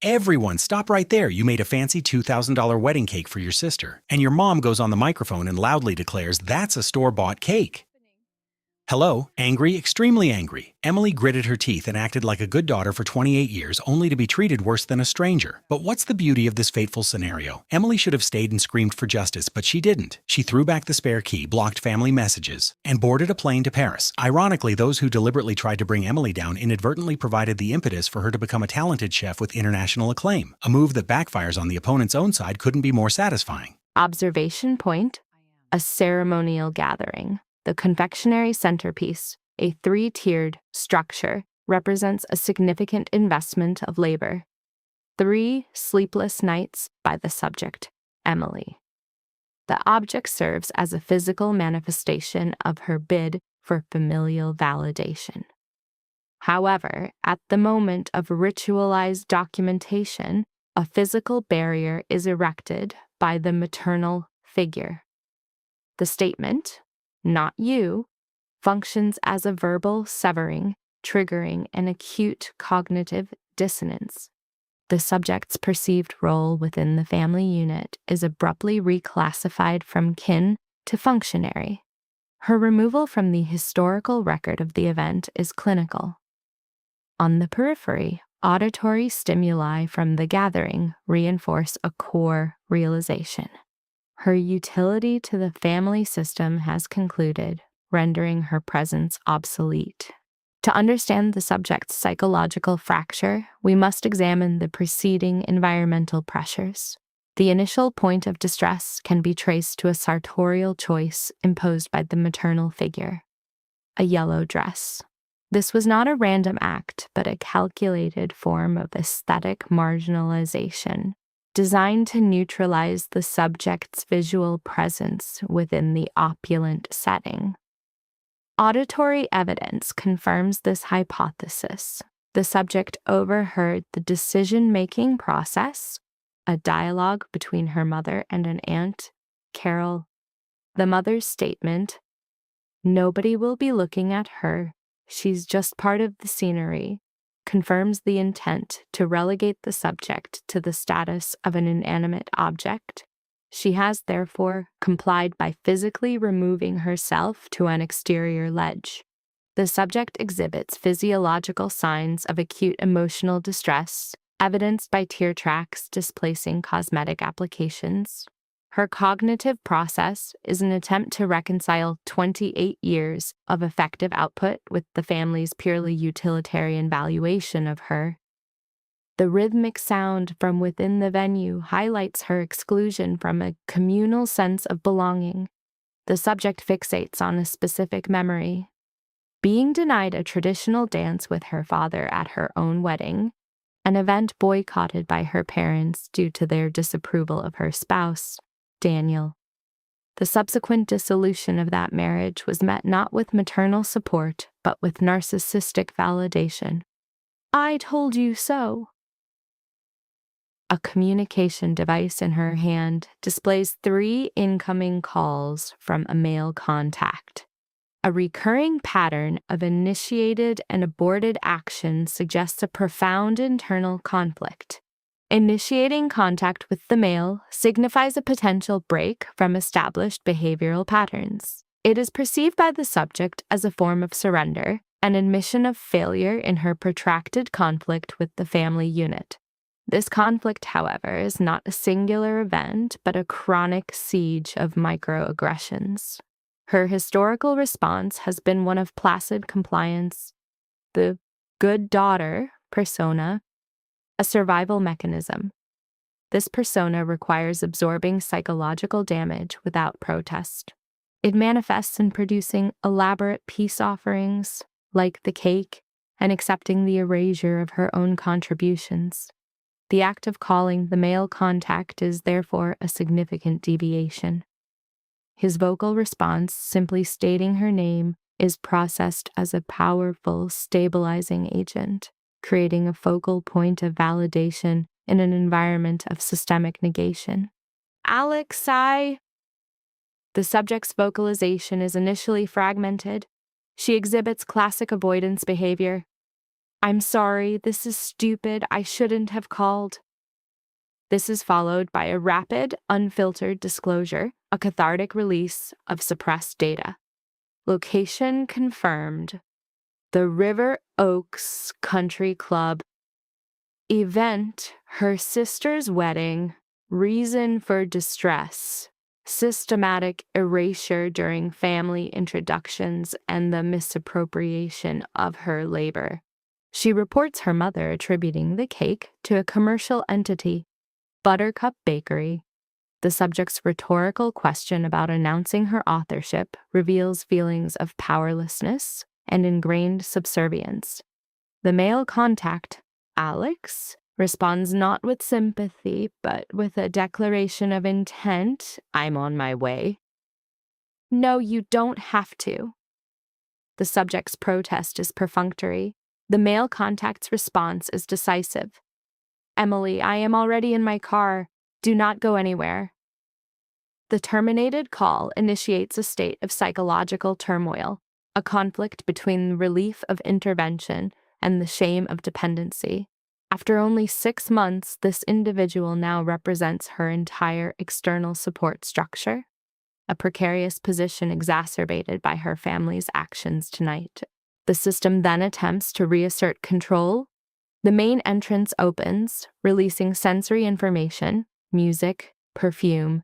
Everyone, stop right there. You made a fancy $2,000 wedding cake for your sister, and your mom goes on the microphone and loudly declares that's a store-bought cake. Hello, angry, extremely angry. Emily gritted her teeth and acted like a good daughter for 28 years, only to be treated worse than a stranger. But what's the beauty of this fateful scenario? Emily should have stayed and screamed for justice, but she didn't. She threw back the spare key, blocked family messages, and boarded a plane to Paris. Ironically, those who deliberately tried to bring Emily down inadvertently provided the impetus for her to become a talented chef with international acclaim. A move that backfires on the opponent's own side couldn't be more satisfying. Observation point: a ceremonial gathering. The confectionery centerpiece, a 3-tiered structure, represents a significant investment of labor. 3 sleepless nights by the subject, Emily. The object serves as a physical manifestation of her bid for familial validation. However, at the moment of ritualized documentation, a physical barrier is erected by the maternal figure. The statement, "not you," functions as a verbal severing, triggering an acute cognitive dissonance. The subject's perceived role within the family unit is abruptly reclassified from kin to functionary. Her removal from the historical record of the event is clinical. On the periphery, auditory stimuli from the gathering reinforce a core realization. Her utility to the family system has concluded, rendering her presence obsolete. To understand the subject's psychological fracture, we must examine the preceding environmental pressures. The initial point of distress can be traced to a sartorial choice imposed by the maternal figure: a yellow dress. This was not a random act, but a calculated form of aesthetic marginalization, designed to neutralize the subject's visual presence within the opulent setting. Auditory evidence confirms this hypothesis. The subject overheard the decision-making process, a dialogue between her mother and an aunt, Carol. The mother's statement, "Nobody will be looking at her, she's just part of the scenery," confirms the intent to relegate the subject to the status of an inanimate object. She has, therefore, complied by physically removing herself to an exterior ledge. The subject exhibits physiological signs of acute emotional distress, evidenced by tear tracks displacing cosmetic applications. Her cognitive process is an attempt to reconcile 28 years of effective output with the family's purely utilitarian valuation of her. The rhythmic sound from within the venue highlights her exclusion from a communal sense of belonging. The subject fixates on a specific memory: being denied a traditional dance with her father at her own wedding, an event boycotted by her parents due to their disapproval of her spouse, Daniel. The subsequent dissolution of that marriage was met not with maternal support, but with narcissistic validation. "I told you so." A communication device in her hand displays 3 incoming calls from a male contact. A recurring pattern of initiated and aborted action suggests a profound internal conflict. Initiating contact with the male signifies a potential break from established behavioral patterns. It is perceived by the subject as a form of surrender, an admission of failure in her protracted conflict with the family unit. This conflict, however, is not a singular event, but a chronic siege of microaggressions. Her historical response has been one of placid compliance, the good daughter persona, a survival mechanism. This persona requires absorbing psychological damage without protest. It manifests in producing elaborate peace offerings, like the cake, and accepting the erasure of her own contributions. The act of calling the male contact is therefore a significant deviation. His vocal response, simply stating her name, is processed as a powerful stabilizing agent, creating a focal point of validation in an environment of systemic negation. "Alex, I..." The subject's vocalization is initially fragmented. She exhibits classic avoidance behavior. I'm sorry, this is stupid, I shouldn't have called. This is followed by a rapid, unfiltered disclosure, a cathartic release of suppressed data. Location confirmed. The River Oaks Country Club. Event, her sister's wedding. Reason for distress. Systematic erasure during family introductions and the misappropriation of her labor. She reports her mother attributing the cake to a commercial entity, Buttercup Bakery. The subject's rhetorical question about announcing her authorship reveals feelings of powerlessness and ingrained subservience. The male contact, Alex, responds not with sympathy, but with a declaration of intent. I'm on my way. No, you don't have to. The subject's protest is perfunctory. The male contact's response is decisive. Emily, I am already in my car. Do not go anywhere. The terminated call initiates a state of psychological turmoil, a conflict between the relief of intervention and the shame of dependency. After only 6 months, this individual now represents her entire external support structure, a precarious position exacerbated by her family's actions tonight. The system then attempts to reassert control. The main entrance opens, releasing sensory information, music, perfume,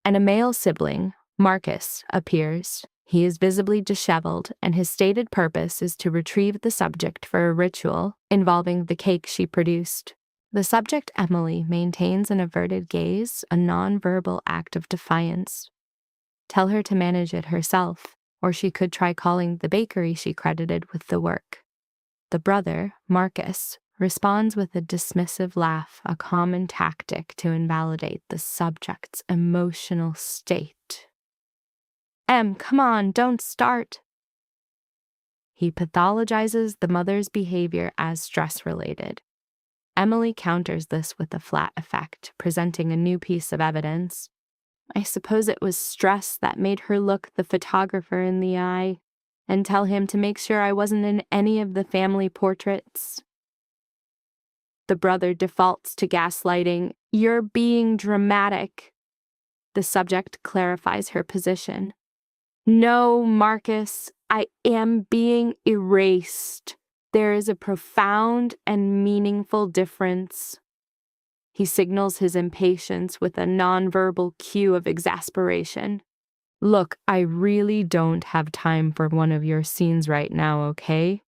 and a male sibling, Marcus, appears. He is visibly disheveled, and his stated purpose is to retrieve the subject for a ritual involving the cake she produced. The subject, Emily, maintains an averted gaze, a nonverbal act of defiance. Tell her to manage it herself, or she could try calling the bakery she credited with the work. The brother, Marcus, responds with a dismissive laugh, a common tactic to invalidate the subject's emotional state. Come on, don't start. He pathologizes the mother's behavior as stress-related. Emily counters this with a flat effect, presenting a new piece of evidence. I suppose it was stress that made her look the photographer in the eye and tell him to make sure I wasn't in any of the family portraits. The brother defaults to gaslighting. You're being dramatic. The subject clarifies her position. No, Marcus, I am being erased. There is a profound and meaningful difference. He signals his impatience with a nonverbal cue of exasperation. Look, I really don't have time for one of your scenes right now, okay?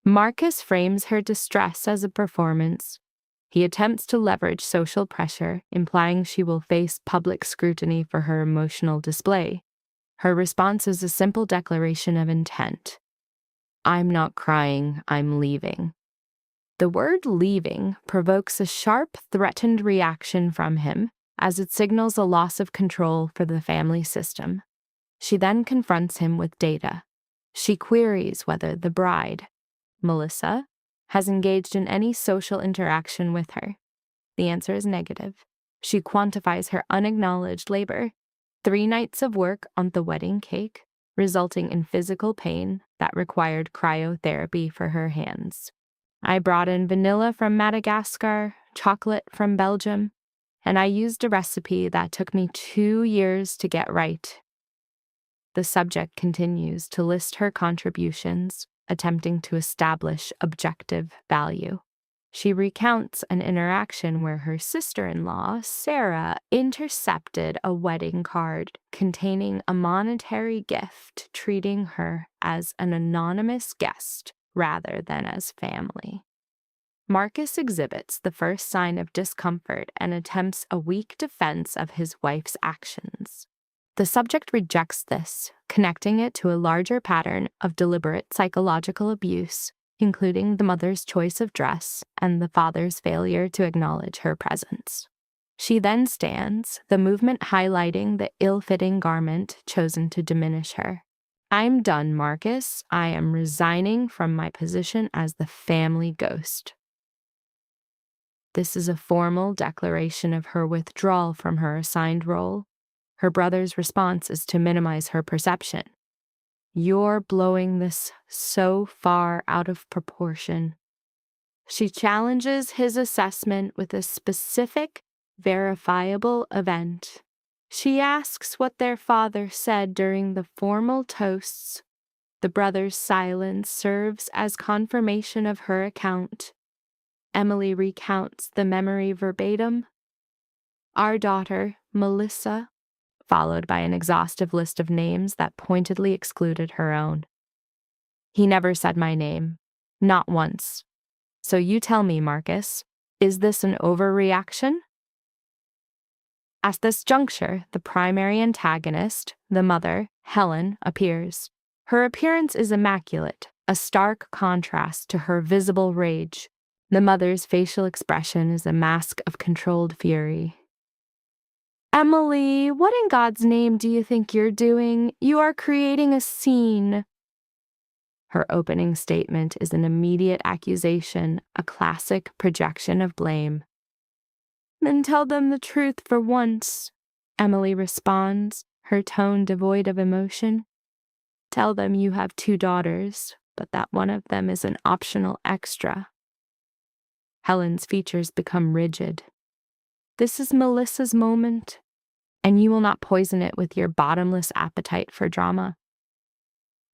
Marcus frames her distress as a performance. He attempts to leverage social pressure, implying she will face public scrutiny for her emotional display. Her response is a simple declaration of intent. I'm not crying, I'm leaving. The word leaving provokes a sharp, threatened reaction from him, as it signals a loss of control for the family system. She then confronts him with data. She queries whether the bride, Melissa, has engaged in any social interaction with her. The answer is negative. She quantifies her unacknowledged labor, 3 nights of work on the wedding cake, resulting in physical pain that required cryotherapy for her hands. I brought in vanilla from Madagascar, chocolate from Belgium, and I used a recipe that took me 2 years to get right. The subject continues to list her contributions, attempting to establish objective value. She recounts an interaction where her sister-in-law, Sarah, intercepted a wedding card containing a monetary gift, treating her as an anonymous guest rather than as family. Marcus exhibits the first sign of discomfort and attempts a weak defense of his wife's actions. The subject rejects this, connecting it to a larger pattern of deliberate psychological abuse, including the mother's choice of dress and the father's failure to acknowledge her presence. She then stands, the movement highlighting the ill-fitting garment chosen to diminish her. I'm done, Marcus. I am resigning from my position as the family ghost. This is a formal declaration of her withdrawal from her assigned role. Her brother's response is to minimize her perception. You're blowing this so far out of proportion. She challenges his assessment with a specific, verifiable event. She asks what their father said during the formal toasts. The brothers' silence serves as confirmation of her account. Emily recounts the memory verbatim. Our daughter, Melissa, followed by an exhaustive list of names that pointedly excluded her own. He never said my name, not once. So you tell me, Marcus, is this an overreaction? At this juncture, the primary antagonist, the mother, Helen, appears. Her appearance is immaculate, a stark contrast to her visible rage. The mother's facial expression is a mask of controlled fury. Emily, what in God's name do you think you're doing? You are creating a scene. Her opening statement is an immediate accusation, a classic projection of blame. Then tell them the truth for once, Emily responds, her tone devoid of emotion. Tell them you have 2 daughters, but that one of them is an optional extra. Helen's features become rigid. This is Melissa's moment, and you will not poison it with your bottomless appetite for drama.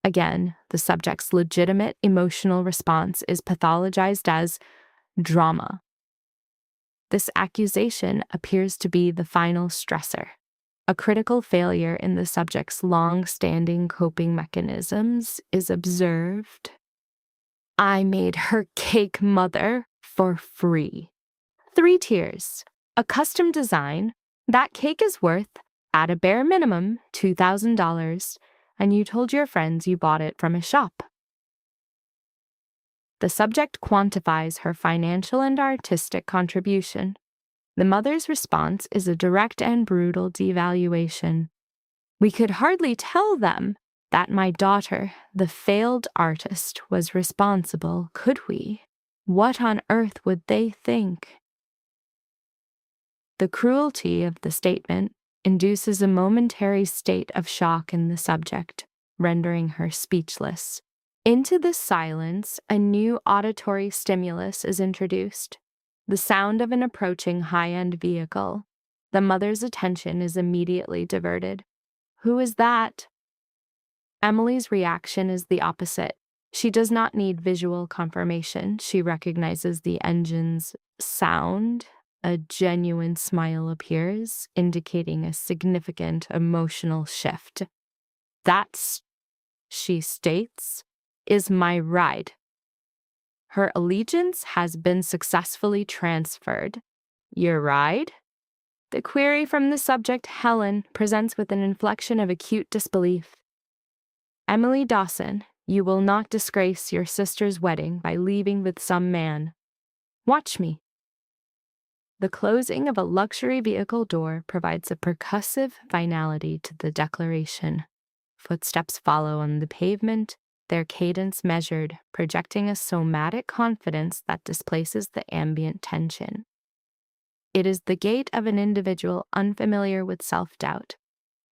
Again, the subject's legitimate emotional response is pathologized as drama. This accusation appears to be the final stressor, a critical failure in the subject's long-standing coping mechanisms is observed. I made her cake, mother, for free. 3 tiers, a custom design. That cake is worth, at a bare minimum, $2,000, and you told your friends you bought it from a shop. The subject quantifies her financial and artistic contribution. The mother's response is a direct and brutal devaluation. We could hardly tell them that my daughter, the failed artist, was responsible, could we? What on earth would they think? The cruelty of the statement induces a momentary state of shock in the subject, rendering her speechless. Into this silence, a new auditory stimulus is introduced. The sound of an approaching high-end vehicle. The mother's attention is immediately diverted. Who is that? Emily's reaction is the opposite. She does not need visual confirmation. She recognizes the engine's sound. A genuine smile appears, indicating a significant emotional shift. That's, she states, is my ride. Her allegiance has been successfully transferred. Your ride? The query from the subject, Helen, presents with an inflection of acute disbelief. Emily Dawson, you will not disgrace your sister's wedding by leaving with some man. Watch me. The closing of a luxury vehicle door provides a percussive finality to the declaration. Footsteps follow on the pavement, their cadence measured, projecting a somatic confidence that displaces the ambient tension. It is the gait of an individual unfamiliar with self-doubt.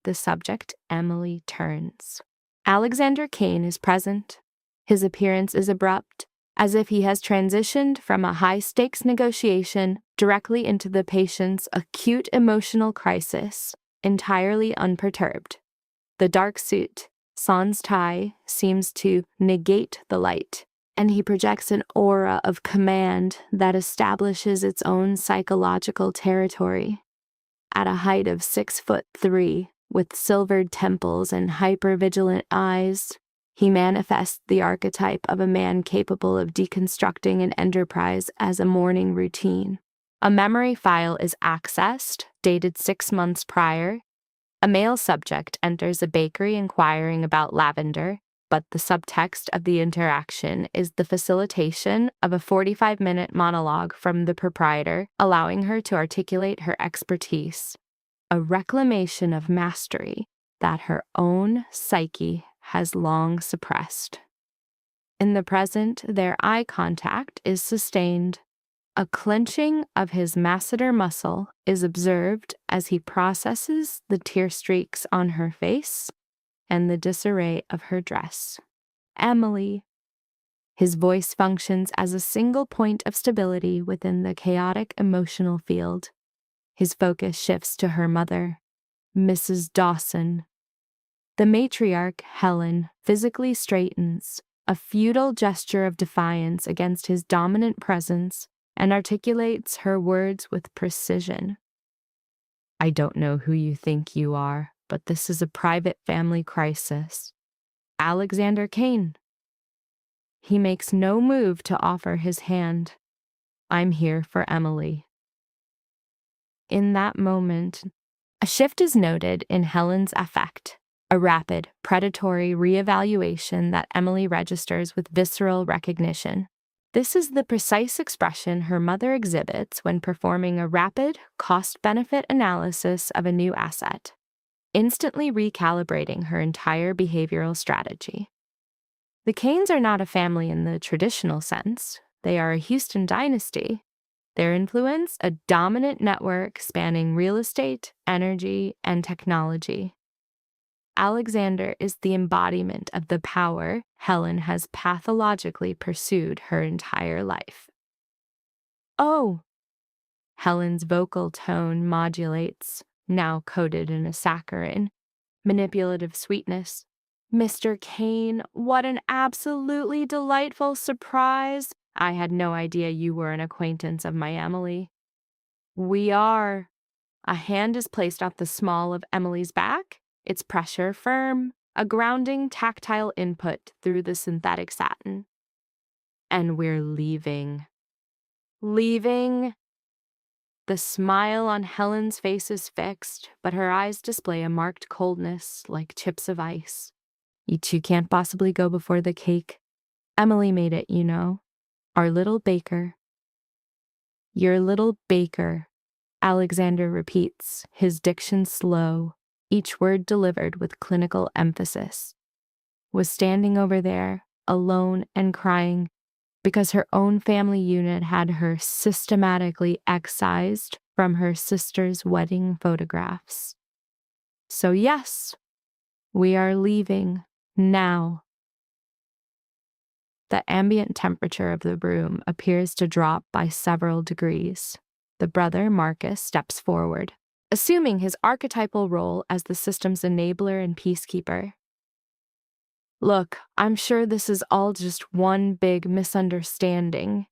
The subject, Emily, turns. Alexander Kane is present. His appearance is abrupt, as if he has transitioned from a high-stakes negotiation directly into the patient's acute emotional crisis, entirely unperturbed. The dark suit, sans tie, seems to negate the light, and he projects an aura of command that establishes its own psychological territory. At a height of 6'3", with silvered temples and hyper-vigilant eyes, he manifests the archetype of a man capable of deconstructing an enterprise as a morning routine. A memory file is accessed, dated 6 months prior. A male subject enters a bakery inquiring about lavender, but the subtext of the interaction is the facilitation of a 45-minute monologue from the proprietor, allowing her to articulate her expertise, a reclamation of mastery that her own psyche has long suppressed. In the present, their eye contact is sustained. A clenching of his masseter muscle is observed as he processes the tear streaks on her face. and the disarray of her dress. Emily. His voice functions as a single point of stability within the chaotic emotional field. His focus shifts to her mother, Mrs. Dawson. The matriarch, Helen, physically straightens, a futile gesture of defiance against his dominant presence, and articulates her words with precision. I don't know who you think you are, but this is a private family crisis. Alexander Kane. He makes no move to offer his hand. I'm here for Emily. In that moment, a shift is noted in Helen's affect, a rapid, predatory reevaluation that Emily registers with visceral recognition. This is the precise expression her mother exhibits when performing a rapid, cost-benefit analysis of a new asset, instantly recalibrating her entire behavioral strategy. The Kanes are not a family in the traditional sense. They are a Houston dynasty. Their influence, a dominant network spanning real estate, energy, and technology. Alexander is the embodiment of the power Helen has pathologically pursued her entire life. Oh! Helen's vocal tone modulates, now coated in a saccharine, manipulative sweetness. Mr. Kane, what an absolutely delightful surprise! I had no idea you were an acquaintance of my Emily. We are. A hand is placed on the small of Emily's back, its pressure firm, a grounding tactile input through the synthetic satin. And we're leaving. Leaving? The smile on Helen's face is fixed, but her eyes display a marked coldness like chips of ice. You two can't possibly go before the cake. Emily made it, you know. Our little baker. Your little baker, Alexander repeats, his diction slow, each word delivered with clinical emphasis, was standing over there, alone and crying, because her own family unit had her systematically excised from her sister's wedding photographs. So yes, we are leaving now. The ambient temperature of the room appears to drop by several degrees. The brother, Marcus, steps forward, assuming his archetypal role as the system's enabler and peacekeeper. Look, I'm sure this is all just one big misunderstanding.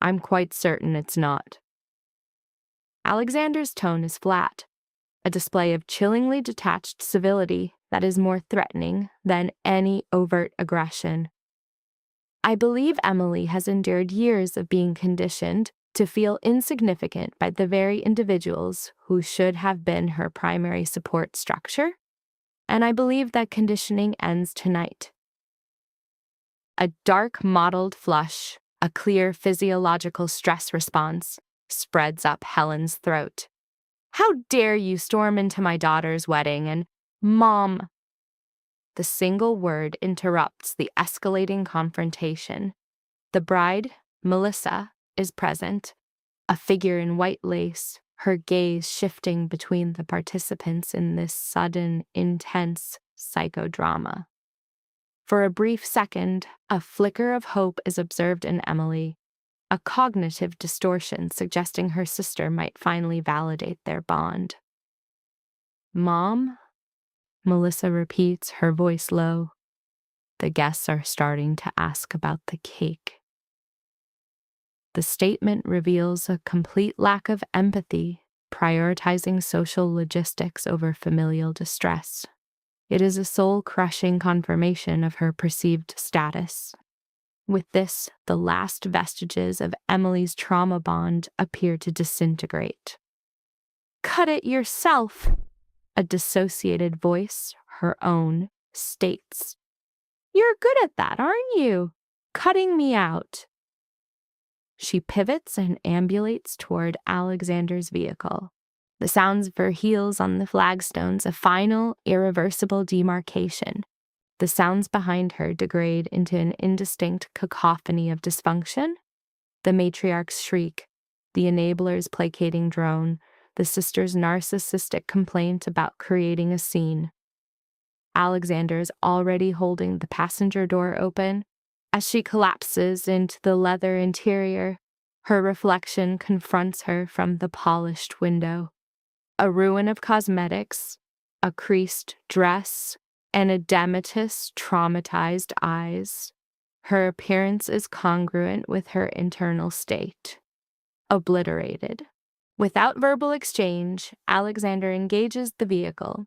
I'm quite certain it's not. Alexander's tone is flat, a display of chillingly detached civility that is more threatening than any overt aggression. I believe Emily has endured years of being conditioned to feel insignificant by the very individuals who should have been her primary support structure, and I believe that conditioning ends tonight. A dark mottled flush, a clear physiological stress response, spreads up Helen's throat. How dare you storm into my daughter's wedding and, Mom! The single word interrupts the escalating confrontation. The bride, Melissa, is present, a figure in white lace, her gaze shifting between the participants in this sudden, intense psychodrama. For a brief second, a flicker of hope is observed in Emily, a cognitive distortion suggesting her sister might finally validate their bond. Mom? Melissa repeats, her voice low. The guests are starting to ask about the cake. The statement reveals a complete lack of empathy, prioritizing social logistics over familial distress. It is a soul-crushing confirmation of her perceived status. With this, the last vestiges of Emily's trauma bond appear to disintegrate. Cut it yourself! A dissociated voice, her own, states. You're good at that, aren't you? Cutting me out. She pivots and ambulates toward Alexander's vehicle. The sounds of her heels on the flagstones a final, irreversible demarcation. The sounds behind her degrade into an indistinct cacophony of dysfunction. The matriarch's shriek, the enabler's placating drone, the sister's narcissistic complaint about creating a scene. Alexander is already holding the passenger door open. As she collapses into the leather interior, her reflection confronts her from the polished window. A ruin of cosmetics, a creased dress, and edematous, traumatized eyes. Her appearance is congruent with her internal state. Obliterated. Without verbal exchange, Alexander engages the vehicle.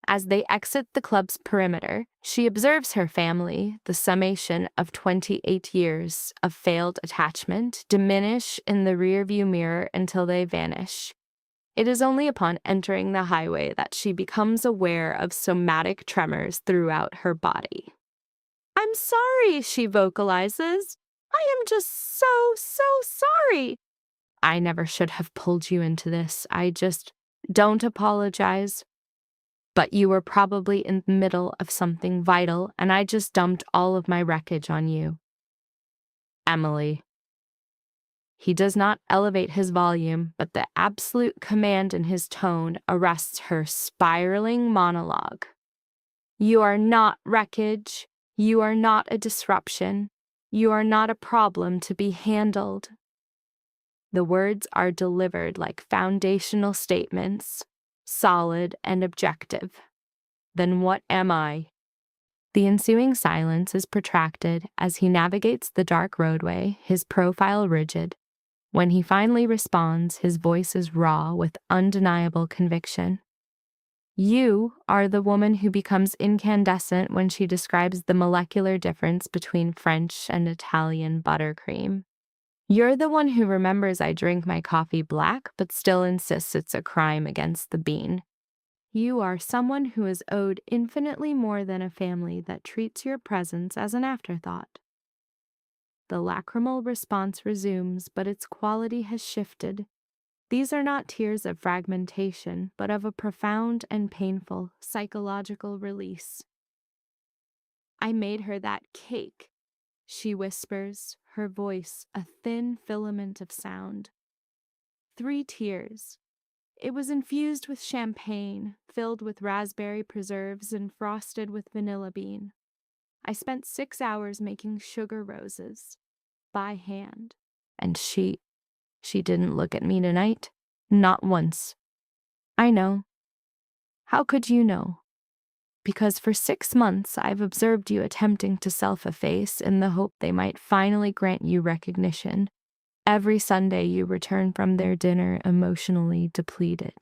As they exit the club's perimeter, she observes her family, the summation of 28 years of failed attachment, diminish in the rearview mirror until they vanish. It is only upon entering the highway that she becomes aware of somatic tremors throughout her body. "I'm sorry," she vocalizes. "I am just so sorry. I never should have pulled you into this. Don't apologize. But you were probably in the middle of something vital, and I just dumped all of my wreckage on you. Emily." He does not elevate his volume, but the absolute command in his tone arrests her spiraling monologue. "You are not wreckage. You are not a disruption. You are not a problem to be handled." The words are delivered like foundational statements, solid and objective. "Then what am I?" The ensuing silence is protracted as he navigates the dark roadway, his profile rigid. When he finally responds, his voice is raw with undeniable conviction. "You are the woman who becomes incandescent when she describes the molecular difference between French and Italian buttercream. You're the one who remembers I drink my coffee black but still insists it's a crime against the bean. You are someone who is owed infinitely more than a family that treats your presence as an afterthought." The lacrimal response resumes, but its quality has shifted. These are not tears of fragmentation, but of a profound and painful psychological release. "I made her that cake," she whispers, her voice a thin filament of sound. 3 tears. It was infused with champagne, filled with raspberry preserves and frosted with vanilla bean. I spent 6 hours making sugar roses, by hand. And she didn't look at me tonight. Not once. I know. How could you know? Because for 6 months I've observed you attempting to self-efface in the hope they might finally grant you recognition. Every Sunday you return from their dinner emotionally depleted.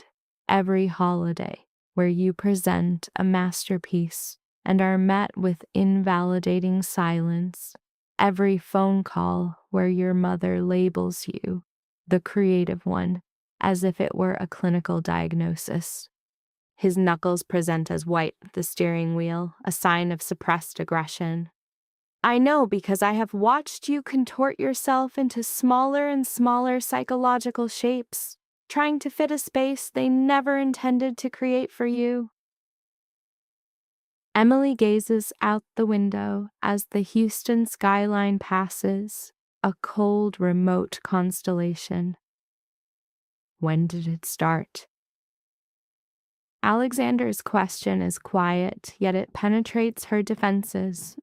Every holiday where you present a masterpiece and are met with invalidating silence. Every phone call where your mother labels you, the creative one, as if it were a clinical diagnosis. His knuckles present as white at the steering wheel, a sign of suppressed aggression. I know because I have watched you contort yourself into smaller and smaller psychological shapes, trying to fit a space they never intended to create for you. Emily gazes out the window as the Houston skyline passes, a cold, remote constellation. When did it start? Alexander's question is quiet, yet it penetrates her defenses.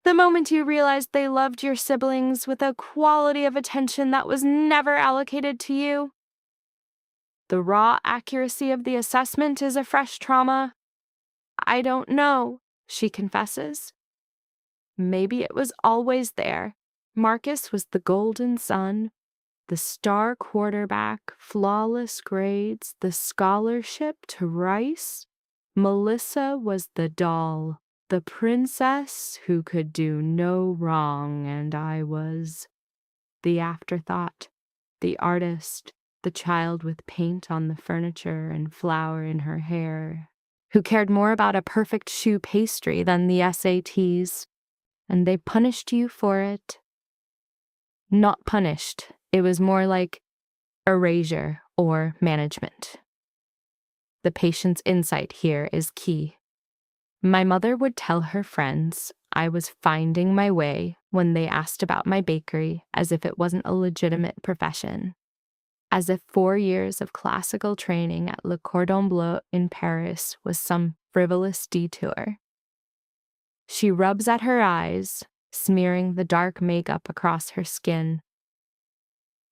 "The moment you realized they loved your siblings with a quality of attention that was never allocated to you." The raw accuracy of the assessment is a fresh trauma. "I don't know," she confesses. "Maybe it was always there. Marcus was the golden son, the star quarterback, flawless grades, the scholarship to Rice. Melissa was the doll, the princess who could do no wrong, and I was the afterthought, the artist, the child with paint on the furniture and flour in her hair, who cared more about a perfect choux pastry than the SATs, and they punished you for it." Not punished. It was more like erasure or management. The patient's insight here is key. My mother would tell her friends I was finding my way when they asked about my bakery as if it wasn't a legitimate profession. as if 4 years of classical training at Le Cordon Bleu in Paris was some frivolous detour. She rubs at her eyes, smearing the dark makeup across her skin.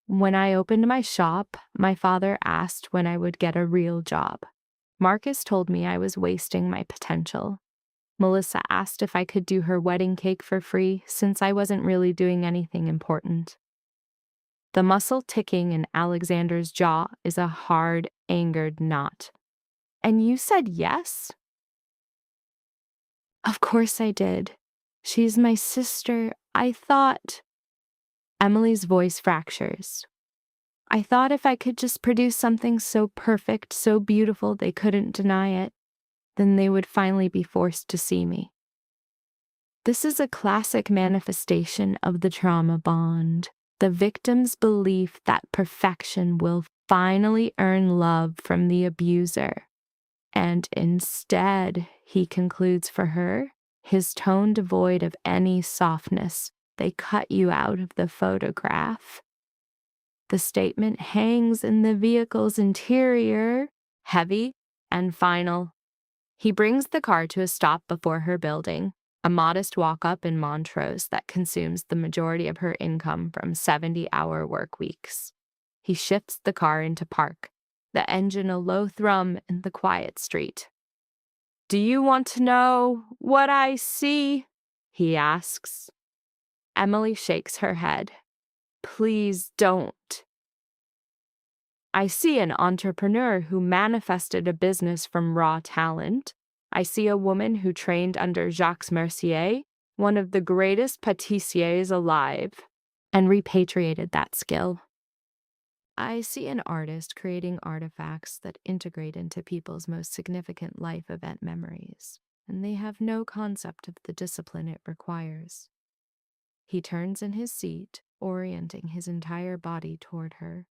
When I opened my shop, my father asked when I would get a real job. Marcus told me I was wasting my potential. Melissa asked if I could do her wedding cake for free since I wasn't really doing anything important. The muscle ticking in Alexander's jaw is a hard, angered knot. And you said yes? Of course I did. She's my sister. I thought... Emily's voice fractures. I thought if I could just produce something so perfect, so beautiful they couldn't deny it, then they would finally be forced to see me. This is a classic manifestation of the trauma bond, the victim's belief that perfection will finally earn love from the abuser. And instead, he concludes for her, his tone devoid of any softness, they cut you out of the photograph. The statement hangs in the vehicle's interior, heavy and final. He brings the car to a stop before her building, a modest walk-up in Montrose that consumes the majority of her income from 70-hour work weeks. He shifts the car into park, the engine a low thrum in the quiet street. Do you want to know what I see? He asks. Emily shakes her head. Please don't. I see an entrepreneur who manifested a business from raw talent. I see a woman who trained under Jacques Mercier, one of the greatest pâtissiers alive, and repatriated that skill. I see an artist creating artifacts that integrate into people's most significant life event memories, and they have no concept of the discipline it requires. He turns in his seat, orienting his entire body toward her.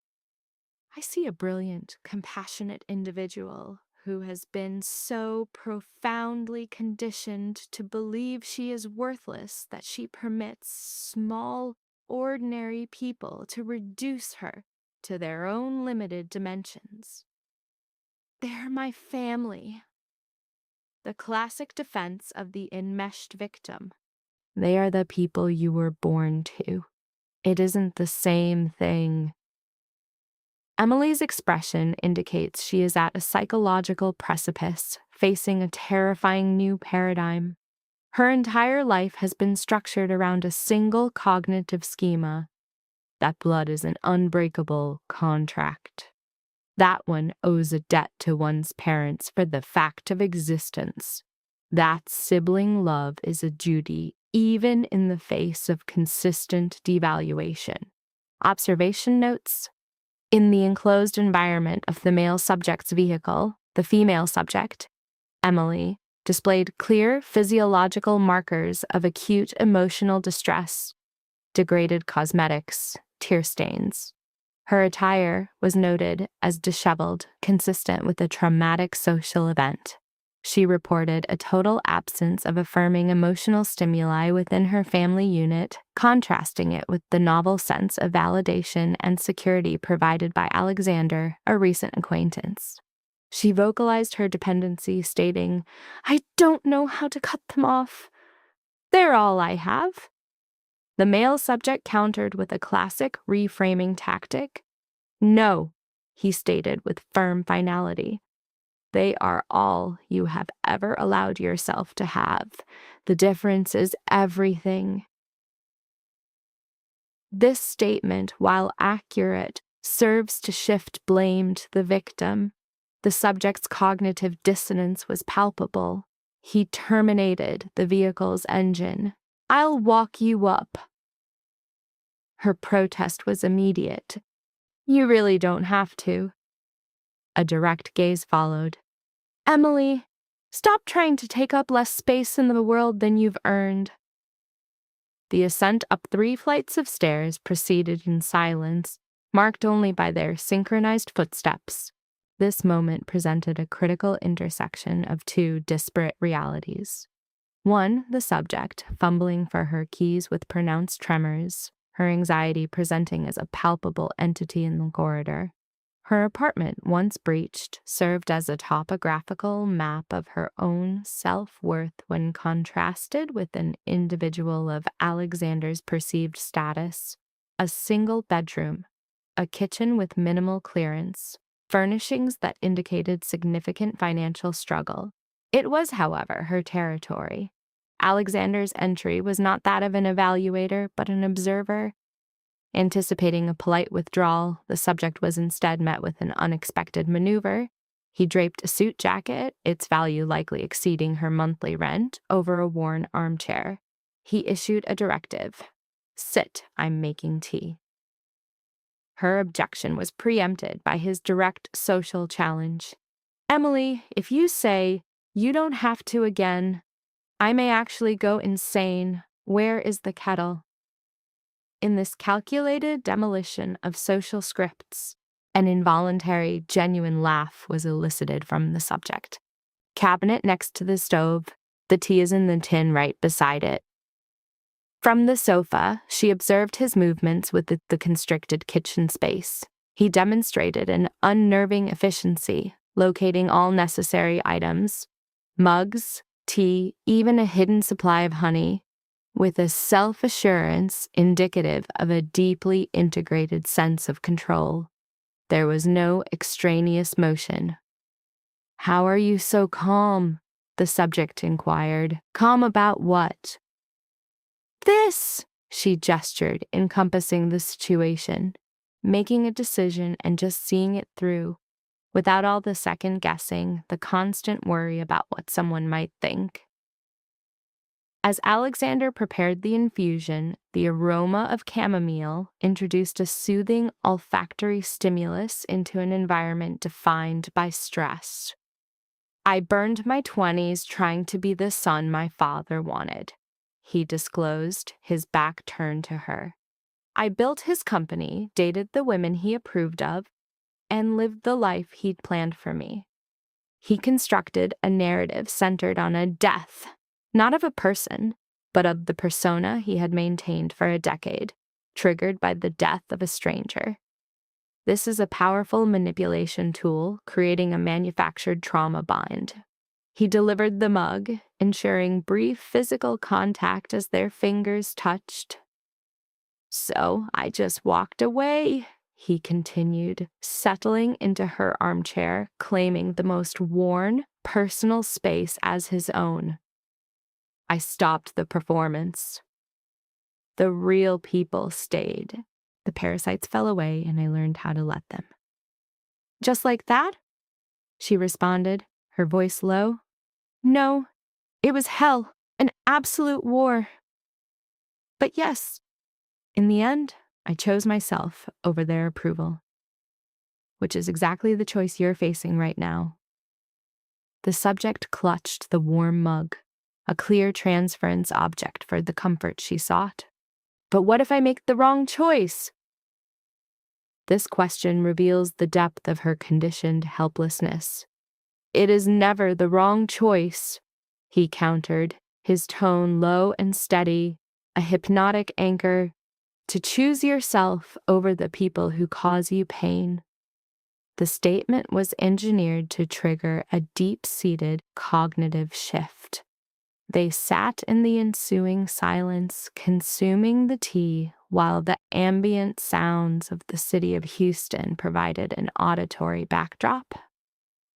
I see a brilliant, compassionate individual who has been so profoundly conditioned to believe she is worthless that she permits small, ordinary people to reduce her to their own limited dimensions. They're my family. The classic defense of the enmeshed victim. They are the people you were born to. It isn't the same thing. Emily's expression indicates she is at a psychological precipice, facing a terrifying new paradigm. Her entire life has been structured around a single cognitive schema. That blood is an unbreakable contract. That one owes a debt to one's parents for the fact of existence. That sibling love is a duty, even in the face of consistent devaluation. Observation notes: in the enclosed environment of the male subject's vehicle, the female subject, Emily, displayed clear physiological markers of acute emotional distress, degraded cosmetics, tear stains. Her attire was noted as disheveled, consistent with a traumatic social event. She reported a total absence of affirming emotional stimuli within her family unit, contrasting it with the novel sense of validation and security provided by Alexander, a recent acquaintance. She vocalized her dependency, stating, "I don't know how to cut them off. They're all I have." The male subject countered with a classic reframing tactic. "No," he stated with firm finality. "They are all you have ever allowed yourself to have. The difference is everything." This statement, while accurate, serves to shift blame to the victim. The subject's cognitive dissonance was palpable. He terminated the vehicle's engine. "I'll walk you up." Her protest was immediate. "You really don't have to." A direct gaze followed. "Emily, stop trying to take up less space in the world than you've earned." The ascent up 3 flights of stairs proceeded in silence, marked only by their synchronized footsteps. This moment presented a critical intersection of 2 disparate realities. One, the subject, fumbling for her keys with pronounced tremors, her anxiety presenting as a palpable entity in the corridor. Her apartment, once breached, served as a topographical map of her own self-worth when contrasted with an individual of Alexander's perceived status. A single bedroom, a kitchen with minimal clearance, furnishings that indicated significant financial struggle. It was, however, her territory. Alexander's entry was not that of an evaluator, but an observer. Anticipating a polite withdrawal, the subject was instead met with an unexpected maneuver. He draped a suit jacket, its value likely exceeding her monthly rent, over a worn armchair. He issued a directive. "Sit, I'm making tea." Her objection was preempted by his direct social challenge. "Emily, if you say, 'You don't have to again,' I may actually go insane. Where is the kettle?" In this calculated demolition of social scripts, an involuntary, genuine laugh was elicited from the subject. Cabinet next to the stove, the tea is in the tin right beside it. From the sofa, she observed his movements with the constricted kitchen space. He demonstrated an unnerving efficiency, locating all necessary items, mugs, tea, even a hidden supply of honey, with a self-assurance indicative of a deeply integrated sense of control. There was no extraneous motion. "How are you so calm?" the subject inquired. "Calm about what?" "This," she gestured, encompassing the situation, making a decision and just seeing it through, without all the second-guessing, the constant worry about what someone might think. As Alexander prepared the infusion, the aroma of chamomile introduced a soothing olfactory stimulus into an environment defined by stress. "I burned my 20s trying to be the son my father wanted," he disclosed, his back turned to her. "I built his company, dated the women he approved of, and lived the life he'd planned for me." He constructed a narrative centered on a death, not of a person, but of the persona he had maintained for a decade, triggered by the death of a stranger. This is a powerful manipulation tool, creating a manufactured trauma bind. He delivered the mug, ensuring brief physical contact as their fingers touched. "So I just walked away," he continued, settling into her armchair, claiming the most worn, personal space as his own. "I stopped the performance. The real people stayed. The parasites fell away, and I learned how to let them." "Just like that?" she responded, her voice low. "No, it was hell, an absolute war. But yes, in the end, I chose myself over their approval, which is exactly the choice you're facing right now." The subject clutched the warm mug, a clear transference object for the comfort she sought. "But what if I make the wrong choice?" This question reveals the depth of her conditioned helplessness. "It is never the wrong choice," he countered, his tone low and steady, a hypnotic anchor, "to choose yourself over the people who cause you pain." The statement was engineered to trigger a deep-seated cognitive shift. They sat in the ensuing silence, consuming the tea, while the ambient sounds of the city of Houston provided an auditory backdrop.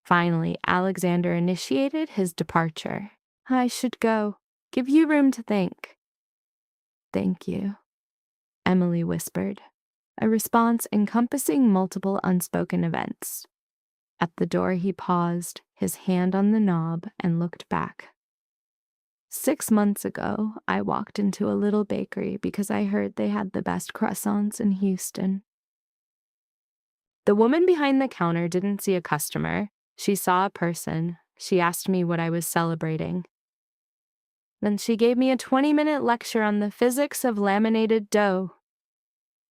Finally, Alexander initiated his departure. "I should go. Give you room to think." "Thank you," Emily whispered, a response encompassing multiple unspoken events. At the door he paused, his hand on the knob, and looked back. 6 months ago, I walked into a little bakery because I heard they had the best croissants in Houston. The woman behind the counter didn't see a customer. She saw a person. She asked me what I was celebrating. Then she gave me a 20-minute lecture on the physics of laminated dough.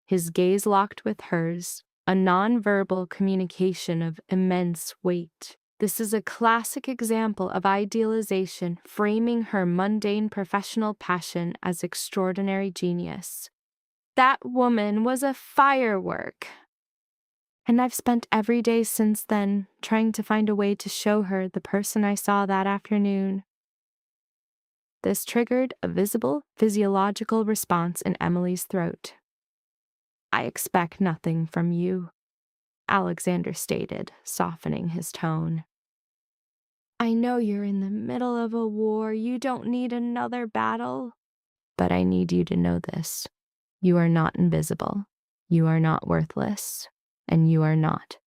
His gaze locked with hers, a nonverbal communication of immense weight. This is a classic example of idealization framing her mundane professional passion as extraordinary genius. That woman was a firework. And I've spent every day since then trying to find a way to show her the person I saw that afternoon. This triggered a visible physiological response in Emily's throat. I expect nothing from you, Alexander stated, softening his tone. I know you're in the middle of a war. You don't need another battle. But I need you to know this. You are not invisible. You are not worthless. And you are not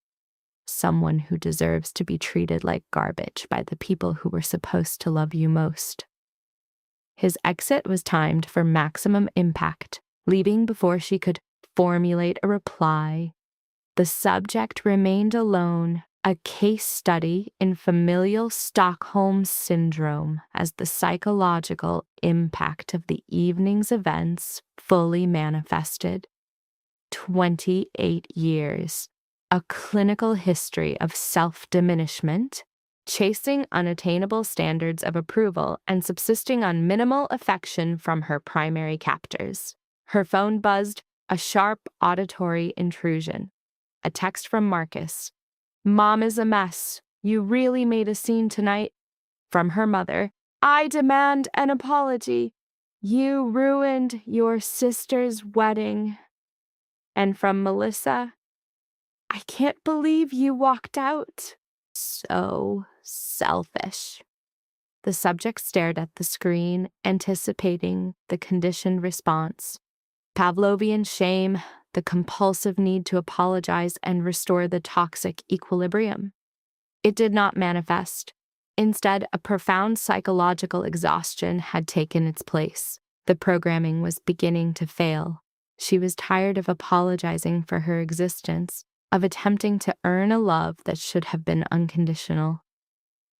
someone who deserves to be treated like garbage by the people who were supposed to love you most. His exit was timed for maximum impact, leaving before she could formulate a reply. The subject remained alone, a case study in familial Stockholm syndrome as the psychological impact of the evening's events fully manifested. 28 years, a clinical history of self-diminishment, chasing unattainable standards of approval and subsisting on minimal affection from her primary captors. Her phone buzzed, a sharp auditory intrusion. A text from Marcus. Mom is a mess. You really made a scene tonight. From her mother. I demand an apology. You ruined your sister's wedding. And from Melissa. I can't believe you walked out. So selfish. The subject stared at the screen, anticipating the conditioned response. Pavlovian shame, the compulsive need to apologize and restore the toxic equilibrium. It did not manifest. Instead, a profound psychological exhaustion had taken its place. The programming was beginning to fail. She was tired of apologizing for her existence, of attempting to earn a love that should have been unconditional.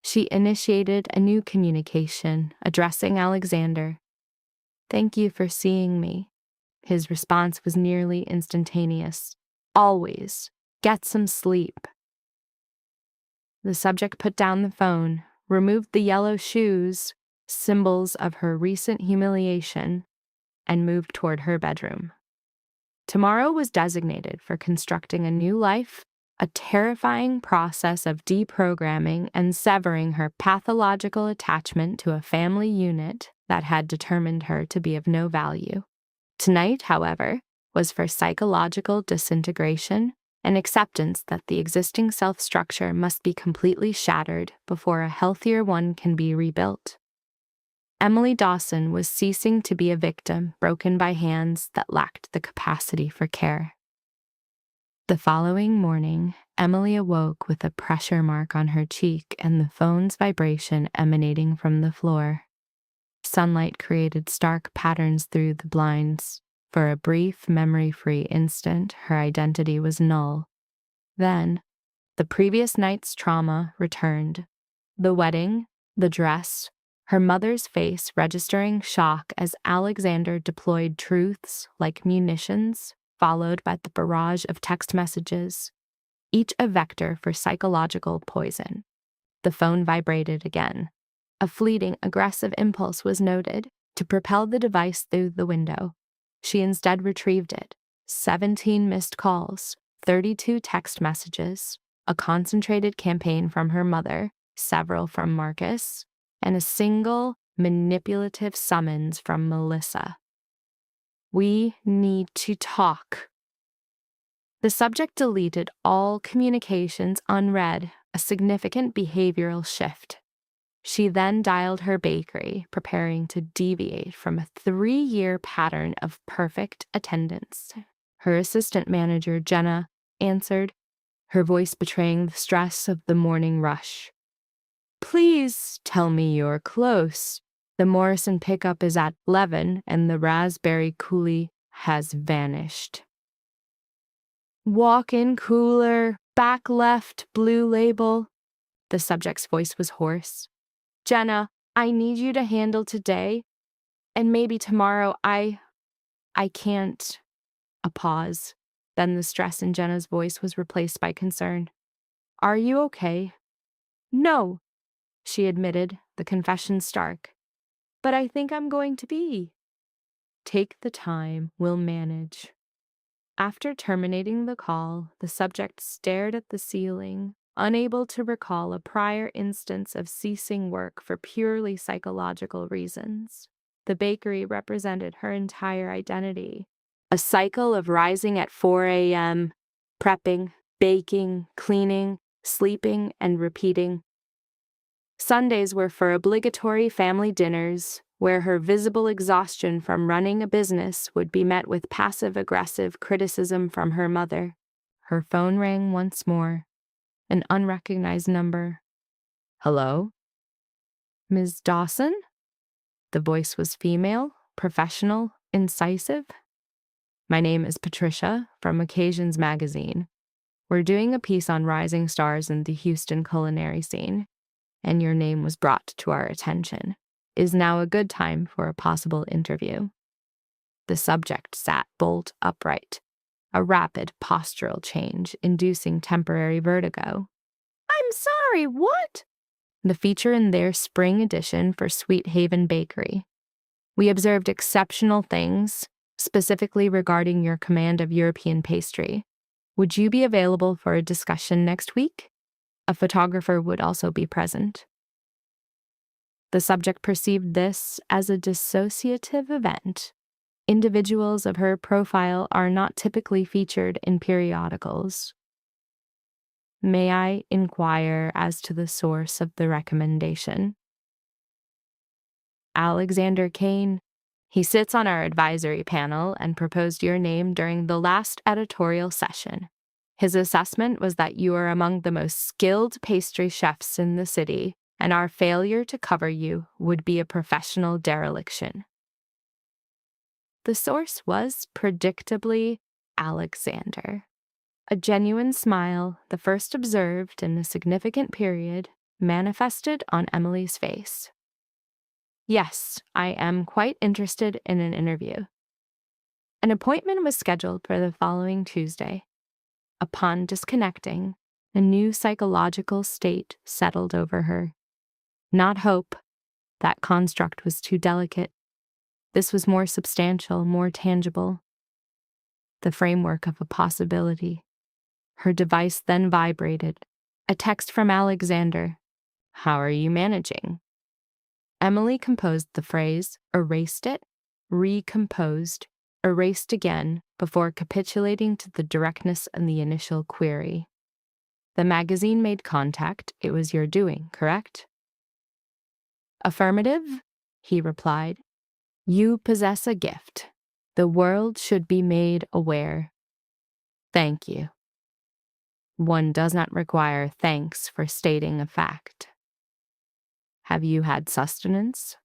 She initiated a new communication, addressing Alexander. Thank you for seeing me. His response was nearly instantaneous. Always. Get some sleep. The subject put down the phone, removed the yellow shoes, symbols of her recent humiliation, and moved toward her bedroom. Tomorrow was designated for constructing a new life, a terrifying process of deprogramming and severing her pathological attachment to a family unit that had determined her to be of no value. Tonight, however, was for psychological disintegration and acceptance that the existing self-structure must be completely shattered before a healthier one can be rebuilt. Emily Dawson was ceasing to be a victim broken by hands that lacked the capacity for care. The following morning, Emily awoke with a pressure mark on her cheek and the phone's vibration emanating from the floor. Sunlight created stark patterns through the blinds. For a brief, memory-free instant, her identity was null. Then, the previous night's trauma returned. The wedding, the dress, her mother's face registering shock as Alexander deployed truths like munitions, followed by the barrage of text messages, each a vector for psychological poison. The phone vibrated again. A fleeting, aggressive impulse was noted to propel the device through the window. She instead retrieved it. 17 missed calls, 32 text messages, a concentrated campaign from her mother, several from Marcus, and a single manipulative summons from Melissa. We need to talk. The subject deleted all communications unread, a significant behavioral shift. She then dialed her bakery, preparing to deviate from a 3-year pattern of perfect attendance. Her assistant manager, Jenna, answered, her voice betraying the stress of the morning rush. Please tell me you're close. The Morrison pickup is at 11 and the raspberry coulis has vanished. Walk-in cooler, back left, blue label. The subject's voice was hoarse. Jenna, I need you to handle today, and maybe tomorrow I can't. A pause. Then the stress in Jenna's voice was replaced by concern. Are you okay? No, she admitted, the confession stark. But I think I'm going to be. Take the time, we'll manage. After terminating the call, the subject stared at the ceiling, unable to recall a prior instance of ceasing work for purely psychological reasons. The bakery represented her entire identity. A cycle of rising at 4 a.m., prepping, baking, cleaning, sleeping, and repeating. Sundays were for obligatory family dinners, where her visible exhaustion from running a business would be met with passive-aggressive criticism from her mother. Her phone rang once more. An unrecognized number. Hello? Ms. Dawson? The voice was female, professional, incisive. My name is Patricia from Occasions magazine. We're doing a piece on rising stars in the Houston culinary scene, and your name was brought to our attention. Is now a good time for a possible interview. The subject sat bolt upright, a rapid postural change inducing temporary vertigo. I'm sorry, what? The feature in their spring edition for Sweet Haven Bakery. We observed exceptional things, specifically regarding your command of European pastry. Would you be available for a discussion next week? A photographer would also be present. The subject perceived this as a dissociative event. Individuals of her profile are not typically featured in periodicals. May I inquire as to the source of the recommendation? Alexander Kane. He sits on our advisory panel and proposed your name during the last editorial session. His assessment was that you are among the most skilled pastry chefs in the city, and our failure to cover you would be a professional dereliction. The source was, predictably, Alexander. A genuine smile, the first observed in a significant period, manifested on Emily's face. Yes, I am quite interested in an interview. An appointment was scheduled for the following Tuesday. Upon disconnecting, a new psychological state settled over her. Not hope. That construct was too delicate. This was more substantial, more tangible. The framework of a possibility. Her device then vibrated. A text from Alexander. How are you managing? Emily composed the phrase, erased it, recomposed, erased again, before capitulating to the directness of the initial query. The magazine made contact. It was your doing, correct? Affirmative, he replied. You possess a gift. The world should be made aware. Thank you. One does not require thanks for stating a fact. Have you had sustenance?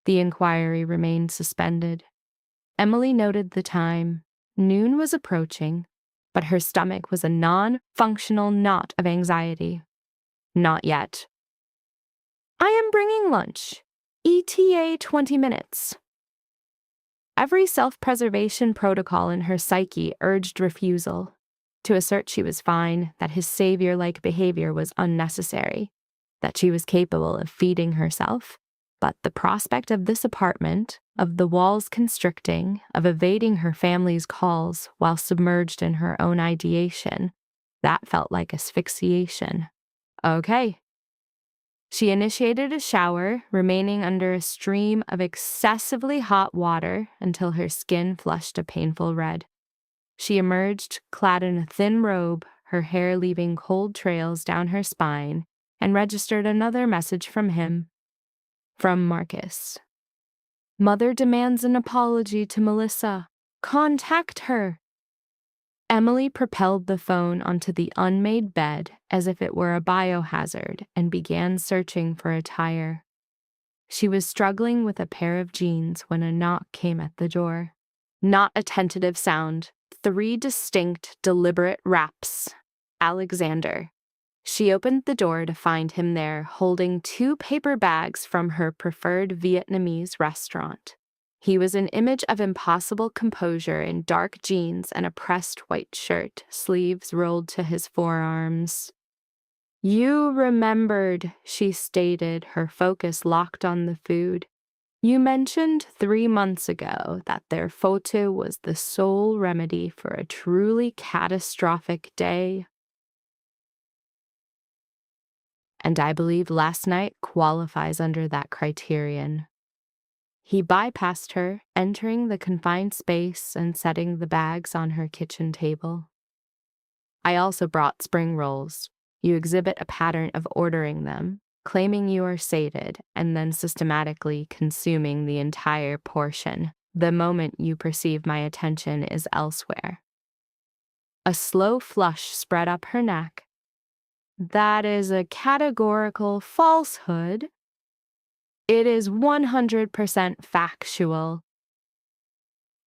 The inquiry remained suspended. Emily noted the time. Noon was approaching, but her stomach was a non-functional knot of anxiety. Not yet. I am bringing lunch. ETA 20 minutes. Every self-preservation protocol in her psyche urged refusal. To assert she was fine, that his savior-like behavior was unnecessary, that she was capable of feeding herself. But the prospect of this apartment, of the walls constricting, of evading her family's calls while submerged in her own ideation, that felt like asphyxiation. Okay. She initiated a shower, remaining under a stream of excessively hot water until her skin flushed a painful red. She emerged, clad in a thin robe, her hair leaving cold trails down her spine, and registered another message from him. From Marcus. Mother demands an apology to Melissa. Contact her. Emily propelled the phone onto the unmade bed as if it were a biohazard and began searching for attire. She was struggling with a pair of jeans when a knock came at the door. Not a tentative sound. 3 distinct, deliberate raps. Alexander. She opened the door to find him there, holding 2 paper bags from her preferred Vietnamese restaurant. He was an image of impossible composure in dark jeans and a pressed white shirt, sleeves rolled to his forearms. You remembered, she stated, her focus locked on the food. You mentioned 3 months ago that their photo was the sole remedy for a truly catastrophic day. And I believe last night qualifies under that criterion. He bypassed her, entering the confined space and setting the bags on her kitchen table. I also brought spring rolls. You exhibit a pattern of ordering them, claiming you are sated, and then systematically consuming the entire portion the moment you perceive my attention is elsewhere. A slow flush spread up her neck. That is a categorical falsehood. It is 100% factual.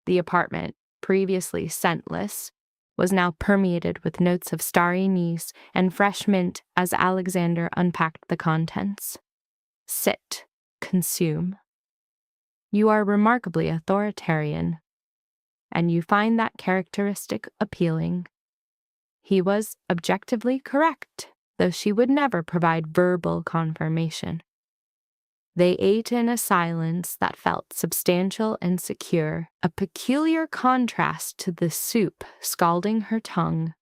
The apartment, previously scentless, was now permeated with notes of starry anise and fresh mint as Alexander unpacked the contents. Sit, consume. You are remarkably authoritarian, and you find that characteristic appealing. He was objectively correct, though she would never provide verbal confirmation. They ate in a silence that felt substantial and secure, a peculiar contrast to the soup scalding her tongue.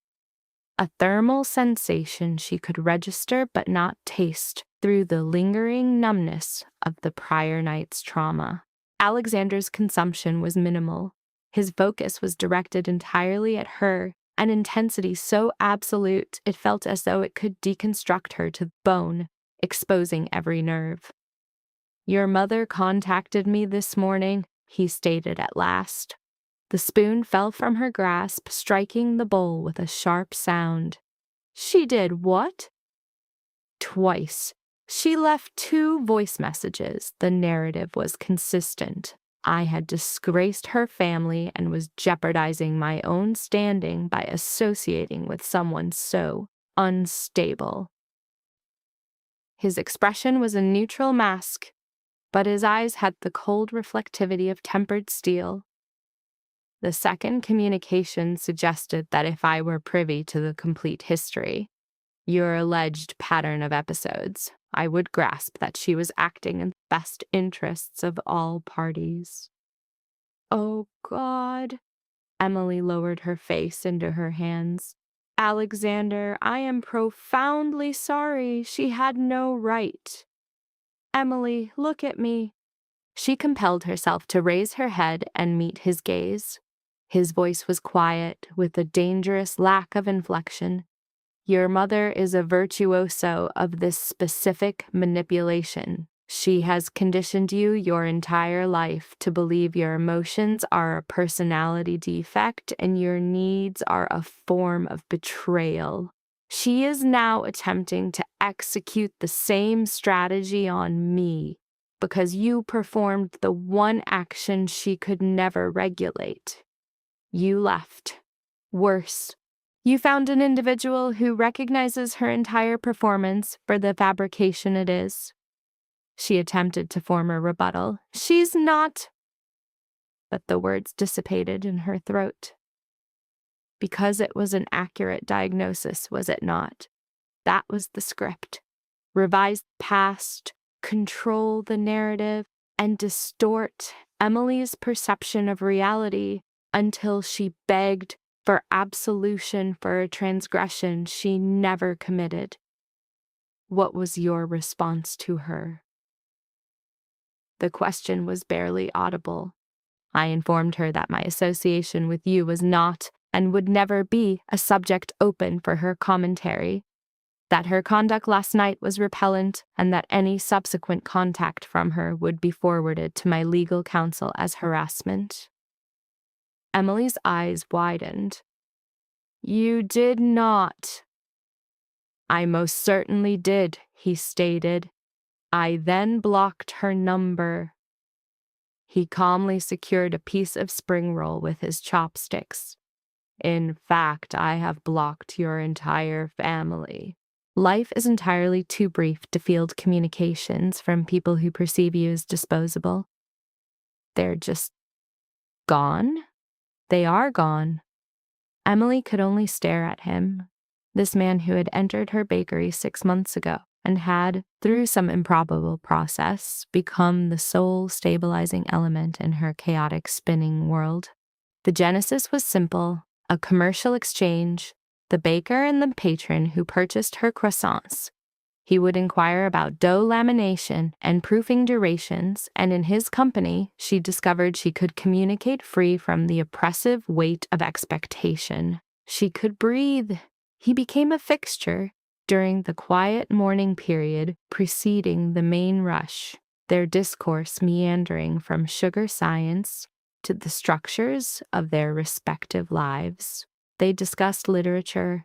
A thermal sensation she could register but not taste through the lingering numbness of the prior night's trauma. Alexander's consumption was minimal. His focus was directed entirely at her, an intensity so absolute it felt as though it could deconstruct her to the bone, exposing every nerve. "Your mother contacted me this morning," he stated at last. The spoon fell from her grasp, striking the bowl with a sharp sound. "She did what?" "Twice. She left 2 voice messages. The narrative was consistent. I had disgraced her family and was jeopardizing my own standing by associating with someone so unstable." His expression was a neutral mask, but his eyes had the cold reflectivity of tempered steel. The second communication suggested that if I were privy to the complete history, your alleged pattern of episodes, I would grasp that she was acting in the best interests of all parties. Oh God. Emily lowered her face into her hands. "Alexander, I am profoundly sorry. She had no right. Emily, look at me." She compelled herself to raise her head and meet his gaze. His voice was quiet, with a dangerous lack of inflection. "Your mother is a virtuoso of this specific manipulation. She has conditioned you your entire life to believe your emotions are a personality defect and your needs are a form of betrayal. She is now attempting to execute the same strategy on me because you performed the one action she could never regulate. You left. Worse, you found an individual who recognizes her entire performance for the fabrication it is." She attempted to form a rebuttal. "She's not..." But the words dissipated in her throat. Because it was an accurate diagnosis, was it not? That was the script. Revise the past, control the narrative, and distort Emily's perception of reality until she begged for absolution for a transgression she never committed. What was your response to her? The question was barely audible. I informed her that my association with you was not and would never be a subject open for her commentary, that her conduct last night was repellent, and that any subsequent contact from her would be forwarded to my legal counsel as harassment. Emily's eyes widened. "You did not." "I most certainly did," he stated. "I then blocked her number." He calmly secured a piece of spring roll with his chopsticks. "In fact, I have blocked your entire family." Life is entirely too brief to field communications from people who perceive you as disposable. They're just gone? They are gone. Emily could only stare at him, this man who had entered her bakery 6 months ago, and had, through some improbable process, become the sole stabilizing element in her chaotic spinning world. The genesis was simple: a commercial exchange, the baker and the patron who purchased her croissants. He would inquire about dough lamination and proofing durations, and in his company, she discovered she could communicate free from the oppressive weight of expectation. She could breathe. He became a fixture during the quiet morning period preceding the main rush, their discourse meandering from sugar science to the structures of their respective lives. They discussed literature,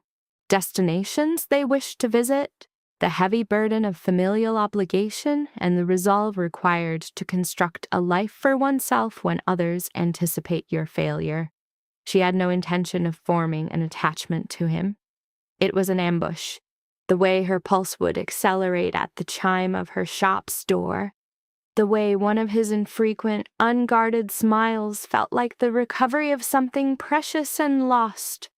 destinations they wished to visit, the heavy burden of familial obligation, and the resolve required to construct a life for oneself when others anticipate your failure. She had no intention of forming an attachment to him. It was an ambush, the way her pulse would accelerate at the chime of her shop's door, the way one of his infrequent, unguarded smiles felt like the recovery of something precious and lost.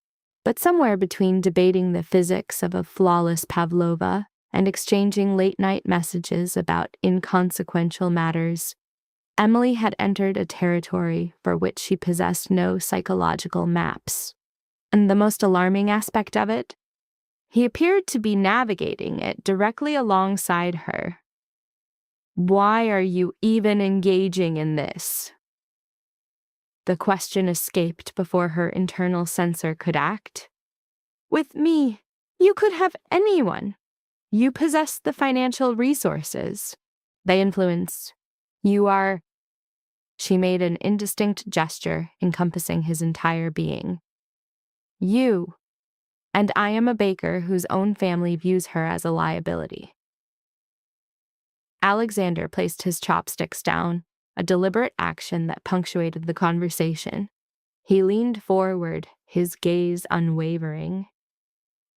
But somewhere between debating the physics of a flawless pavlova and exchanging late-night messages about inconsequential matters, Emily had entered a territory for which she possessed no psychological maps. And the most alarming aspect of it? He appeared to be navigating it directly alongside her. Why are you even engaging in this? The question escaped before her internal censor could act. With me, you could have anyone. You possess the financial resources. They influence. You are... She made an indistinct gesture encompassing his entire being. You. And I am a baker whose own family views her as a liability. Alexander placed his chopsticks down, a deliberate action that punctuated the conversation. He leaned forward, his gaze unwavering.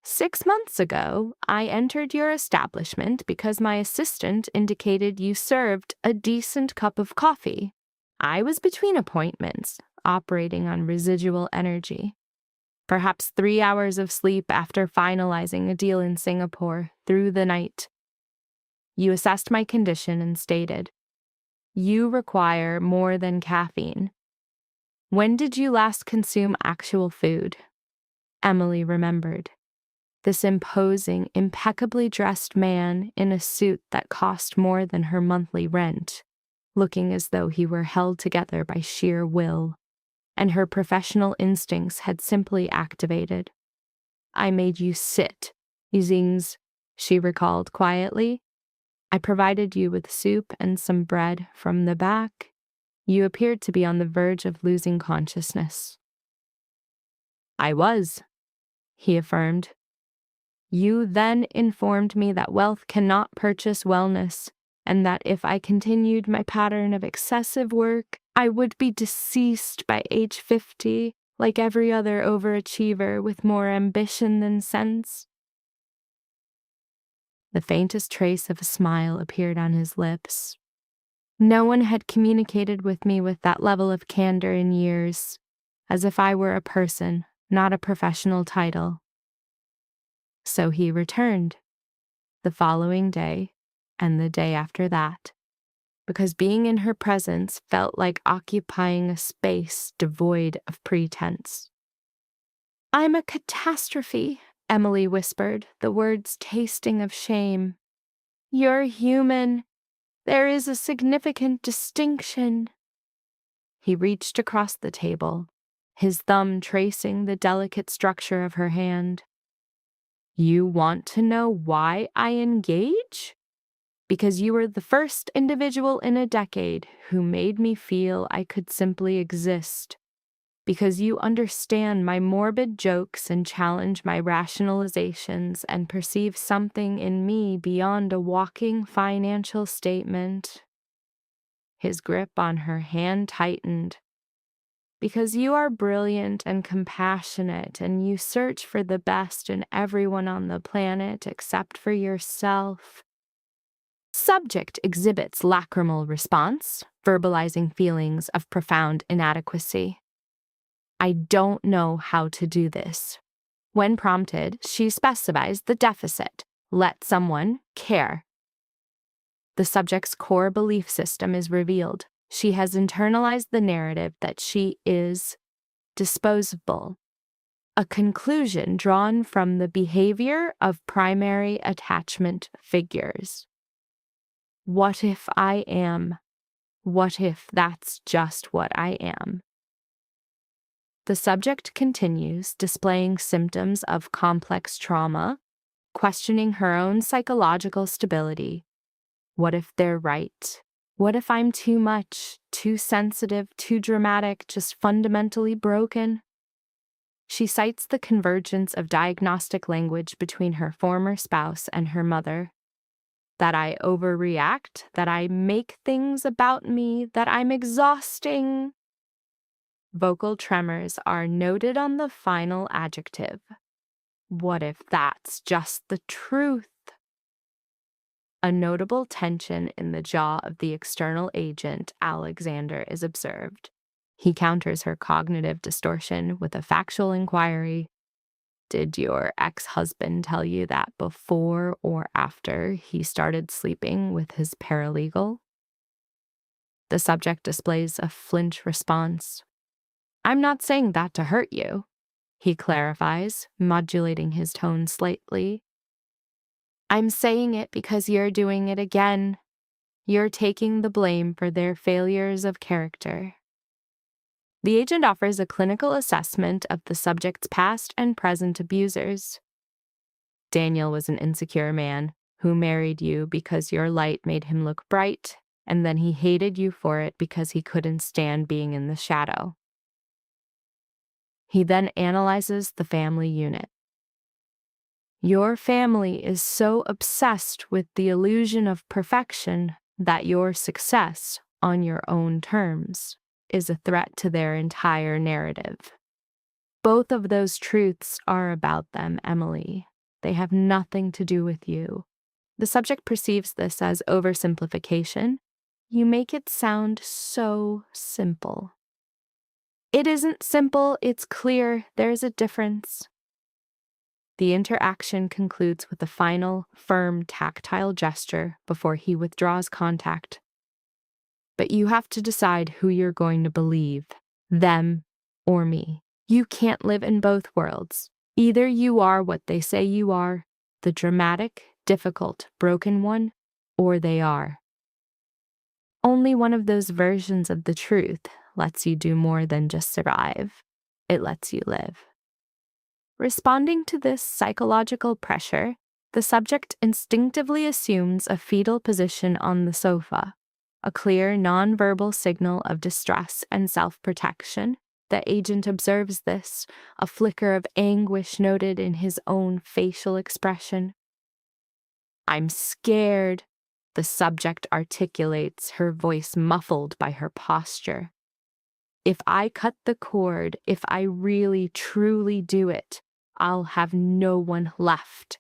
6 months ago, I entered your establishment because my assistant indicated you served a decent cup of coffee. I was between appointments, operating on residual energy. Perhaps 3 hours of sleep after finalizing a deal in Singapore through the night. You assessed my condition and stated, you require more than caffeine. When did you last consume actual food? Emily remembered. This imposing, impeccably dressed man in a suit that cost more than her monthly rent, looking as though he were held together by sheer will, and her professional instincts had simply activated. I made you sit, Zings, she recalled quietly. I provided you with soup and some bread from the back. You appeared to be on the verge of losing consciousness. I was, he affirmed. You then informed me that wealth cannot purchase wellness, and that if I continued my pattern of excessive work, I would be deceased by age 50, like every other overachiever with more ambition than sense. The faintest trace of a smile appeared on his lips. No one had communicated with me with that level of candor in years, as if I were a person, not a professional title. So he returned, the following day and the day after that, because being in her presence felt like occupying a space devoid of pretense. I'm a catastrophe, Emily whispered, the words tasting of shame. You're human. There is a significant distinction. He reached across the table, his thumb tracing the delicate structure of her hand. You want to know why I engage? Because you were the first individual in a decade who made me feel I could simply exist. Because you understand my morbid jokes and challenge my rationalizations and perceive something in me beyond a walking financial statement. His grip on her hand tightened. Because you are brilliant and compassionate, and you search for the best in everyone on the planet except for yourself. Subject exhibits lacrimal response, verbalizing feelings of profound inadequacy. I don't know how to do this. When prompted, she specifies the deficit, Let someone care. The subject's core belief system is revealed. She has internalized the narrative that she is disposable, a conclusion drawn from the behavior of primary attachment figures. What if I am? What if that's just what I am? The subject continues displaying symptoms of complex trauma, questioning her own psychological stability. What if they're right? What if I'm too much, too sensitive, too dramatic, just fundamentally broken? She cites the convergence of diagnostic language between her former spouse and her mother. That I overreact, that I make things about me, that I'm exhausting. Vocal tremors are noted on the final adjective. What if that's just the truth? A notable tension in the jaw of the external agent, Alexander, is observed. He counters her cognitive distortion with a factual inquiry. Did your ex-husband tell you that before or after he started sleeping with his paralegal? The subject displays a flinch response. I'm not saying that to hurt you, he clarifies, modulating his tone slightly. I'm saying it because you're doing it again. You're taking the blame for their failures of character. The agent offers a clinical assessment of the subject's past and present abusers. Daniel was an insecure man who married you because your light made him look bright, and then he hated you for it because he couldn't stand being in the shadow. He then analyzes the family unit. Your family is so obsessed with the illusion of perfection that your success, on your own terms, is a threat to their entire narrative. Both of those truths are about them, Emily. They have nothing to do with you. The subject perceives this as oversimplification. You make it sound so simple. It isn't simple, it's clear, there's a difference. The interaction concludes with a final, firm, tactile gesture before he withdraws contact. But you have to decide who you're going to believe, them or me. You can't live in both worlds. Either you are what they say you are, the dramatic, difficult, broken one, or they are. Only one of those versions of the truth lets you do more than just survive. It lets you live. Responding to this psychological pressure, the subject instinctively assumes a fetal position on the sofa, a clear nonverbal signal of distress and self-protection. The agent observes this, a flicker of anguish noted in his own facial expression. I'm scared, the subject articulates, her voice muffled by her posture. If I cut the cord, if I really, truly do it, I'll have no one left.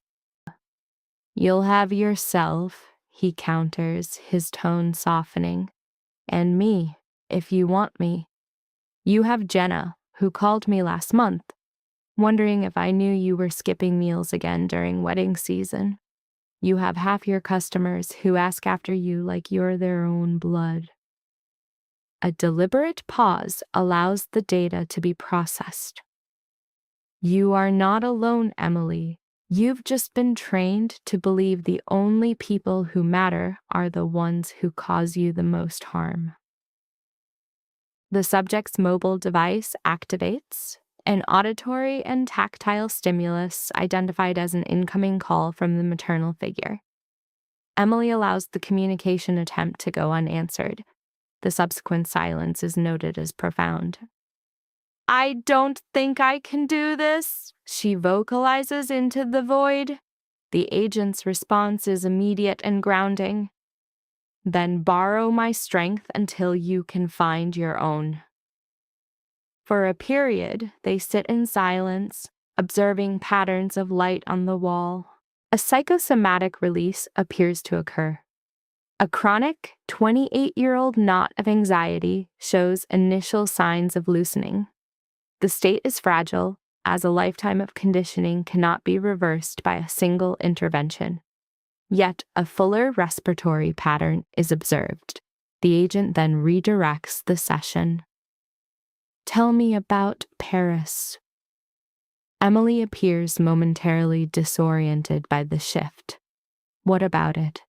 You'll have yourself, he counters, his tone softening, and me, if you want me. You have Jenna, who called me last month, wondering if I knew you were skipping meals again during wedding season. You have half your customers who ask after you like you're their own blood. A deliberate pause allows the data to be processed. You are not alone, Emily. You've just been trained to believe the only people who matter are the ones who cause you the most harm. The subject's mobile device activates, an auditory and tactile stimulus identified as an incoming call from the maternal figure. Emily allows the communication attempt to go unanswered. The subsequent silence is noted as profound. I don't think I can do this, she vocalizes into the void. The agent's response is immediate and grounding. Then borrow my strength until you can find your own. For a period, they sit in silence, observing patterns of light on the wall. A psychosomatic release appears to occur. A chronic 28-year-old knot of anxiety shows initial signs of loosening. The state is fragile, as a lifetime of conditioning cannot be reversed by a single intervention. Yet a fuller respiratory pattern is observed. The agent then redirects the session. Tell me about Paris. Emily appears momentarily disoriented by the shift. What about it?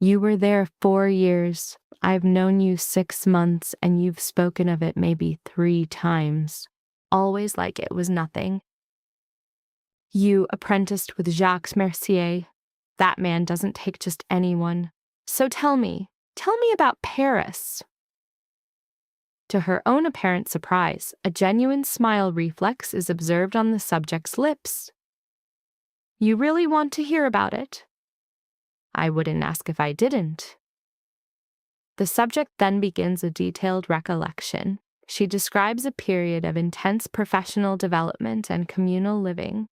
You were there 4 years. I've known you 6 months, and you've spoken of it maybe 3 times. Always like it was nothing. You apprenticed with Jacques Mercier. That man doesn't take just anyone. So tell me about Paris. To her own apparent surprise, a genuine smile reflex is observed on the subject's lips. You really want to hear about it? I wouldn't ask if I didn't. The subject then begins a detailed recollection. She describes a period of intense professional development and communal living,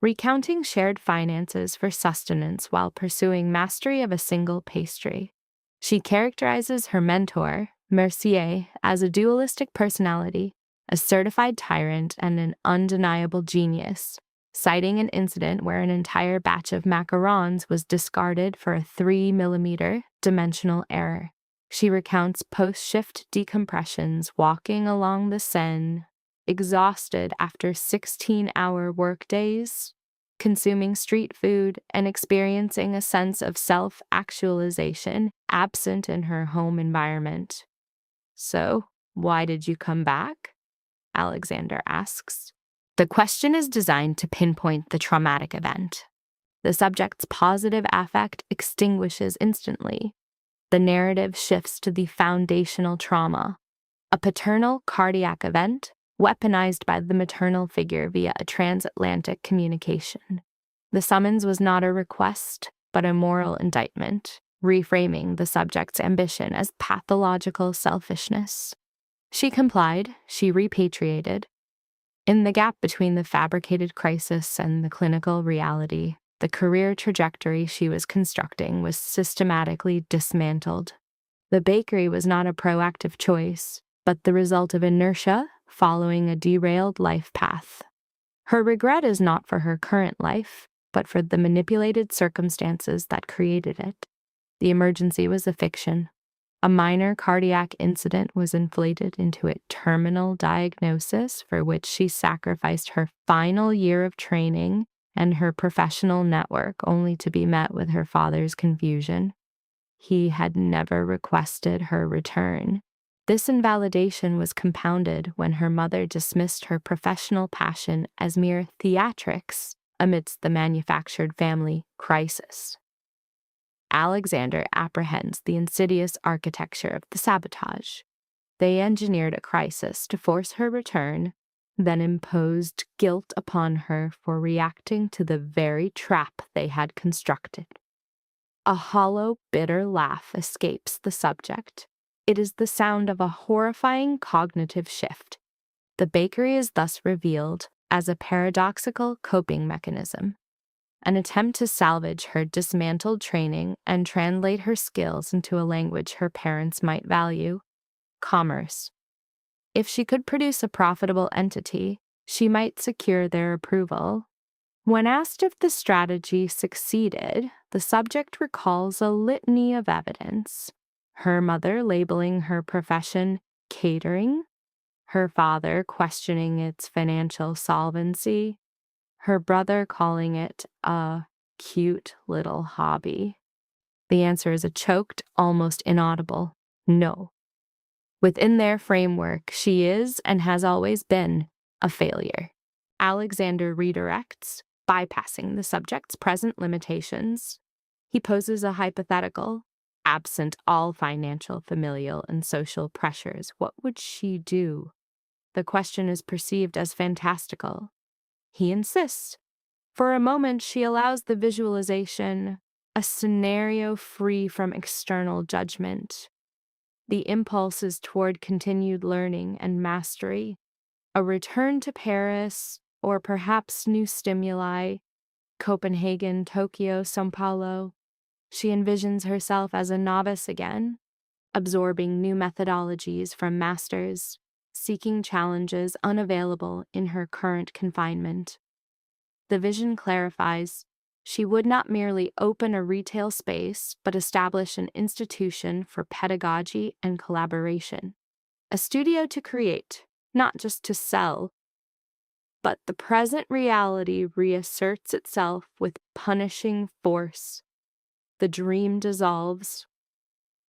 recounting shared finances for sustenance while pursuing mastery of a single pastry. She characterizes her mentor, Mercier, as a dualistic personality, a certified tyrant, and an undeniable genius, citing an incident where an entire batch of macarons was discarded for a 3mm dimensional error. She recounts post-shift decompressions walking along the Seine, exhausted after 16-hour workdays, consuming street food, and experiencing a sense of self-actualization absent in her home environment. So, why did you come back? Alexander asks. The question is designed to pinpoint the traumatic event. The subject's positive affect extinguishes instantly. The narrative shifts to the foundational trauma, a paternal cardiac event weaponized by the maternal figure via a transatlantic communication. The summons was not a request, but a moral indictment, reframing the subject's ambition as pathological selfishness. She complied, she repatriated. In the gap between the fabricated crisis and the clinical reality, the career trajectory she was constructing was systematically dismantled. The bakery was not a proactive choice, but the result of inertia following a derailed life path. Her regret is not for her current life, but for the manipulated circumstances that created it. The emergency was a fiction. A minor cardiac incident was inflated into a terminal diagnosis for which she sacrificed her final year of training and her professional network only to be met with her father's confusion. He had never requested her return. This invalidation was compounded when her mother dismissed her professional passion as mere theatrics amidst the manufactured family crisis. Alexander apprehends the insidious architecture of the sabotage. They engineered a crisis to force her return, then imposed guilt upon her for reacting to the very trap they had constructed. A hollow, bitter laugh escapes the subject. It is the sound of a horrifying cognitive shift. The bakery is thus revealed as a paradoxical coping mechanism, an attempt to salvage her dismantled training and translate her skills into a language her parents might value: commerce. If she could produce a profitable entity, she might secure their approval. When asked if the strategy succeeded, the subject recalls a litany of evidence. Her mother labeling her profession catering, her father questioning its financial solvency, her brother calling it a cute little hobby. The answer is a choked, almost inaudible no. Within their framework, she is and has always been a failure. Alexander redirects, bypassing the subject's present limitations. He poses a hypothetical. Absent all financial, familial, and social pressures, what would she do? The question is perceived as fantastical. He insists. For a moment, she allows the visualization, a scenario free from external judgment. The impulse is toward continued learning and mastery, a return to Paris, or perhaps new stimuli, Copenhagen, Tokyo, São Paulo. She envisions herself as a novice again, absorbing new methodologies from masters, seeking challenges unavailable in her current confinement. The vision clarifies. She would not merely open a retail space, but establish an institution for pedagogy and collaboration. A studio to create, not just to sell. But the present reality reasserts itself with punishing force. The dream dissolves.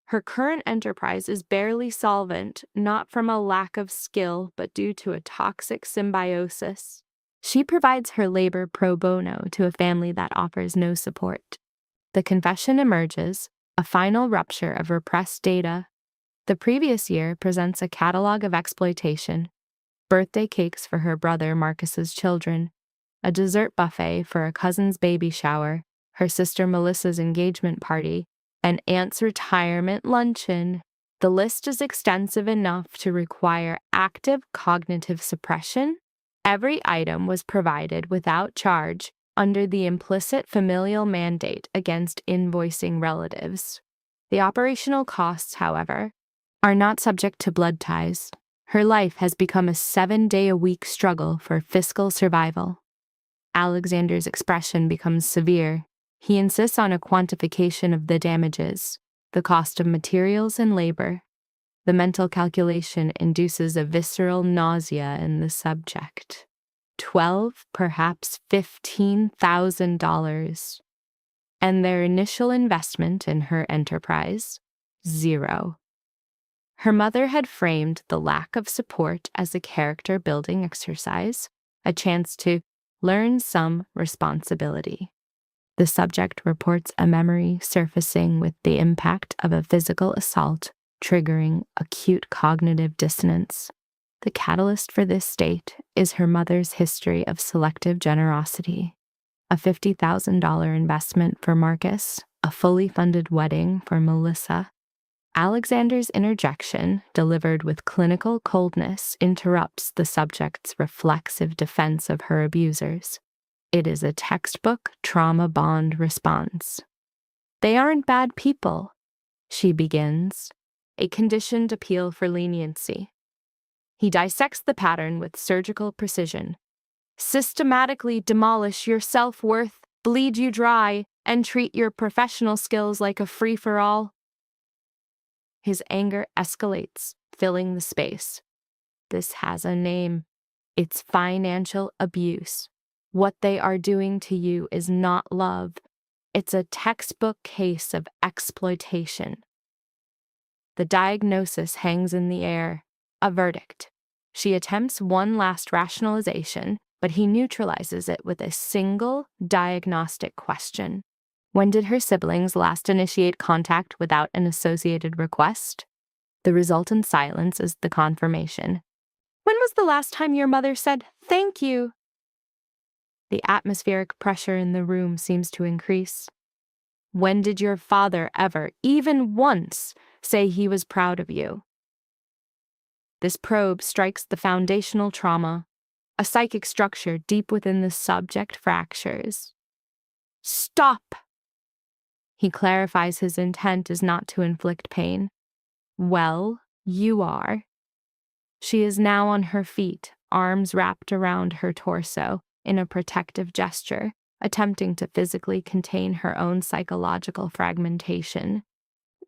Her current enterprise is barely solvent, not from a lack of skill, but due to a toxic symbiosis. She provides her labor pro bono to a family that offers no support. The confession emerges, a final rupture of repressed data. The previous year presents a catalog of exploitation, birthday cakes for her brother Marcus's children, a dessert buffet for a cousin's baby shower, her sister Melissa's engagement party, and aunt's retirement luncheon. The list is extensive enough to require active cognitive suppression. Every item was provided without charge under the implicit familial mandate against invoicing relatives. The operational costs, however, are not subject to blood ties. Her life has become a 7-day-a-week struggle for fiscal survival. Alexander's expression becomes severe. He insists on a quantification of the damages, the cost of materials and labor. The mental calculation induces a visceral nausea in the subject. $12,000, perhaps $15,000. And their initial investment in her enterprise, $0. Her mother had framed the lack of support as a character-building exercise, a chance to learn some responsibility. The subject reports a memory surfacing with the impact of a physical assault, triggering acute cognitive dissonance. The catalyst for this state is her mother's history of selective generosity. A $50,000 investment for Marcus, a fully funded wedding for Melissa. Alexander's interjection, delivered with clinical coldness, interrupts the subject's reflexive defense of her abusers. It is a textbook trauma bond response. They aren't bad people, she begins, a conditioned appeal for leniency. He dissects the pattern with surgical precision. Systematically demolish your self-worth, bleed you dry, and treat your professional skills like a free-for-all. His anger escalates, filling the space. This has a name. It's financial abuse. What they are doing to you is not love. It's a textbook case of exploitation. The diagnosis hangs in the air, a verdict. She attempts one last rationalization, but he neutralizes it with a single diagnostic question. When did her siblings last initiate contact without an associated request? The resultant silence is the confirmation. When was the last time your mother said, "Thank you"? The atmospheric pressure in the room seems to increase. When did your father ever, even once, say he was proud of you? This probe strikes the foundational trauma. A psychic structure deep within the subject fractures. Stop! He clarifies his intent is not to inflict pain. Well, you are. She is now on her feet, arms wrapped around her torso, in a protective gesture, attempting to physically contain her own psychological fragmentation.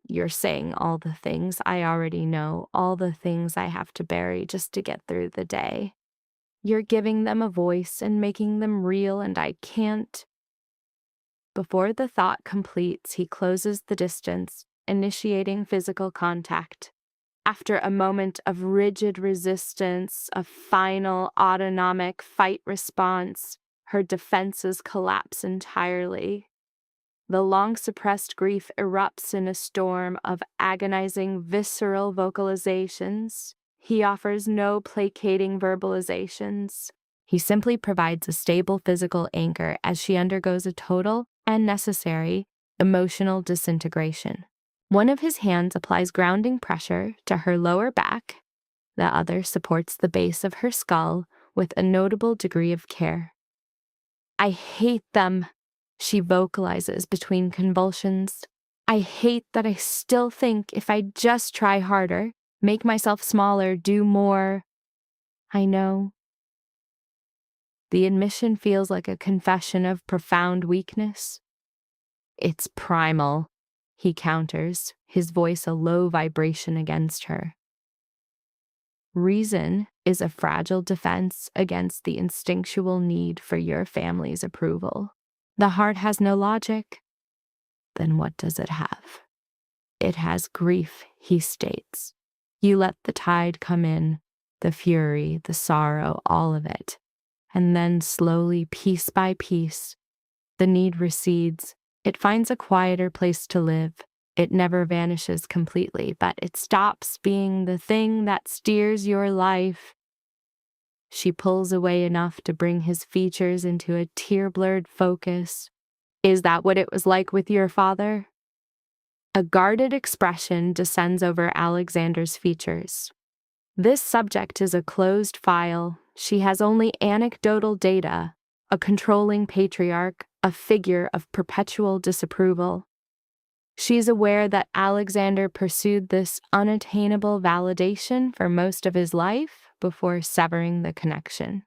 You're saying all the things I already know, all the things I have to bury just to get through the day. You're giving them a voice and making them real, and I can't. Before the thought completes, he closes the distance, initiating physical contact. After a moment of rigid resistance, a final autonomic fight response, her defenses collapse entirely. The long-suppressed grief erupts in a storm of agonizing visceral vocalizations. He offers no placating verbalizations. He simply provides a stable physical anchor as she undergoes a total and necessary emotional disintegration. One of his hands applies grounding pressure to her lower back. The other supports the base of her skull with a notable degree of care. I hate them, she vocalizes between convulsions. I hate that I still think if I just try harder, make myself smaller, do more, I know. The admission feels like a confession of profound weakness. It's primal, he counters, his voice a low vibration against her. Reason is a fragile defense against the instinctual need for your family's approval. The heart has no logic. Then what does it have? It has grief, he states. You let the tide come in, the fury, the sorrow, all of it. And then slowly, piece by piece, the need recedes. It finds a quieter place to live. It never vanishes completely, but it stops being the thing that steers your life. She pulls away enough to bring his features into a tear-blurred focus. Is that what it was like with your father? A guarded expression descends over Alexander's features. This subject is a closed file. She has only anecdotal data, a controlling patriarch, a figure of perpetual disapproval. She's aware that Alexander pursued this unattainable validation for most of his life before severing the connection.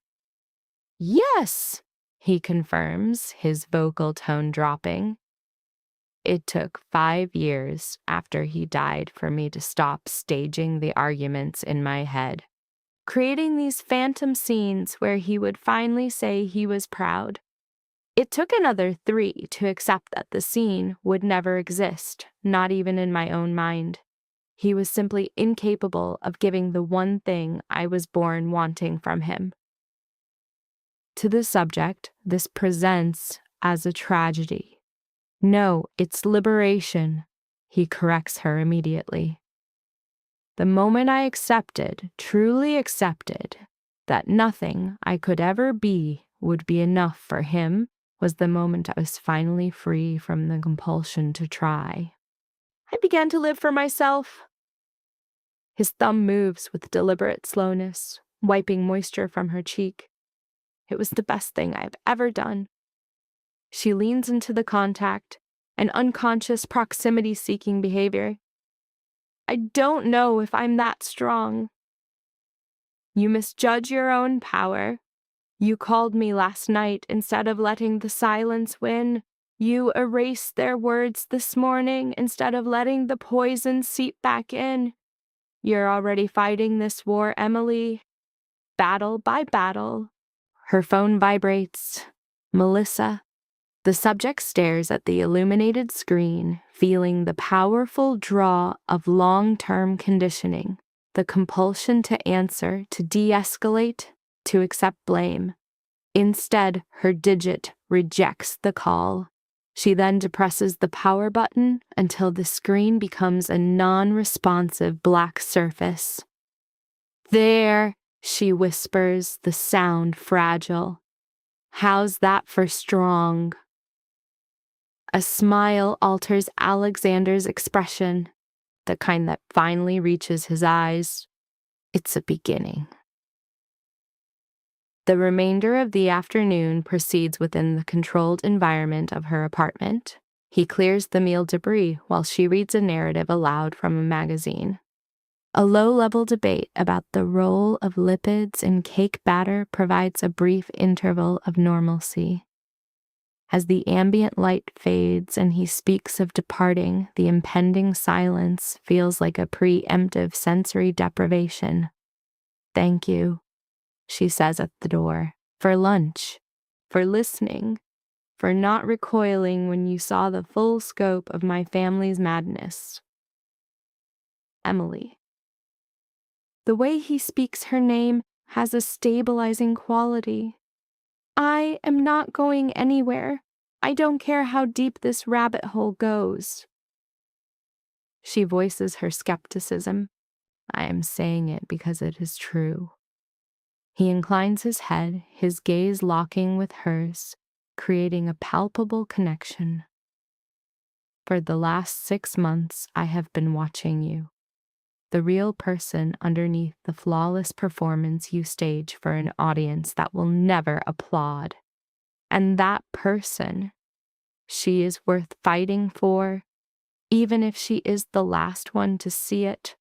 Yes, he confirms, his vocal tone dropping. It took 5 years after he died for me to stop staging the arguments in my head, creating these phantom scenes where he would finally say he was proud. It took another 3 to accept that the scene would never exist, not even in my own mind. He was simply incapable of giving the one thing I was born wanting from him. To the subject, this presents as a tragedy. No, it's liberation, he corrects her immediately. The moment I accepted, truly accepted, that nothing I could ever be would be enough for him was the moment I was finally free from the compulsion to try. I began to live for myself. His thumb moves with deliberate slowness, wiping moisture from her cheek. It was the best thing I've ever done. She leans into the contact, an unconscious proximity-seeking behavior. I don't know if I'm that strong. You misjudge your own power. You called me last night instead of letting the silence win. You erased their words this morning instead of letting the poison seep back in. You're already fighting this war, Emily. Battle by battle. Her phone vibrates. Melissa. The subject stares at the illuminated screen, feeling the powerful draw of long-term conditioning, the compulsion to answer, to de-escalate, to accept blame. Instead, her digit rejects the call. She then depresses the power button until the screen becomes a non-responsive black surface. There, she whispers, the sound fragile. How's that for strong? A smile alters Alexander's expression, the kind that finally reaches his eyes. It's a beginning. The remainder of the afternoon proceeds within the controlled environment of her apartment. He clears the meal debris while she reads a narrative aloud from a magazine. A low-level debate about the role of lipids in cake batter provides a brief interval of normalcy. As the ambient light fades and he speaks of departing, the impending silence feels like a preemptive sensory deprivation. Thank you, she says at the door, for lunch, for listening, for not recoiling when you saw the full scope of my family's madness. Emily. The way he speaks her name has a stabilizing quality. I am not going anywhere. I don't care how deep this rabbit hole goes. She voices her skepticism. I am saying it because it is true. He inclines his head, his gaze locking with hers, creating a palpable connection. For the last 6 months, I have been watching you. The real person underneath the flawless performance you stage for an audience that will never applaud. And that person, she is worth fighting for, even if she is the last one to see it.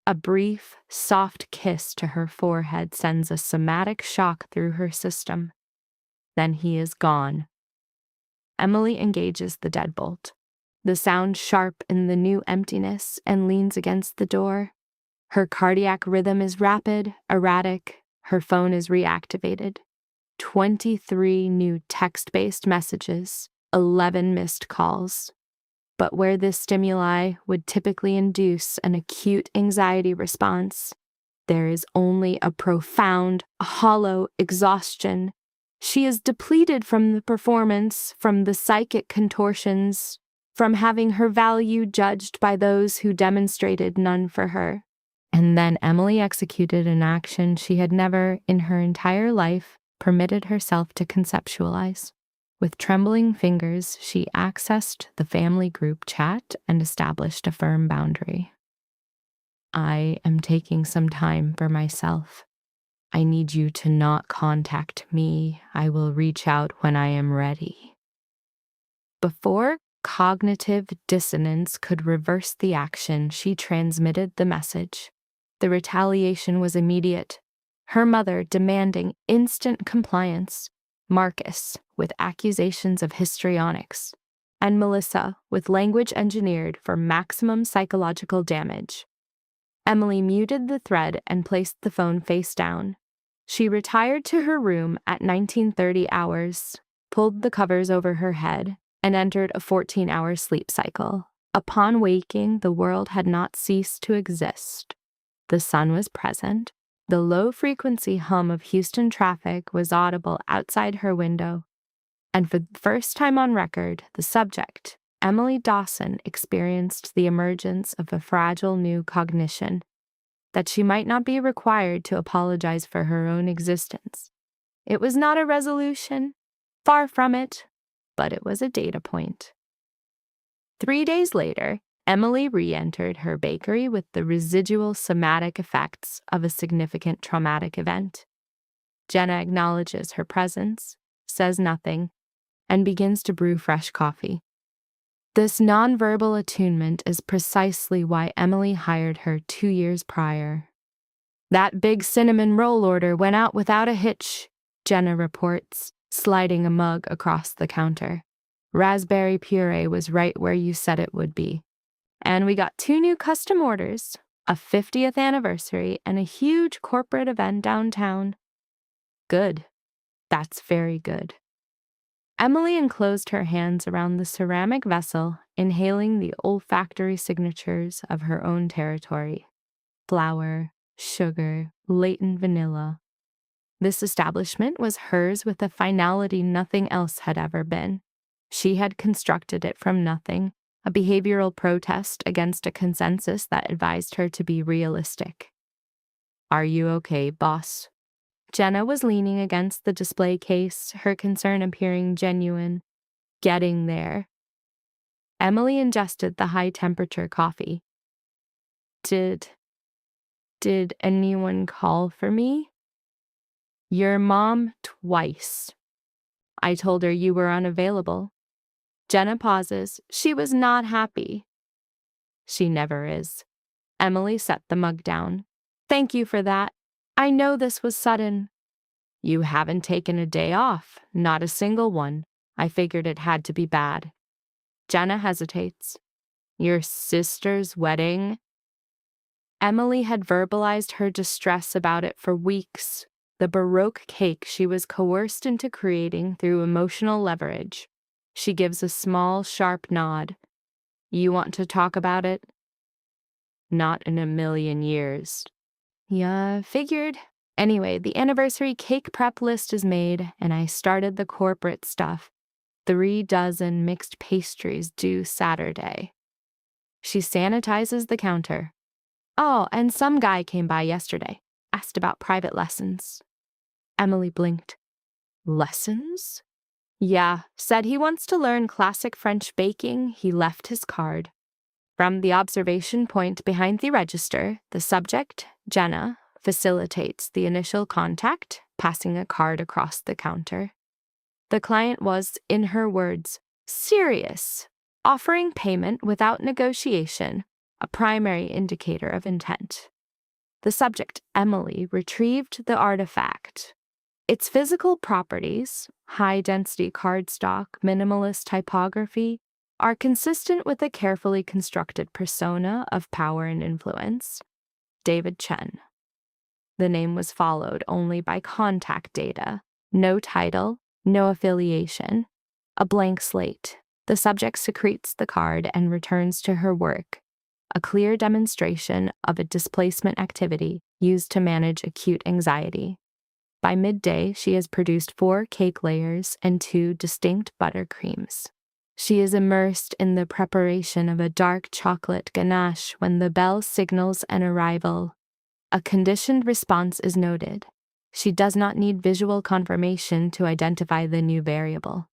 A brief, soft kiss to her forehead sends a somatic shock through her system. Then he is gone. Emily engages the deadbolt. The sound sharp in the new emptiness and leans against the door. Her cardiac rhythm is rapid, erratic. Her phone is reactivated. 23 new text-based messages, 11 missed calls. But where this stimuli would typically induce an acute anxiety response, there is only a profound, hollow exhaustion. She is depleted from the performance, from the psychic contortions, from having her value judged by those who demonstrated none for her. And then Emily executed an action she had never, in her entire life, permitted herself to conceptualize. With trembling fingers, she accessed the family group chat and established a firm boundary. I am taking some time for myself. I need you to not contact me. I will reach out when I am ready. Before cognitive dissonance could reverse the action, she transmitted the message. The retaliation was immediate. Her mother demanding instant compliance, Marcus with accusations of histrionics, and Melissa with language engineered for maximum psychological damage. Emily muted the thread and placed the phone face down. She retired to her room at 19:30 hours, pulled the covers over her head, and entered a 14-hour sleep cycle. Upon waking, the world had not ceased to exist. The sun was present. The low-frequency hum of Houston traffic was audible outside her window. And for the first time on record, the subject, Emily Dawson, experienced the emergence of a fragile new cognition, that she might not be required to apologize for her own existence. It was not a resolution, far from it, but it was a data point. 3 days later, Emily re-entered her bakery with the residual somatic effects of a significant traumatic event. Jenna acknowledges her presence, says nothing, and begins to brew fresh coffee. This nonverbal attunement is precisely why Emily hired her 2 years prior. That big cinnamon roll order went out without a hitch, Jenna reports, sliding a mug across the counter. Raspberry puree was right where you said it would be. And we got 2 new custom orders, a 50th anniversary, and a huge corporate event downtown. Good. That's very good. Emily enclosed her hands around the ceramic vessel, inhaling the olfactory signatures of her own territory. Flour, sugar, latent vanilla. This establishment was hers with a finality nothing else had ever been. She had constructed it from nothing, a behavioral protest against a consensus that advised her to be realistic. Are you okay, boss? Jenna was leaning against the display case, her concern appearing genuine. Getting there. Emily ingested the high-temperature coffee. Did anyone call for me? Your mom twice. I told her you were unavailable. Jenna pauses. She was not happy. She never is. Emily set the mug down. Thank you for that. I know this was sudden. You haven't taken a day off, not a single one. I figured it had to be bad. Jenna hesitates. Your sister's wedding? Emily had verbalized her distress about it for weeks. The Baroque cake she was coerced into creating through emotional leverage. She gives a small, sharp nod. You want to talk about it? Not in a million years. Yeah, figured. Anyway, the anniversary cake prep list is made, and I started the corporate stuff. 3 dozen mixed pastries due Saturday. She sanitizes the counter. Oh, and some guy came by yesterday. Asked about private lessons. Emily blinked. Lessons? Yeah, said he wants to learn classic French baking. He left his card. From the observation point behind the register, the subject, Jenna, facilitates the initial contact, passing a card across the counter. The client was, in her words, serious, offering payment without negotiation, a primary indicator of intent. The subject, Emily, retrieved the artifact. Its physical properties, high-density cardstock, minimalist typography, are consistent with a carefully constructed persona of power and influence. David Chen. The name was followed only by contact data. No title, no affiliation. A blank slate. The subject secretes the card and returns to her work, a clear demonstration of a displacement activity used to manage acute anxiety. By midday, she has produced 4 cake layers and 2 distinct buttercreams. She is immersed in the preparation of a dark chocolate ganache when the bell signals an arrival. A conditioned response is noted. She does not need visual confirmation to identify the new variable.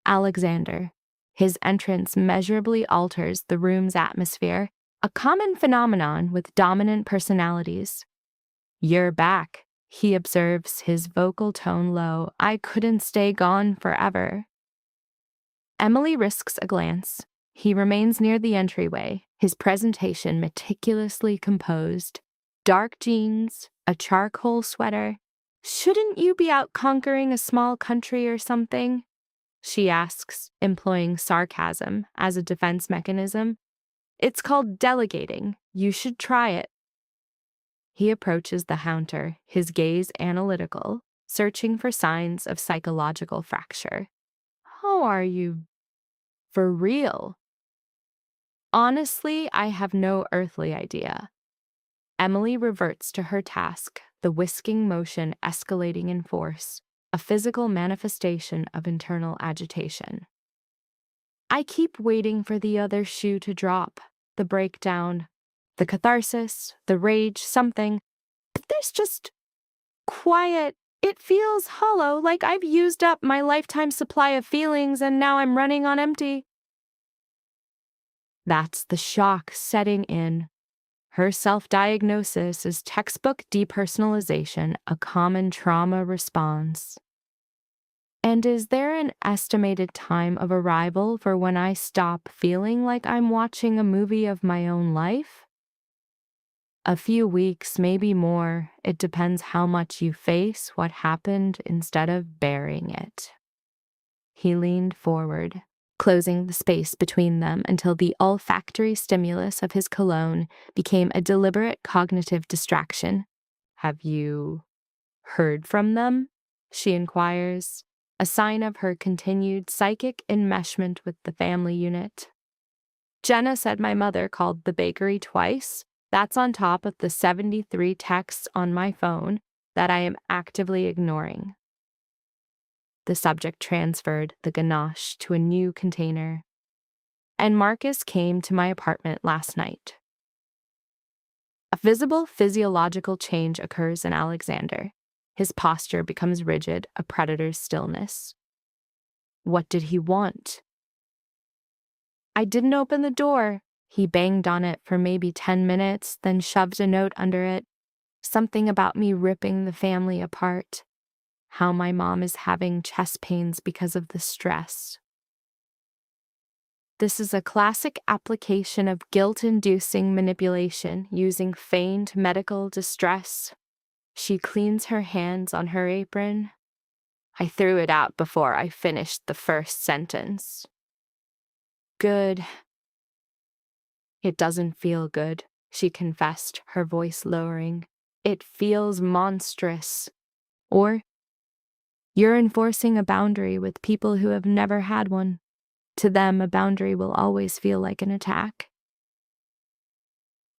Alexander. His entrance measurably alters the room's atmosphere, a common phenomenon with dominant personalities. "You're back," he observes, his vocal tone low. "I couldn't stay gone forever." Emily risks a glance. He remains near the entryway, his presentation meticulously composed. Dark jeans, a charcoal sweater. "Shouldn't you be out conquering a small country or something?" she asks, employing sarcasm as a defense mechanism. "It's called delegating. You should try it." He approaches the counter, his gaze analytical, searching for signs of psychological fracture. "How are you? For real?" "Honestly, I have no earthly idea." Emily reverts to her task, the whisking motion escalating in force, a physical manifestation of internal agitation. "I keep waiting for the other shoe to drop, the breakdown, the catharsis, the rage, something. But there's just quiet. It feels hollow, like I've used up my lifetime supply of feelings and now I'm running on empty." That's the shock setting in. Her self-diagnosis is textbook depersonalization, a common trauma response. "And is there an estimated time of arrival for when I stop feeling like I'm watching a movie of my own life?" "A few weeks, maybe more. It depends how much you face what happened instead of burying it." He leaned forward, closing the space between them until the olfactory stimulus of his cologne became a deliberate cognitive distraction. "Have you heard from them?" she inquires, a sign of her continued psychic enmeshment with the family unit. "Jenna said my mother called the bakery twice. That's on top of the 73 texts on my phone that I am actively ignoring." The subject transferred the ganache to a new container. "And Marcus came to my apartment last night." A visible physiological change occurs in Alexander. His posture becomes rigid, a predator's stillness. What did he want? "I didn't open the door." He banged on it for maybe 10 minutes, then shoved a note under it. Something about me ripping the family apart. How my mom is having chest pains because of the stress. This is a classic application of guilt-inducing manipulation using feigned medical distress. She cleans her hands on her apron. "I threw it out before I finished the first sentence." "Good." "It doesn't feel good," she confessed, her voice lowering. "It feels monstrous." Or, "You're enforcing a boundary with people who have never had one. To them, a boundary will always feel like an attack."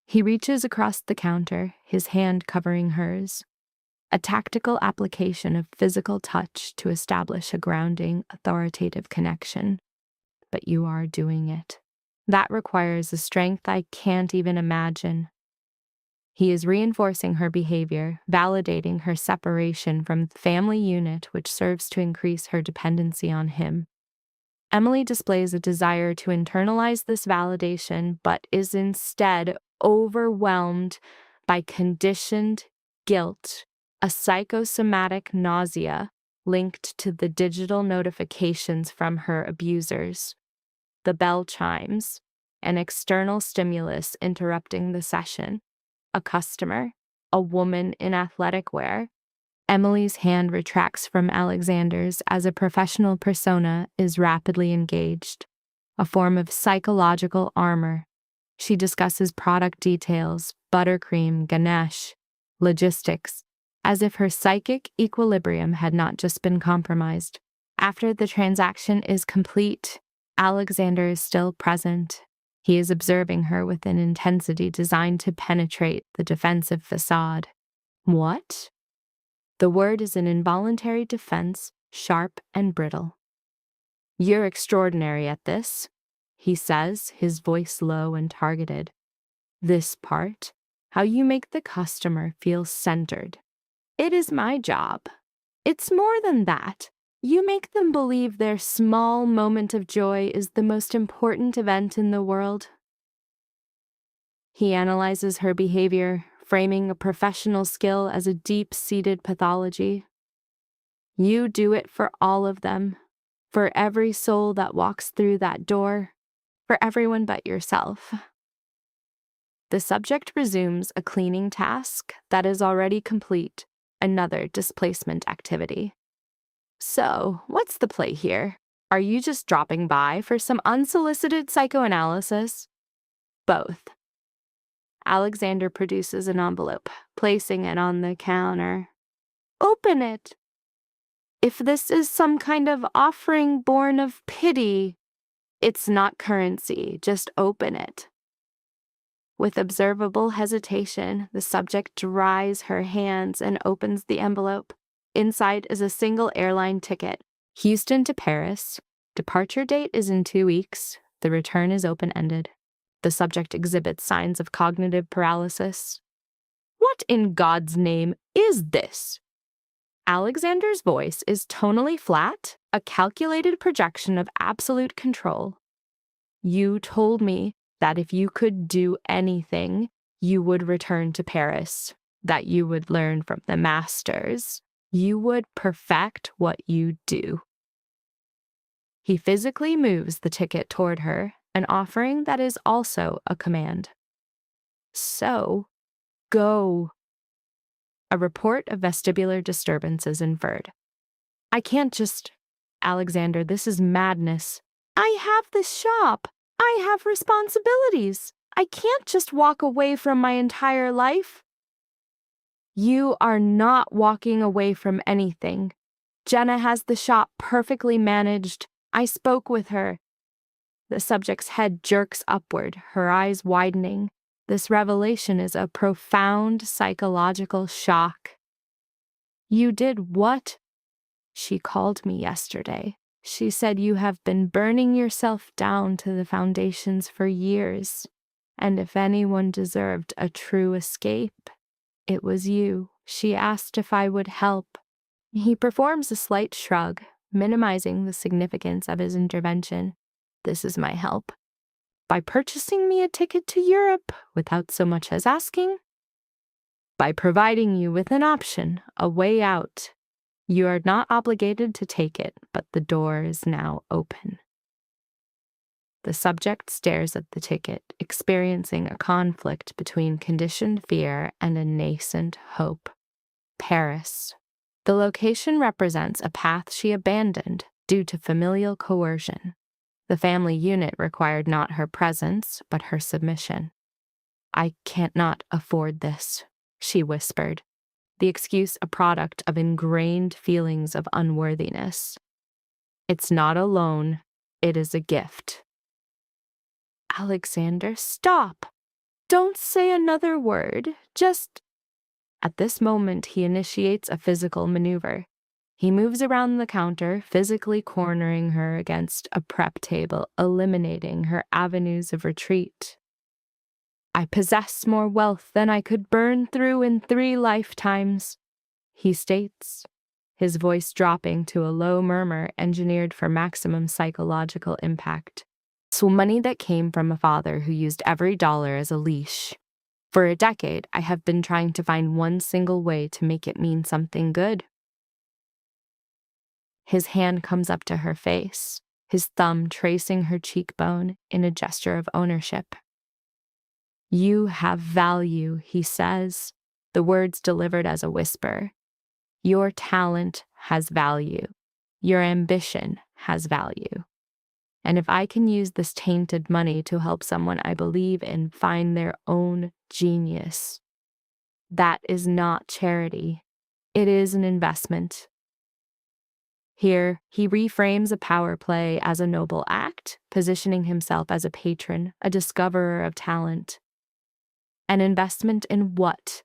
He reaches across the counter, his hand covering hers. A tactical application of physical touch to establish a grounding, authoritative connection. But you are doing it. That requires a strength I can't even imagine. He is reinforcing her behavior, validating her separation from the family unit, which serves to increase her dependency on him. Emily displays a desire to internalize this validation, but is instead overwhelmed by conditioned guilt, a psychosomatic nausea linked to the digital notifications from her abusers. The bell chimes, an external stimulus interrupting the session. A customer, a woman in athletic wear. Emily's hand retracts from Alexander's as a professional persona is rapidly engaged, a form of psychological armor. She discusses product details, buttercream, ganache, logistics, as if her psychic equilibrium had not just been compromised. After the transaction is complete, Alexander is still present. He is observing her with an intensity designed to penetrate the defensive facade. What? The word is an involuntary defense, sharp and brittle. You're extraordinary at this, he says, his voice low and targeted. This part, how you make the customer feel centered. It is my job. It's more than that. You make them believe their small moment of joy is the most important event in the world. He analyzes her behavior, framing a professional skill as a deep-seated pathology. You do it for all of them, for every soul that walks through that door, for everyone but yourself. The subject resumes a cleaning task that is already complete, another displacement activity. So, what's the play here? Are you just dropping by for some unsolicited psychoanalysis? Both. Alexander produces an envelope, placing it on the counter. Open it. If this is some kind of offering born of pity, it's not currency, just open it. With observable hesitation, the subject dries her hands and opens the envelope. Inside is a single airline ticket, Houston to Paris. Departure date is in 2 weeks. The return is open-ended. The subject exhibits signs of cognitive paralysis. What in God's name is this? Alexander's voice is tonally flat, a calculated projection of absolute control. You told me that if you could do anything, you would return to Paris, that you would learn from the masters. You would perfect what you do. He physically moves the ticket toward her, an offering that is also a command. So, go. A report of vestibular disturbance is inferred. I can't just... Alexander, this is madness. I have this shop. I have responsibilities. I can't just walk away from my entire life. You are not walking away from anything. Jenna has the shop perfectly managed. I spoke with her. The subject's head jerks upward, her eyes widening. This revelation is a profound psychological shock. You did what? She called me yesterday. She said you have been burning yourself down to the foundations for years, and if anyone deserved a true escape, it was you. She asked if I would help. He performs a slight shrug, minimizing the significance of his intervention. This is my help. By purchasing me a ticket to Europe without so much as asking. By providing you with an option, a way out. You are not obligated to take it, but the door is now open. The subject stares at the ticket, experiencing a conflict between conditioned fear and a nascent hope. Paris. The location represents a path she abandoned due to familial coercion. The family unit required not her presence, but her submission. I can't not afford this, she whispered, the excuse a product of ingrained feelings of unworthiness. It's not a loan, it is a gift. Alexander, stop! Don't say another word, just... At this moment, he initiates a physical maneuver. He moves around the counter, physically cornering her against a prep table, eliminating her avenues of retreat. I possess more wealth than I could burn through in 3 lifetimes, he states, his voice dropping to a low murmur engineered for maximum psychological impact. So money that came from a father who used every dollar as a leash. For a decade, I have been trying to find one single way to make it mean something good. His hand comes up to her face, his thumb tracing her cheekbone in a gesture of ownership. You have value, he says. the words delivered as a whisper. Your talent has value. Your ambition has value. And if I can use this tainted money to help someone I believe in find their own genius, that is not charity. It is an investment. Here, he reframes a power play as a noble act, positioning himself as a patron, a discoverer of talent. An investment in what?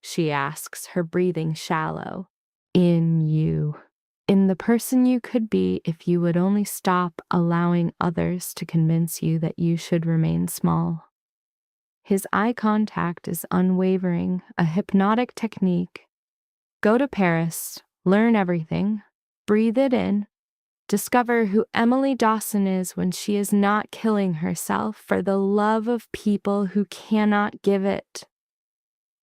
She asks, her breathing shallow. In you. In the person you could be if you would only stop allowing others to convince you that you should remain small. His eye contact is unwavering, a hypnotic technique. Go to Paris, learn everything, breathe it in, discover who Emily Dawson is when she is not killing herself for the love of people who cannot give it.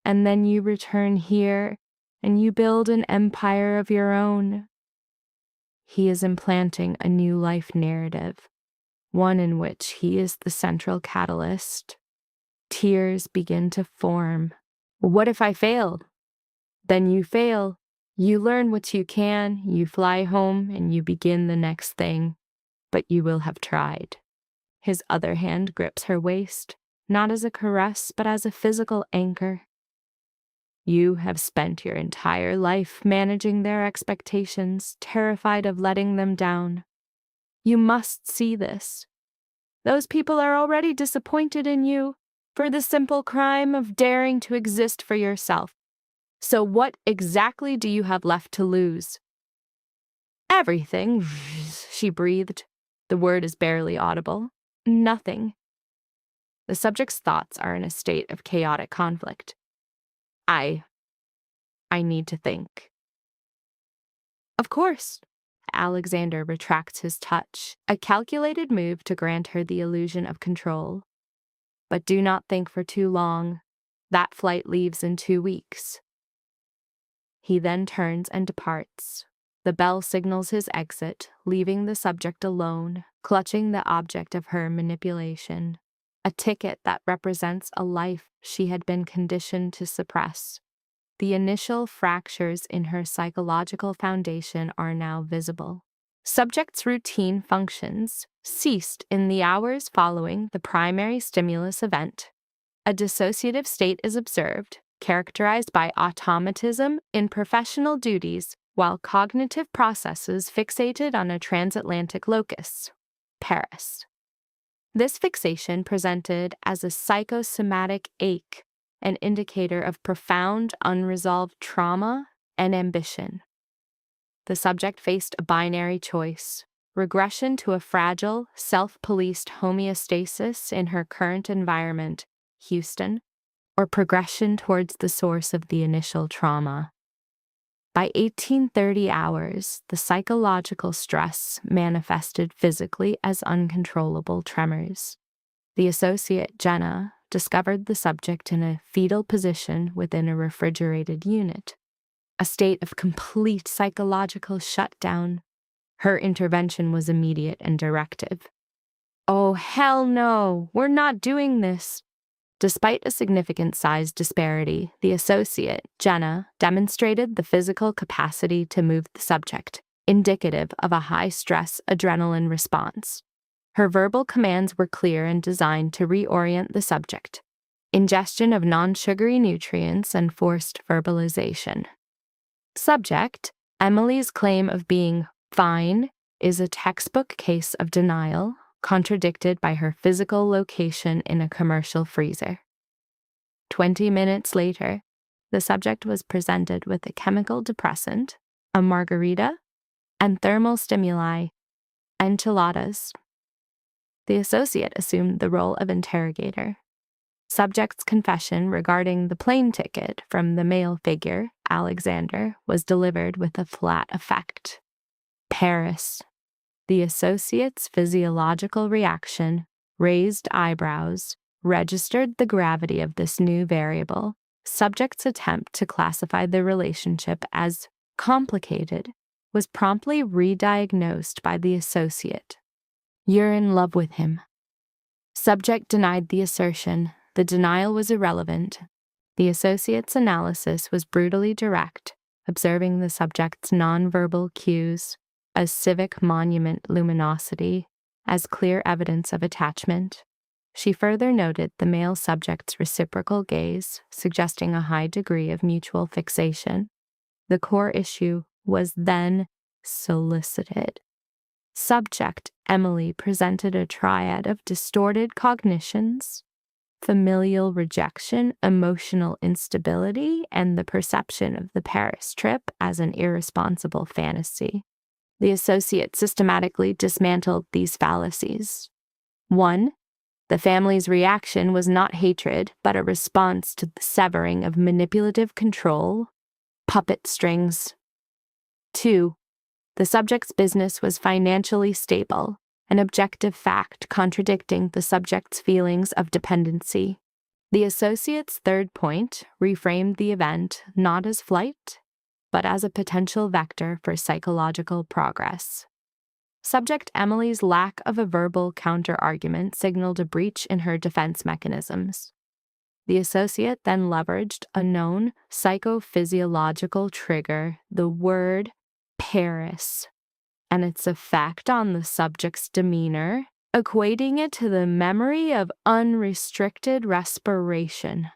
And then you return here and you build an empire of your own. He is implanting a new life narrative, one in which he is the central catalyst. Tears begin to form. What if I fail? Then you fail. You learn what you can, you fly home, and you begin the next thing. But you will have tried. His other hand grips her waist, not as a caress, but as a physical anchor. You have spent your entire life managing their expectations, terrified of letting them down. You must see this. Those people are already disappointed in you for the simple crime of daring to exist for yourself. So what exactly do you have left to lose? Everything, she breathed. The word is barely audible. Nothing. The subject's thoughts are in a state of chaotic conflict. I need to think. Of course. Alexander retracts his touch, a calculated move to grant her the illusion of control. But do not think for too long. That flight leaves in 2 weeks. He then turns and departs. The bell signals his exit, leaving the subject alone, clutching the object of her manipulation, a ticket that represents a life she had been conditioned to suppress. The initial fractures in her psychological foundation are now visible. Subject's routine functions ceased in the hours following the primary stimulus event. A dissociative state is observed, characterized by automatism in professional duties, while cognitive processes fixated on a transatlantic locus, Paris. This fixation presented as a psychosomatic ache, an indicator of profound unresolved trauma and ambition. The subject faced a binary choice: regression to a fragile, self-policed homeostasis in her current environment, Houston, or progression towards the source of the initial trauma. By 1830 hours, the psychological stress manifested physically as uncontrollable tremors. The associate, Jenna, discovered the subject in a fetal position within a refrigerated unit, a state of complete psychological shutdown. Her intervention was immediate and directive. "Oh, hell no, we're not doing this." Despite a significant size disparity, the associate, Jenna, demonstrated the physical capacity to move the subject, indicative of a high-stress adrenaline response. Her verbal commands were clear and designed to reorient the subject: ingestion of non-sugary nutrients and forced verbalization. Subject, Emily's claim of being fine is a textbook case of denial, contradicted by her physical location in a commercial freezer. 20 minutes later, the subject was presented with a chemical depressant, a margarita, and thermal stimuli, enchiladas. The associate assumed the role of interrogator. Subject's confession regarding the plane ticket from the male figure, Alexander, was delivered with a flat effect. Paris. The associate's physiological reaction, raised eyebrows, registered the gravity of this new variable. Subject's attempt to classify the relationship as complicated was promptly re-diagnosed by the associate. "You're in love with him." Subject denied the assertion. The denial was irrelevant. The associate's analysis was brutally direct, observing the subject's nonverbal cues as civic monument luminosity, as clear evidence of attachment. She further noted the male subject's reciprocal gaze, suggesting a high degree of mutual fixation. The core issue was then solicited. Subject Emily presented a triad of distorted cognitions, familial rejection, emotional instability, and the perception of the Paris trip as an irresponsible fantasy. The associate systematically dismantled these fallacies. 1. The family's reaction was not hatred, but a response to the severing of manipulative control, puppet strings. 2. The subject's business was financially stable, an objective fact contradicting the subject's feelings of dependency. The associate's third point reframed the event not as flight, but as a potential vector for psychological progress. Subject Emily's lack of a verbal counter-argument signaled a breach in her defense mechanisms. The associate then leveraged a known psychophysiological trigger, the word Paris, and its effect on the subject's demeanor, equating it to the memory of unrestricted respiration.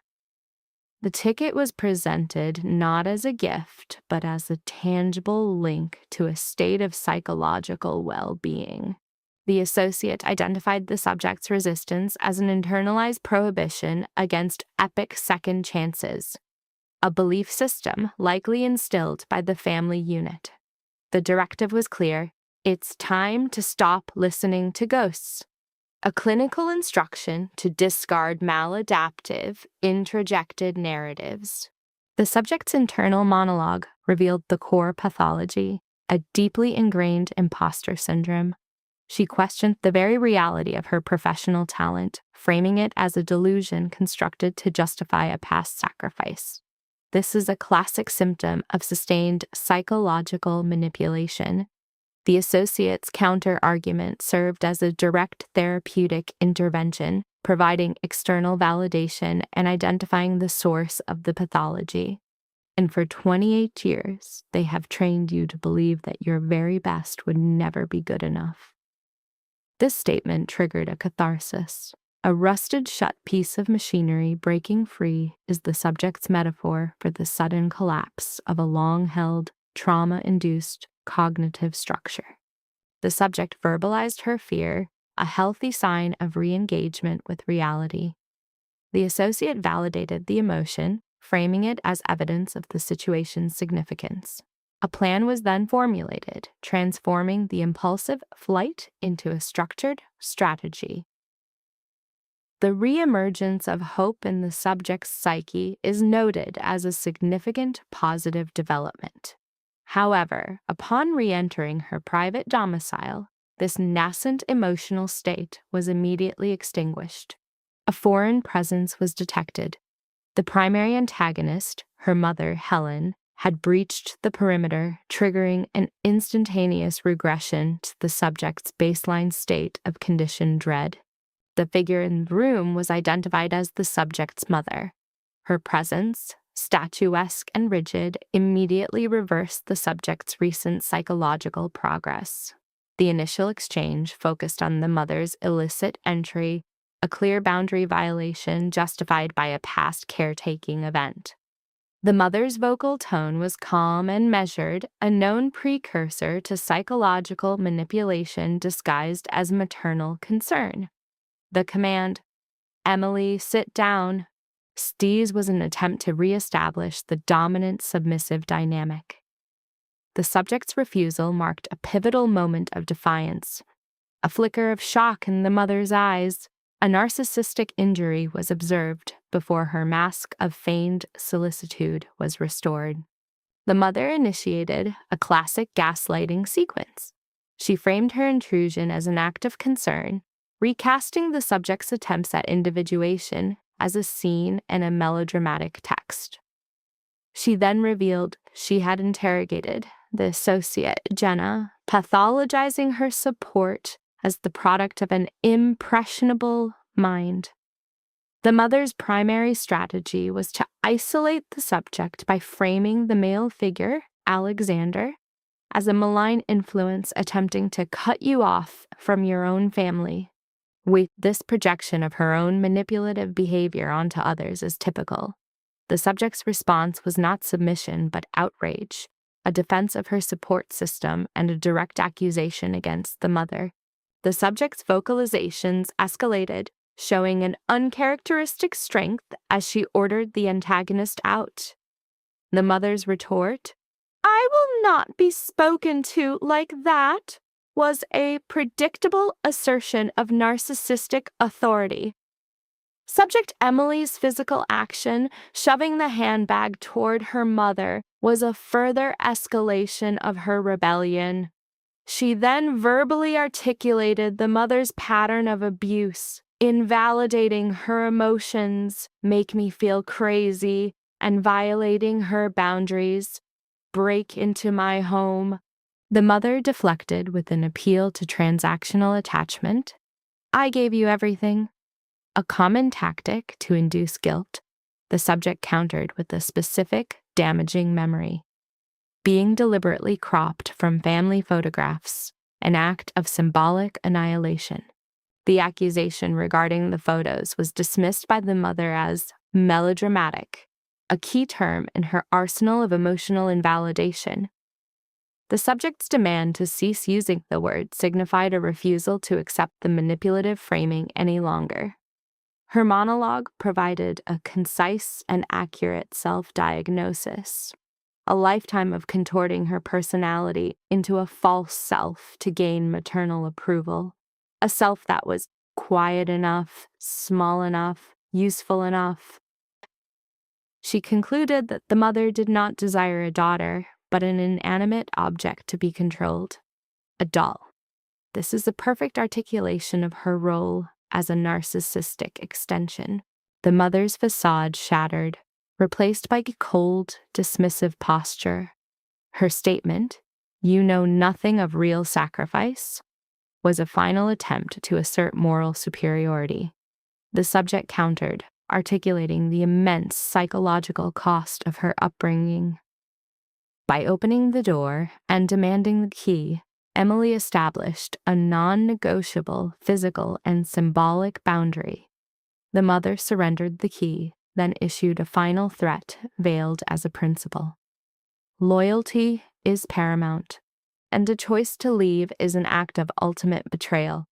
The ticket was presented not as a gift, but as a tangible link to a state of psychological well-being. The associate identified the subject's resistance as an internalized prohibition against epic second chances, a belief system likely instilled by the family unit. The directive was clear: it's time to stop listening to ghosts. A clinical instruction to discard maladaptive, introjected narratives. The subject's internal monologue revealed the core pathology, a deeply ingrained imposter syndrome. She questioned the very reality of her professional talent, framing it as a delusion constructed to justify a past sacrifice. This is a classic symptom of sustained psychological manipulation. The associate's counter-argument served as a direct therapeutic intervention, providing external validation and identifying the source of the pathology. And for 28 years, they have trained you to believe that your very best would never be good enough. This statement triggered a catharsis. A rusted-shut piece of machinery breaking free is the subject's metaphor for the sudden collapse of a long-held, trauma-induced cognitive structure. The subject verbalized her fear, a healthy sign of re-engagement with reality. The associate validated the emotion, framing it as evidence of the situation's significance. A plan was then formulated, transforming the impulsive flight into a structured strategy. The reemergence of hope in the subject's psyche is noted as a significant positive development. However, upon re-entering her private domicile, this nascent emotional state was immediately extinguished. A foreign presence was detected. The primary antagonist, her mother, Helen, had breached the perimeter, triggering an instantaneous regression to the subject's baseline state of conditioned dread. The figure in the room was identified as the subject's mother. Her presence, statuesque and rigid, immediately reversed the subject's recent psychological progress. The initial exchange focused on the mother's illicit entry, a clear boundary violation justified by a past caretaking event. The mother's vocal tone was calm and measured, a known precursor to psychological manipulation disguised as maternal concern. The command, "Emily, sit down," was an attempt to reestablish the dominant submissive dynamic. The subject's refusal marked a pivotal moment of defiance. A flicker of shock in the mother's eyes, a narcissistic injury was observed before her mask of feigned solicitude was restored. The mother initiated a classic gaslighting sequence. She framed her intrusion as an act of concern, recasting the subject's attempts at individuation as a scene and a melodramatic text. She then revealed she had interrogated the associate, Jenna, pathologizing her support as the product of an impressionable mind. The mother's primary strategy was to isolate the subject by framing the male figure, Alexander, as a malign influence attempting to cut you off from your own family. With this projection of her own manipulative behavior onto others is typical. The subject's response was not submission but outrage, a defense of her support system, and a direct accusation against the mother. The subject's vocalizations escalated, showing an uncharacteristic strength as she ordered the antagonist out. The mother's retort, "I will not be spoken to like that," was a predictable assertion of narcissistic authority. Subject Emily's physical action, shoving the handbag toward her mother, was a further escalation of her rebellion. She then verbally articulated the mother's pattern of abuse, invalidating her emotions, "make me feel crazy," and violating her boundaries, "break into my home." The mother deflected with an appeal to transactional attachment. "I gave you everything." A common tactic to induce guilt, the subject countered with a specific, damaging memory. Being deliberately cropped from family photographs, an act of symbolic annihilation. The accusation regarding the photos was dismissed by the mother as melodramatic, a key term in her arsenal of emotional invalidation. The subject's demand to cease using the word signified a refusal to accept the manipulative framing any longer. Her monologue provided a concise and accurate self-diagnosis, a lifetime of contorting her personality into a false self to gain maternal approval, a self that was quiet enough, small enough, useful enough. She concluded that the mother did not desire a daughter, but an inanimate object to be controlled, a doll. This is a perfect articulation of her role as a narcissistic extension. The mother's facade shattered, replaced by a cold, dismissive posture. Her statement, "You know nothing of real sacrifice," was a final attempt to assert moral superiority. The subject countered, articulating the immense psychological cost of her upbringing. By opening the door and demanding the key, Emily established a non-negotiable physical and symbolic boundary. The mother surrendered the key, then issued a final threat veiled as a principle. Loyalty is paramount, and a choice to leave is an act of ultimate betrayal.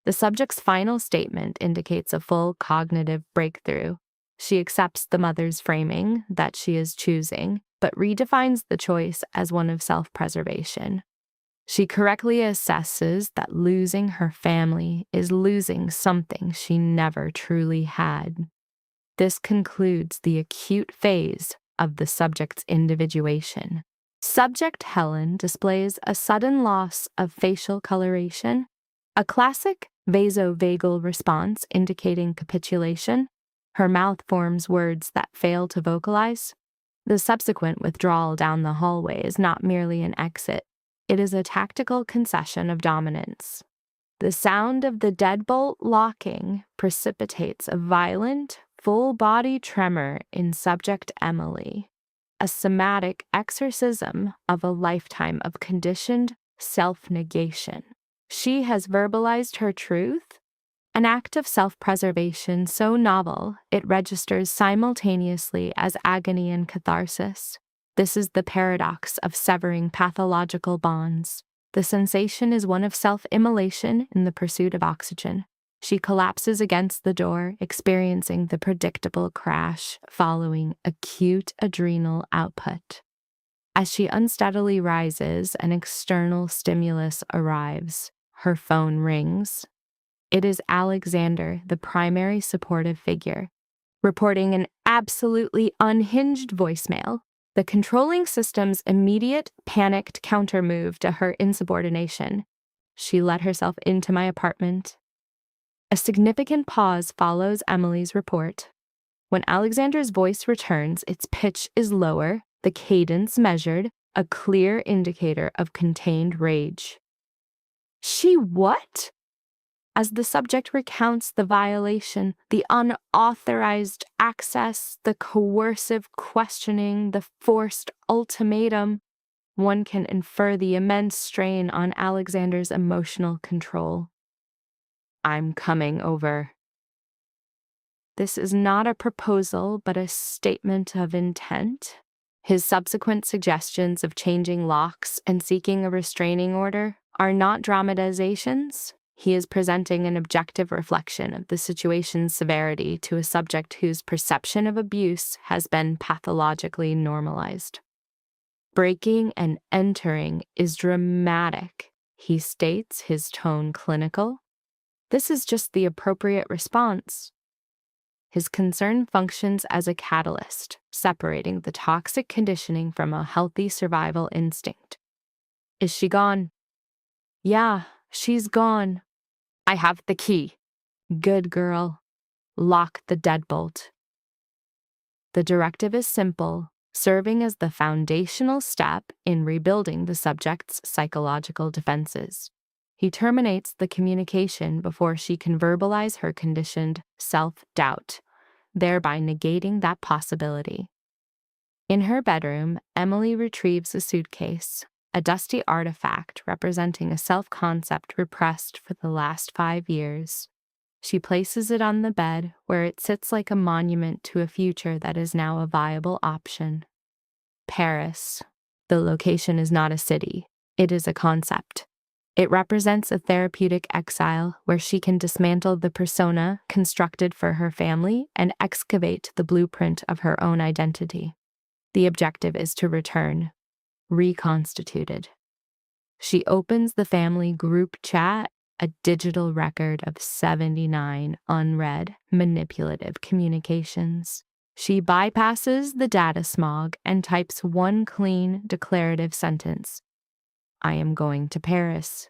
The subject's final statement indicates a full cognitive breakthrough. She accepts the mother's framing that she is choosing, but redefines the choice as one of self-preservation. She correctly assesses that losing her family is losing something she never truly had. This concludes the acute phase of the subject's individuation. Subject Helen displays a sudden loss of facial coloration, a classic vasovagal response indicating capitulation. Her mouth forms words that fail to vocalize. The subsequent withdrawal down the hallway is not merely an exit. It is a tactical concession of dominance. The sound of the deadbolt locking precipitates a violent, full-body tremor in subject Emily, a somatic exorcism of a lifetime of conditioned self-negation. She has verbalized her truth, an act of self-preservation so novel it registers simultaneously as agony and catharsis. This is the paradox of severing pathological bonds. The sensation is one of self-immolation in the pursuit of oxygen. She collapses against the door, experiencing the predictable crash following acute adrenal output. As she unsteadily rises, an external stimulus arrives. Her phone rings. It is Alexander, the primary supportive figure, reporting an absolutely unhinged voicemail. The controlling system's immediate, panicked countermove to her insubordination. She let herself into my apartment. A significant pause follows Emily's report. When Alexander's voice returns, its pitch is lower, the cadence measured, a clear indicator of contained rage. "She what?" as the subject recounts the violation, the unauthorized access, the coercive questioning, the forced ultimatum, one can infer the immense strain on Alexander's emotional control. "I'm coming over." This is not a proposal, but a statement of intent. His subsequent suggestions of changing locks and seeking a restraining order are not dramatizations. He is presenting an objective reflection of the situation's severity to a subject whose perception of abuse has been pathologically normalized. "Breaking and entering is dramatic," he states, his tone clinical. This is just the appropriate response. His concern functions as a catalyst, separating the toxic conditioning from a healthy survival instinct. "Is she gone?" "Yeah, she's gone. I have the key." "Good girl. Lock the deadbolt." The directive is simple, serving as the foundational step in rebuilding the subject's psychological defenses. He terminates the communication before she can verbalize her conditioned self-doubt, thereby negating that possibility. In her bedroom, Emily retrieves a suitcase, a dusty artifact representing a self-concept repressed for the last 5 years. She places it on the bed, where it sits like a monument to a future that is now a viable option. Paris. The location is not a city. It is a concept. It represents a therapeutic exile where she can dismantle the persona constructed for her family and excavate the blueprint of her own identity. The objective is to return, reconstituted. She opens the family group chat, a digital record of 79 unread, manipulative communications. She bypasses the data smog and types one clean, declarative sentence: "I am going to Paris.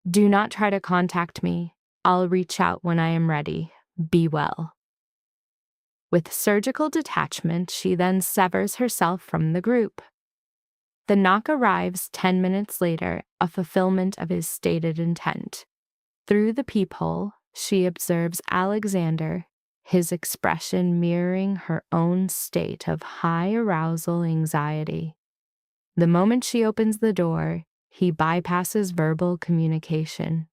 Do not try to contact me. I'll reach out when I am ready. Be well." With surgical detachment, she then severs herself from the group. The knock arrives 10 minutes later, a fulfillment of his stated intent. Through the peephole, she observes Alexander, his expression mirroring her own state of high arousal anxiety. The moment she opens the door, he bypasses verbal communication.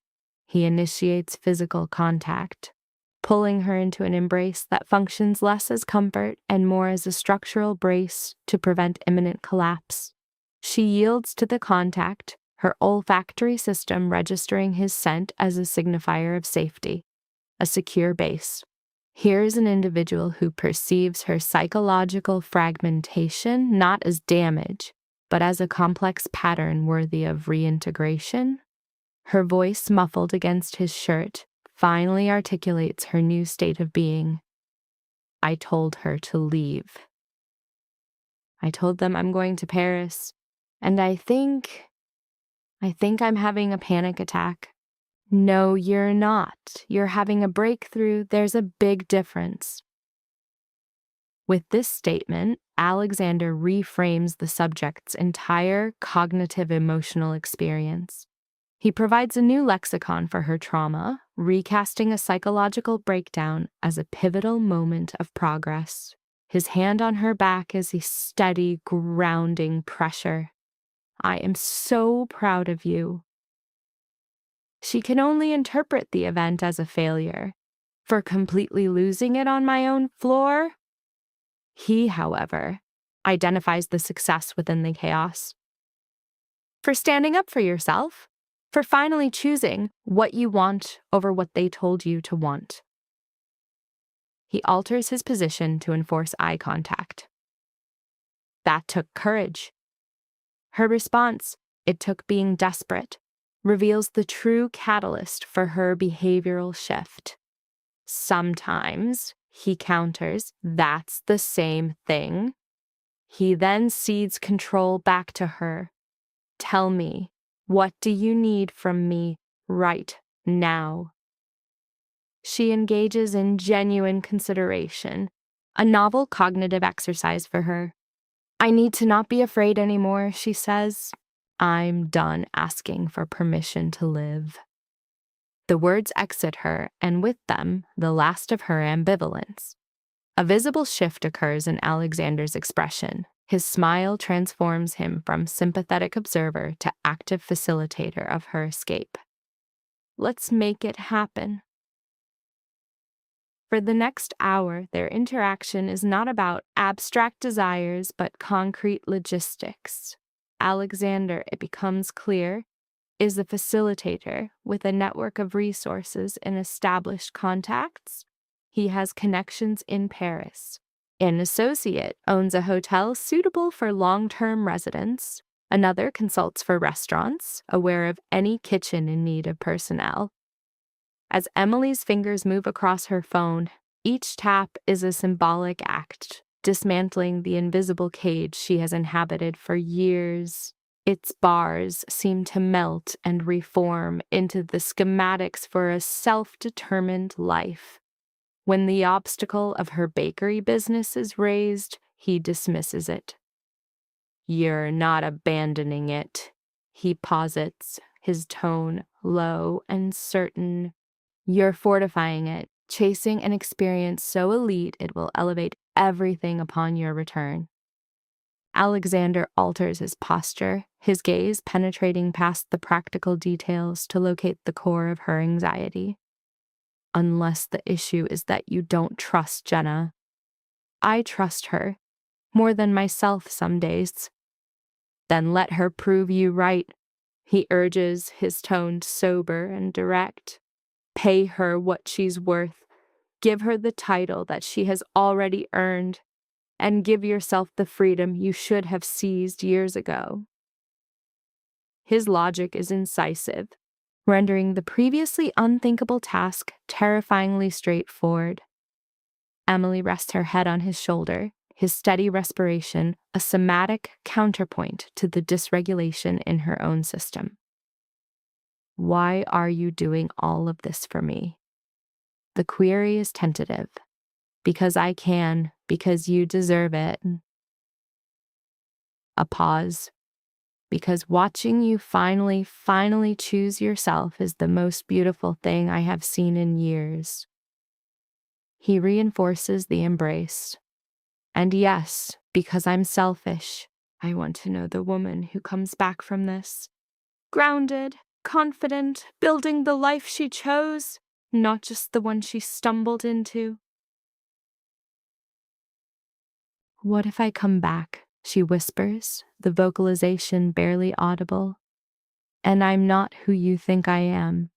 He initiates physical contact, pulling her into an embrace that functions less as comfort and more as a structural brace to prevent imminent collapse. She yields to the contact, her olfactory system registering his scent as a signifier of safety, a secure base. Here is an individual who perceives her psychological fragmentation not as damage, but as a complex pattern worthy of reintegration. Her voice, muffled against his shirt, finally articulates her new state of being. "I told her to leave. I told them I'm going to Paris, and I think I'm having a panic attack." "No, you're not. You're having a breakthrough. There's a big difference." With this statement, Alexander reframes the subject's entire cognitive emotional experience. He provides a new lexicon for her trauma, recasting a psychological breakdown as a pivotal moment of progress. His hand on her back is a steady, grounding pressure. "I am so proud of you." She can only interpret the event as a failure. For completely losing it on my own floor? He, however, identifies the success within the chaos. For standing up for yourself, for finally choosing what you want over what they told you to want. He alters his position to enforce eye contact. That took courage. Her response, "It took being desperate," reveals the true catalyst for her behavioral shift. Sometimes, he counters, "That's the same thing." He then cedes control back to her. "Tell me, what do you need from me right now?" She engages in genuine consideration, a novel cognitive exercise for her. "I need to not be afraid anymore," she says. "I'm done asking for permission to live." The words exit her, and with them, the last of her ambivalence. A visible shift occurs in Alexander's expression. His smile transforms him from sympathetic observer to active facilitator of her escape. Let's make it happen. For the next hour, their interaction is not about abstract desires, but concrete logistics. Alexander, it becomes clear, is a facilitator with a network of resources and established contacts. He has connections in Paris. An associate owns a hotel suitable for long-term residents. Another consults for restaurants, aware of any kitchen in need of personnel. As Emily's fingers move across her phone, each tap is a symbolic act, dismantling the invisible cage she has inhabited for years. Its bars seem to melt and reform into the schematics for a self-determined life. When the obstacle of her bakery business is raised, he dismisses it. "You're not abandoning it," he posits, his tone low and certain. "You're fortifying it, chasing an experience so elite it will elevate everything upon your return." Alexander alters his posture, his gaze penetrating past the practical details to locate the core of her anxiety. "Unless the issue is that you don't trust Jenna. I trust her, more than myself some days." "Then let her prove you right," he urges, his tone sober and direct. "Pay her what she's worth. Give her the title that she has already earned, and give yourself the freedom you should have seized years ago." His logic is incisive, rendering the previously unthinkable task terrifyingly straightforward. Emily rests her head on his shoulder, his steady respiration a somatic counterpoint to the dysregulation in her own system. "Why are you doing all of this for me?" The query is tentative. "Because I can, because you deserve it." A pause. "Because watching you finally choose yourself is the most beautiful thing I have seen in years." He reinforces the embrace. "And yes, because I'm selfish. I want to know the woman who comes back from this. Grounded, confident, building the life she chose, not just the one she stumbled into." "What if I come back?" she whispers, the vocalization barely audible. "And I'm not who you think I am."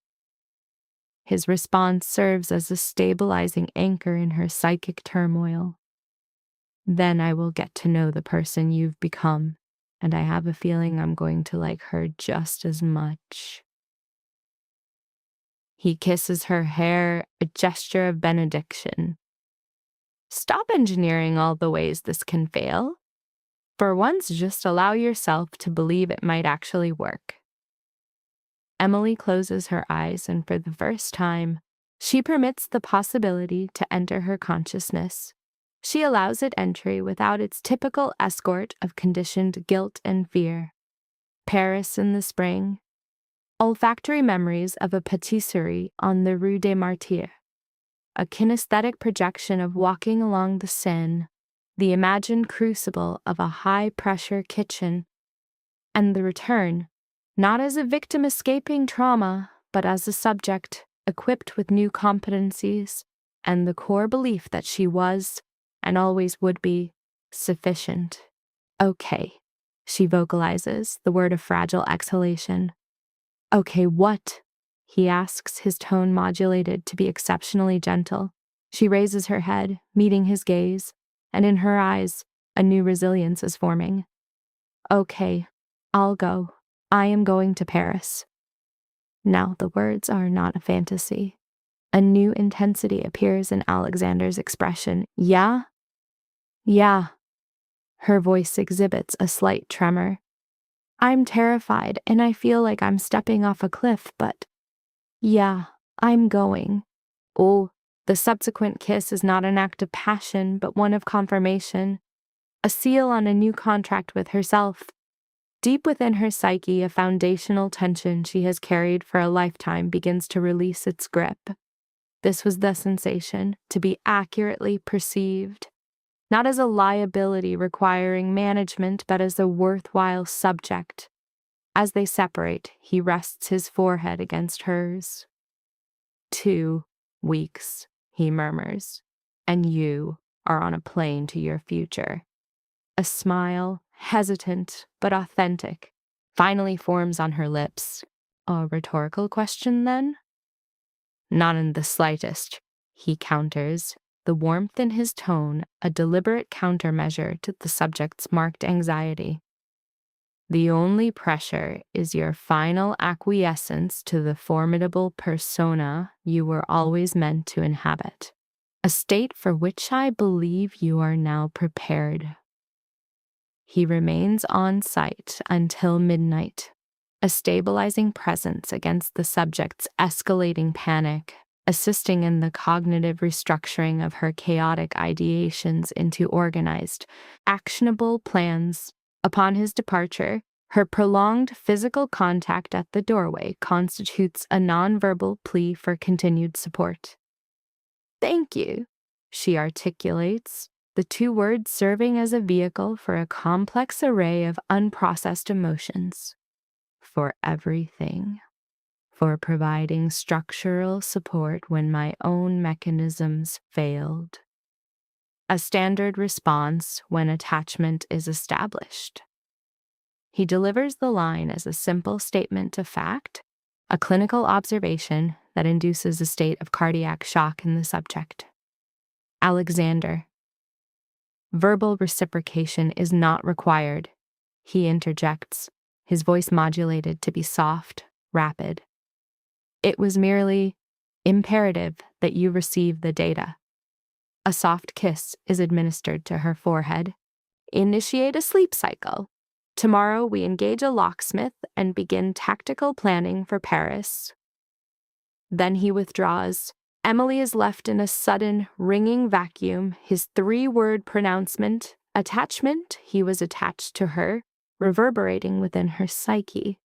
His response serves as a stabilizing anchor in her psychic turmoil. "Then I will get to know the person you've become, and I have a feeling I'm going to like her just as much." He kisses her hair, a gesture of benediction. "Stop engineering all the ways this can fail. For once, just allow yourself to believe it might actually work." Emily closes her eyes, and for the first time, she permits the possibility to enter her consciousness. She allows it entry without its typical escort of conditioned guilt and fear. Paris in the spring. Olfactory memories of a patisserie on the Rue des Martyrs. A kinesthetic projection of walking along the Seine. The imagined crucible of a high-pressure kitchen. And the return, not as a victim escaping trauma, but as a subject equipped with new competencies and the core belief that she was, and always would be, sufficient. "Okay," she vocalizes, the word a fragile exhalation. "Okay, what?" he asks, his tone modulated to be exceptionally gentle. She raises her head, meeting his gaze, and in her eyes, a new resilience is forming. "Okay, I'll go. I am going to Paris." Now the words are not a fantasy. A new intensity appears in Alexander's expression. "Yeah? Yeah." Her voice exhibits a slight tremor. "I'm terrified, and I feel like I'm stepping off a cliff, but yeah, I'm going." Oh, the subsequent kiss is not an act of passion, but one of confirmation. A seal on a new contract with herself. Deep within her psyche, a foundational tension she has carried for a lifetime begins to release its grip. This was the sensation, to be accurately perceived, not as a liability requiring management, but as a worthwhile subject. As they separate, he rests his forehead against hers. 2 weeks, he murmurs, and you are on a plane to your future. A smile, hesitant but authentic, finally forms on her lips. A rhetorical question, then? Not in the slightest, he counters, the warmth in his tone a deliberate countermeasure to the subject's marked anxiety. The only pressure is your final acquiescence to the formidable persona you were always meant to inhabit, a state for which I believe you are now prepared. He remains on site until midnight, a stabilizing presence against the subject's escalating panic, assisting in the cognitive restructuring of her chaotic ideations into organized, actionable plans. Upon his departure, her prolonged physical contact at the doorway constitutes a nonverbal plea for continued support. "Thank you," she articulates, the 2 words serving as a vehicle for a complex array of unprocessed emotions. "For everything. For providing structural support when my own mechanisms failed." A standard response when attachment is established. He delivers the line as a simple statement of fact, a clinical observation that induces a state of cardiac shock in the subject. Alexander. Verbal reciprocation is not required, he interjects, his voice modulated to be soft, rapid. It was merely imperative that you receive the data. A soft kiss is administered to her forehead. Initiate a sleep cycle. Tomorrow we engage a locksmith and begin tactical planning for Paris. Then he withdraws. Emily is left in a sudden, ringing vacuum, his 3-word pronouncement, attachment, he was attached to her, reverberating within her psyche.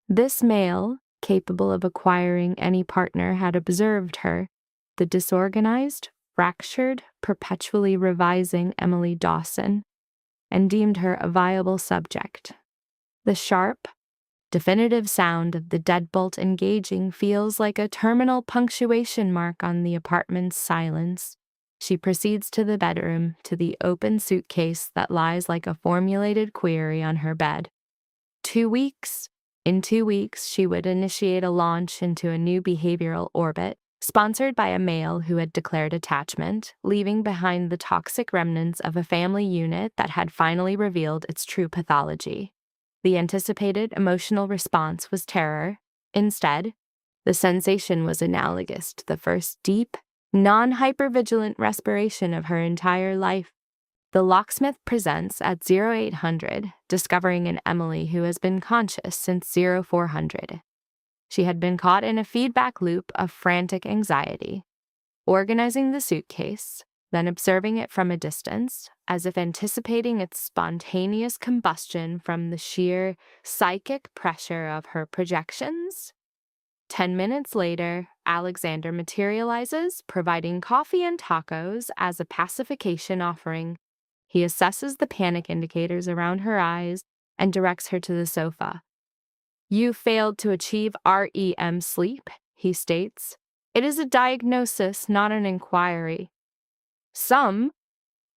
This male, capable of acquiring any partner, had observed her, the disorganized, fractured, perpetually revising Emily Dawson, and deemed her a viable subject. The sharp, definitive sound of the deadbolt engaging feels like a terminal punctuation mark on the apartment's silence. She proceeds to the bedroom, to the open suitcase that lies like a formulated query on her bed. 2 weeks? In 2 weeks, she would initiate a launch into a new behavioral orbit, sponsored by a male who had declared attachment, leaving behind the toxic remnants of a family unit that had finally revealed its true pathology. The anticipated emotional response was terror. Instead, the sensation was analogous to the first deep, non-hypervigilant respiration of her entire life. The locksmith presents at 0800, discovering an Emily who has been conscious since 0400. She had been caught in a feedback loop of frantic anxiety, organizing the suitcase, then observing it from a distance, as if anticipating its spontaneous combustion from the sheer psychic pressure of her projections. 10 minutes later, Alexander materializes, providing coffee and tacos as a pacification offering. He assesses the panic indicators around her eyes and directs her to the sofa. "You failed to achieve REM sleep," he states. "It is a diagnosis, not an inquiry." "Some,"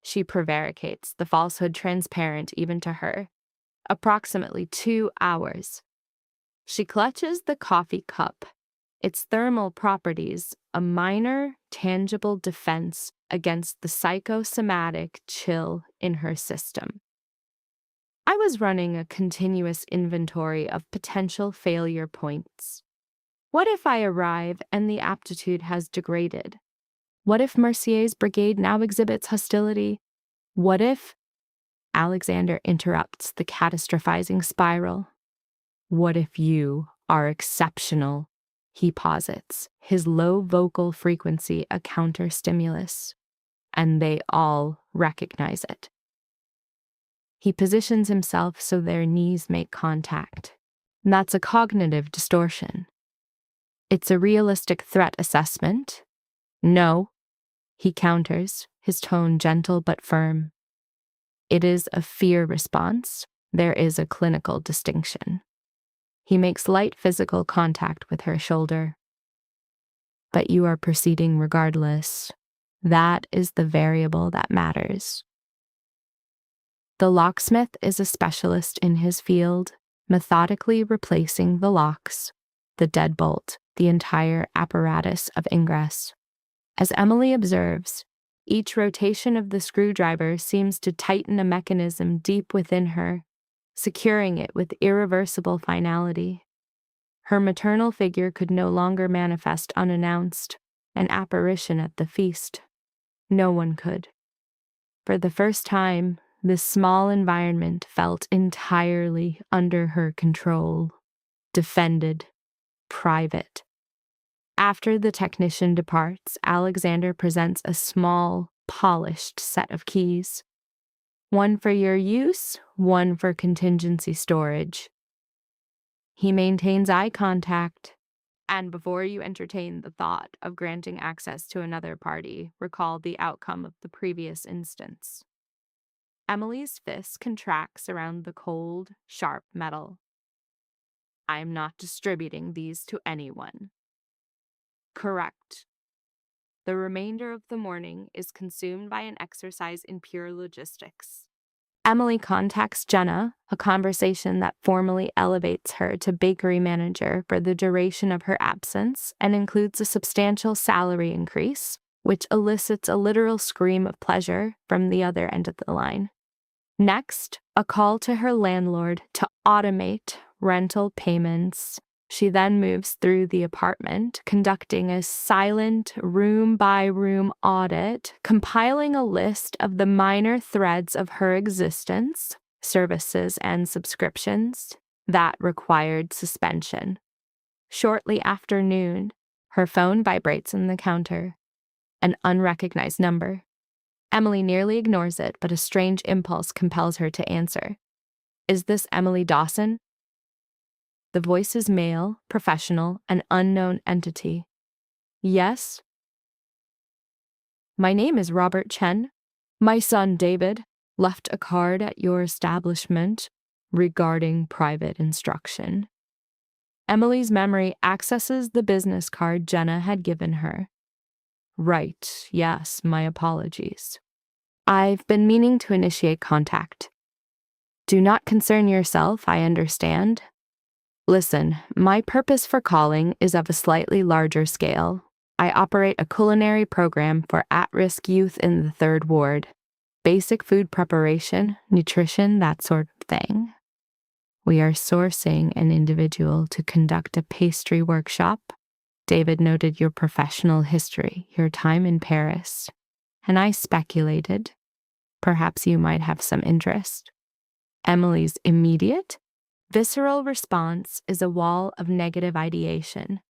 she prevaricates, the falsehood transparent even to her. "Approximately 2 hours." She clutches the coffee cup, its thermal properties a minor, tangible defense against the psychosomatic chill in her system. I was running a continuous inventory of potential failure points. What if I arrive and the aptitude has degraded? What if Mercier's brigade now exhibits hostility? What if... Alexander interrupts the catastrophizing spiral. "What if you are exceptional?" he posits, his low vocal frequency a counter-stimulus. "And they all recognize it." He positions himself so their knees make contact. That's a cognitive distortion. It's a realistic threat assessment. No, he counters, his tone gentle but firm. It is a fear response. There is a clinical distinction. He makes light physical contact with her shoulder. But you are proceeding regardless. That is the variable that matters. The locksmith is a specialist in his field, methodically replacing the locks, the deadbolt, the entire apparatus of ingress. As Emily observes, each rotation of the screwdriver seems to tighten a mechanism deep within her, securing it with irreversible finality. Her maternal figure could no longer manifest unannounced, an apparition at the feast. No one could. For the first time, this small environment felt entirely under her control, defended, private. After the technician departs, Alexander presents a small, polished set of keys. One for your use, one for contingency storage. He maintains eye contact, and before you entertain the thought of granting access to another party, recall the outcome of the previous instance. Emily's fist contracts around the cold, sharp metal. I am not distributing these to anyone. Correct. The remainder of the morning is consumed by an exercise in pure logistics. Emily contacts Jenna, a conversation that formally elevates her to bakery manager for the duration of her absence and includes a substantial salary increase, which elicits a literal scream of pleasure from the other end of the line. Next, a call to her landlord to automate rental payments. She then moves through the apartment, conducting a silent room-by-room audit, compiling a list of the minor threads of her existence, services and subscriptions, that required suspension. Shortly after noon, her phone vibrates in the counter. An unrecognized number. Emily nearly ignores it, but a strange impulse compels her to answer. Is this Emily Dawson? The voice is male, professional, an unknown entity. Yes? My name is Robert Chen. My son, David, left a card at your establishment regarding private instruction. Emily's memory accesses the business card Jenna had given her. Right, yes, my apologies. I've been meaning to initiate contact. Do not concern yourself, I understand. Listen, my purpose for calling is of a slightly larger scale. I operate a culinary program for at-risk youth in the 3rd Ward. Basic food preparation, nutrition, that sort of thing. We are sourcing an individual to conduct a pastry workshop. David noted your professional history, your time in Paris, and I speculated perhaps you might have some interest. Emily's immediate, visceral response is a wall of negative ideation.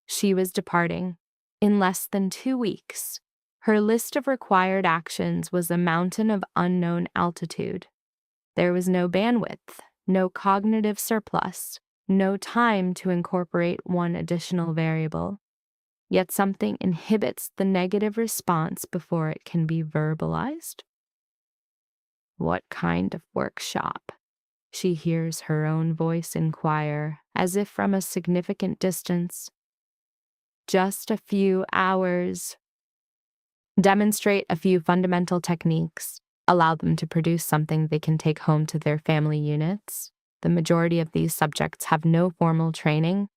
She was departing. In less than 2 weeks, her list of required actions was a mountain of unknown altitude. There was no bandwidth, no cognitive surplus, no time to incorporate one additional variable. Yet something inhibits the negative response before it can be verbalized. What kind of workshop? She hears her own voice inquire, as if from a significant distance. Just a few hours. Demonstrate a few fundamental techniques. Allow them to produce something they can take home to their family units. The majority of these subjects have no formal training.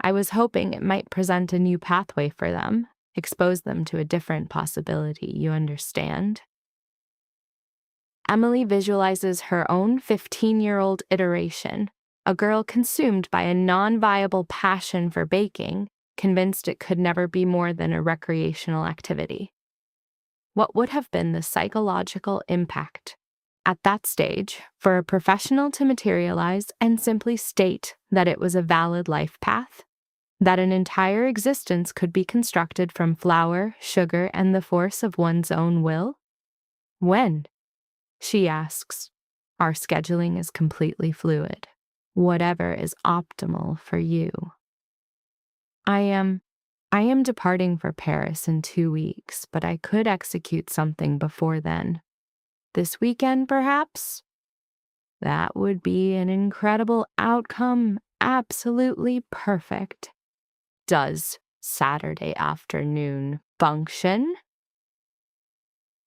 I was hoping it might present a new pathway for them, expose them to a different possibility, you understand? Emily visualizes her own 15-year-old iteration, a girl consumed by a non-viable passion for baking, convinced it could never be more than a recreational activity. What would have been the psychological impact, at that stage, for a professional to materialize and simply state that it was a valid life path? That an entire existence could be constructed from flour, sugar, and the force of one's own will? When? She asks. Our scheduling is completely fluid. Whatever is optimal for you. I am departing for Paris in 2 weeks, but I could execute something before then. This weekend, perhaps? That would be an incredible outcome. Absolutely perfect. Does Saturday afternoon function?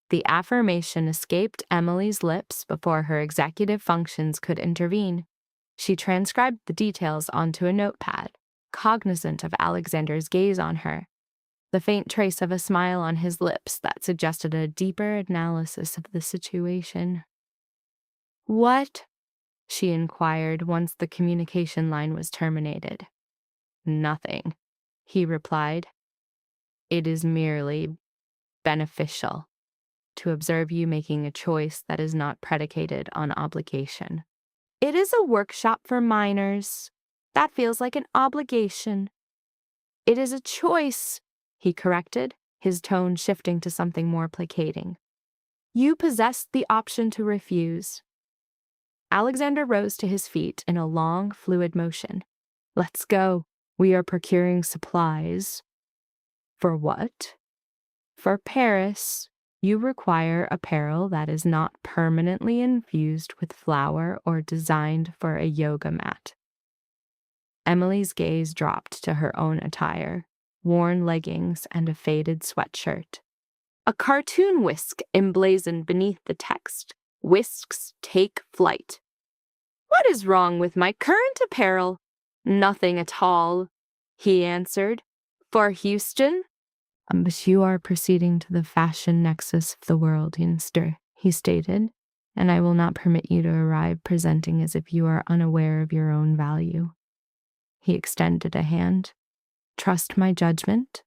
The affirmation escaped Emily's lips before her executive functions could intervene. She transcribed the details onto a notepad, cognizant of Alexander's gaze on her, the faint trace of a smile on his lips that suggested a deeper analysis of the situation. "What?" she inquired once the communication line was terminated. "Nothing," he replied. "It is merely beneficial to observe you making a choice that is not predicated on obligation." "It is a workshop for minors. That feels like an obligation." "It is a choice," he corrected, his tone shifting to something more placating. "You possess the option to refuse." Alexander rose to his feet in a long, fluid motion. "Let's go. We are procuring supplies." "For what?" "For Paris. You require apparel that is not permanently infused with flour or designed for a yoga mat." Emily's gaze dropped to her own attire, worn leggings and a faded sweatshirt. A cartoon whisk emblazoned beneath the text, "Whisks take flight." "What is wrong with my current apparel?" "Nothing at all," he answered. "For Houston?" But you are proceeding to the fashion nexus of the world, youngster," he stated, "and I will not permit you to arrive presenting as if you are unaware of your own value." He extended a hand. "Trust my judgment."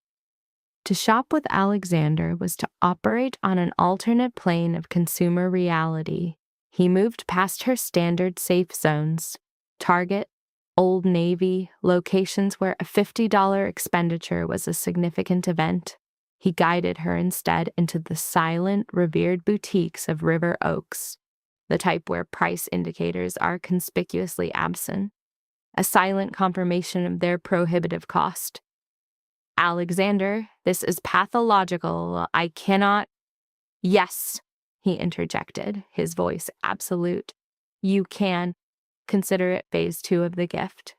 To shop with Alexander was to operate on an alternate plane of consumer reality. He moved past her standard safe zones, Target, Old Navy, locations where a $50 expenditure was a significant event. He guided her instead into the silent, revered boutiques of River Oaks, the type where price indicators are conspicuously absent, a silent confirmation of their prohibitive cost. "Alexander, this is pathological. I cannot—" "Yes," he interjected, his voice absolute. "You can. Consider it phase 2 of the gift."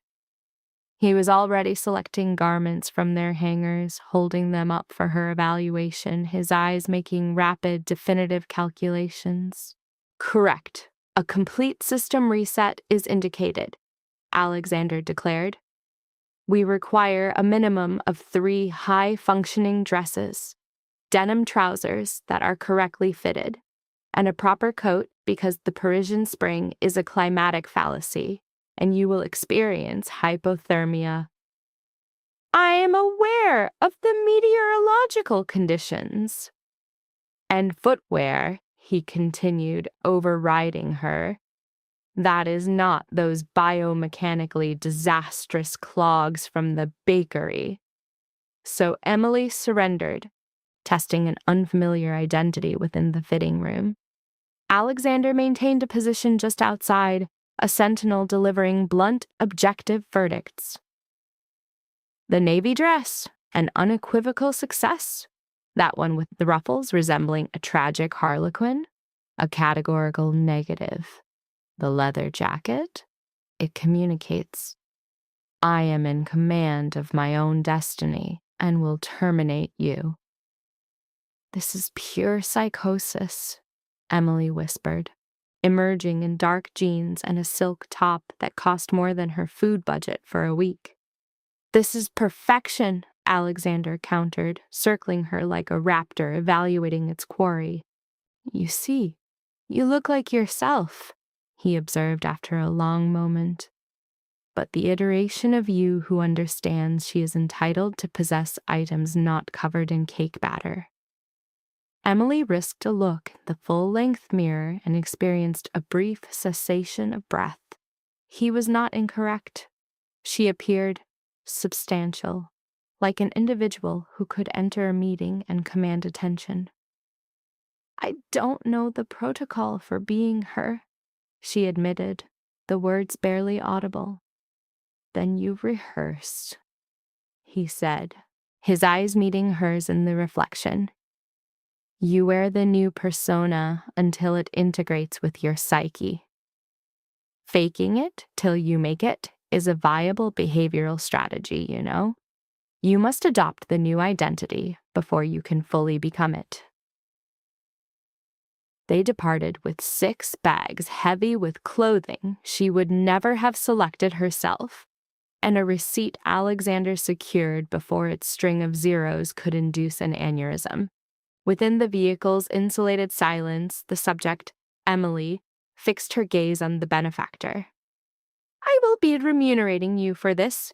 He was already selecting garments from their hangers, holding them up for her evaluation, his eyes making rapid, definitive calculations. "Correct. A complete system reset is indicated," Alexander declared. "We require a minimum of 3 high-functioning dresses, denim trousers that are correctly fitted, and a proper coat because the Parisian spring is a climatic fallacy, and you will experience hypothermia." "I am aware of the meteorological conditions." "And footwear," he continued, overriding her. "That is not those biomechanically disastrous clogs from the bakery." So Emily surrendered, testing an unfamiliar identity within the fitting room. Alexander maintained a position just outside, a sentinel delivering blunt, objective verdicts. "The navy dress, an unequivocal success. That one with the ruffles resembling a tragic harlequin, a categorical negative. The leather jacket, it communicates, I am in command of my own destiny and will terminate you." "This is pure psychosis," Emily whispered, emerging in dark jeans and a silk top that cost more than her food budget for a week. "This is perfection," Alexander countered, circling her like a raptor evaluating its quarry. "You see, you look like yourself," he observed after a long moment. "But the iteration of you who understands she is entitled to possess items not covered in cake batter." Emily risked a look at the full-length mirror and experienced a brief cessation of breath. He was not incorrect. She appeared substantial, like an individual who could enter a meeting and command attention. "I don't know the protocol for being her," she admitted, the words barely audible. Then you rehearsed, he said, his eyes meeting hers in the reflection. You wear the new persona until it integrates with your psyche. Faking it till you make it is a viable behavioral strategy, you know? You must adopt the new identity before you can fully become it. They departed with 6 bags heavy with clothing she would never have selected herself, and a receipt Alexander secured before its string of zeros could induce an aneurysm. Within the vehicle's insulated silence, the subject, Emily, fixed her gaze on the benefactor. I will be remunerating you for this,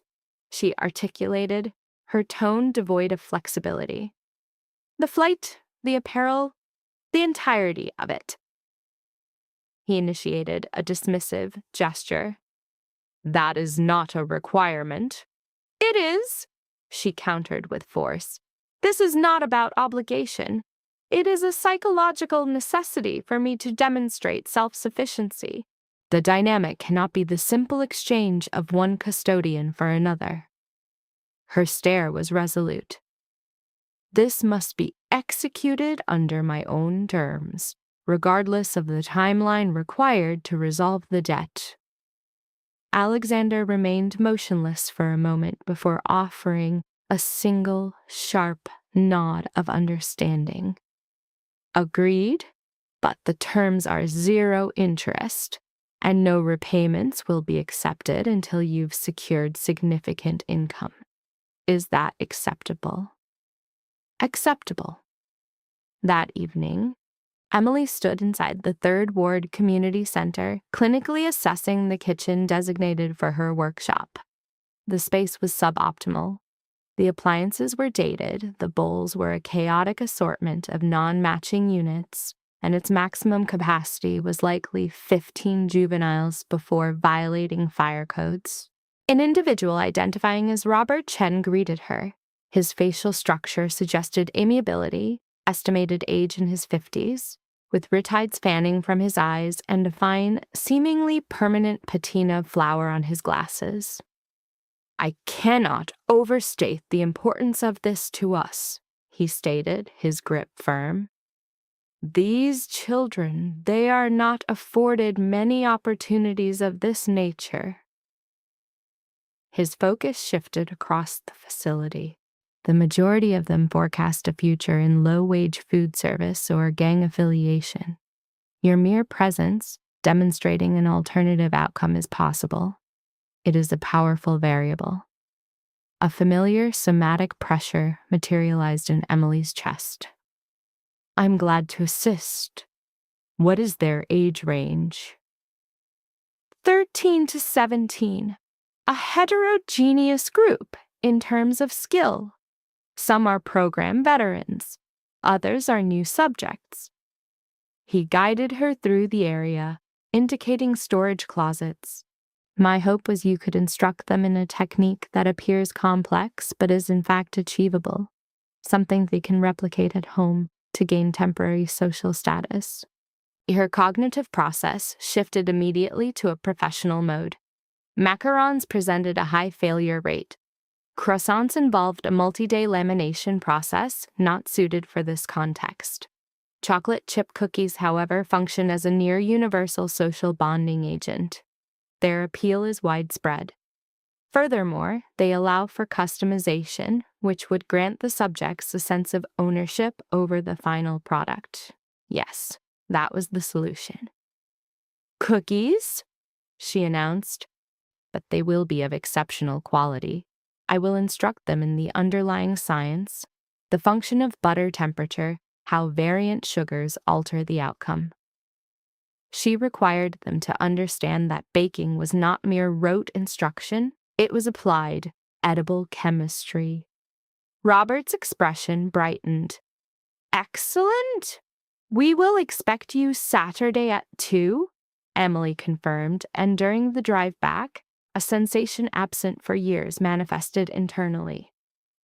she articulated, her tone devoid of flexibility. The flight, the apparel, the entirety of it. He initiated a dismissive gesture. That is not a requirement. It is, she countered with force. This is not about obligation. It is a psychological necessity for me to demonstrate self-sufficiency. The dynamic cannot be the simple exchange of one custodian for another. Her stare was resolute. This must be executed under my own terms, regardless of the timeline required to resolve the debt. Alexander remained motionless for a moment before offering a single, sharp nod of understanding. Agreed, but the terms are 0 interest, and no repayments will be accepted until you've secured significant income. Is that acceptable? Acceptable. That evening, Emily stood inside the 3rd Ward Community Center, clinically assessing the kitchen designated for her workshop. The space was suboptimal. The appliances were dated, the bowls were a chaotic assortment of non-matching units, and its maximum capacity was likely 15 juveniles before violating fire codes. An individual identifying as Robert Chen greeted her. His facial structure suggested amiability, estimated age in his 50s, with retides fanning from his eyes and a fine, seemingly permanent patina of flour on his glasses. I cannot overstate the importance of this to us, he stated, his grip firm. These children, they are not afforded many opportunities of this nature. His focus shifted across the facility. The majority of them forecast a future in low-wage food service or gang affiliation. Your mere presence, demonstrating an alternative outcome is possible. It is a powerful variable. A familiar somatic pressure materialized in Emily's chest. I'm glad to assist. What is their age range? 13 to 17. A heterogeneous group in terms of skill. Some are program veterans. Others are new subjects. He guided her through the area, indicating storage closets. My hope was you could instruct them in a technique that appears complex but is in fact achievable, something they can replicate at home to gain temporary social status. Her cognitive process shifted immediately to a professional mode. Macarons presented a high failure rate. Croissants involved a multi-day lamination process not suited for this context. Chocolate chip cookies, however, function as a near-universal social bonding agent. Their appeal is widespread. Furthermore, they allow for customization, which would grant the subjects a sense of ownership over the final product. Yes, that was the solution. Cookies, she announced, but they will be of exceptional quality. I will instruct them in the underlying science, the function of butter temperature, how variant sugars alter the outcome. She required them to understand that baking was not mere rote instruction, it was applied, edible chemistry. Robert's expression brightened. Excellent! We will expect you Saturday at 2, Emily confirmed, and during the drive back, a sensation absent for years manifested internally.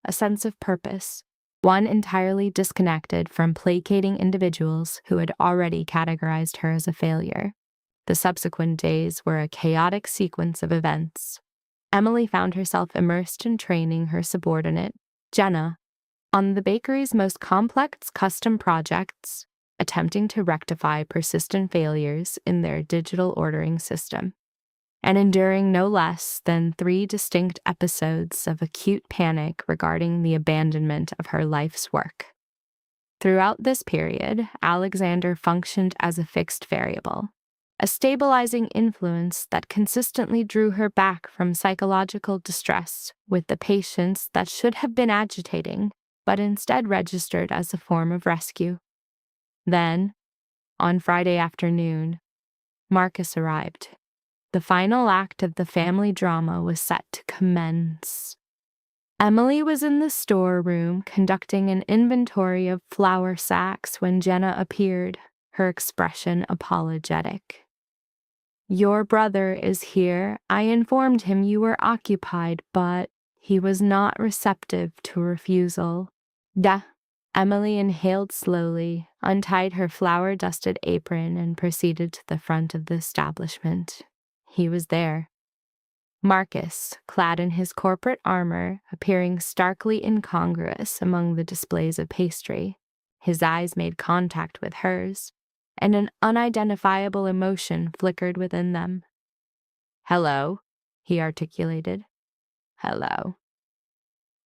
A sense of purpose, one entirely disconnected from placating individuals who had already categorized her as a failure. The subsequent days were a chaotic sequence of events. Emily found herself immersed in training her subordinate, Jenna, on the bakery's most complex custom projects, attempting to rectify persistent failures in their digital ordering system, and enduring no less than 3 distinct episodes of acute panic regarding the abandonment of her life's work. Throughout this period, Alexander functioned as a fixed variable, a stabilizing influence that consistently drew her back from psychological distress with the patience that should have been agitating, but instead registered as a form of rescue. Then, on Friday afternoon, Marcus arrived. The final act of the family drama was set to commence. Emily was in the storeroom conducting an inventory of flour sacks when Jenna appeared, her expression apologetic. "Your brother is here. I informed him you were occupied, but he was not receptive to refusal." Duh. Emily inhaled slowly, untied her flour-dusted apron, and proceeded to the front of the establishment. He was there. Marcus, clad in his corporate armor, appearing starkly incongruous among the displays of pastry. His eyes made contact with hers, and an unidentifiable emotion flickered within them. "Hello," he articulated. "Hello."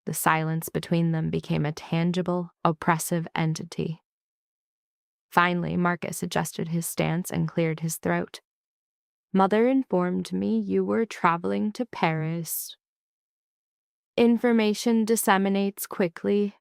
The silence between them became a tangible, oppressive entity. Finally, Marcus adjusted his stance and cleared his throat. "Mother informed me you were traveling to Paris. Information disseminates quickly.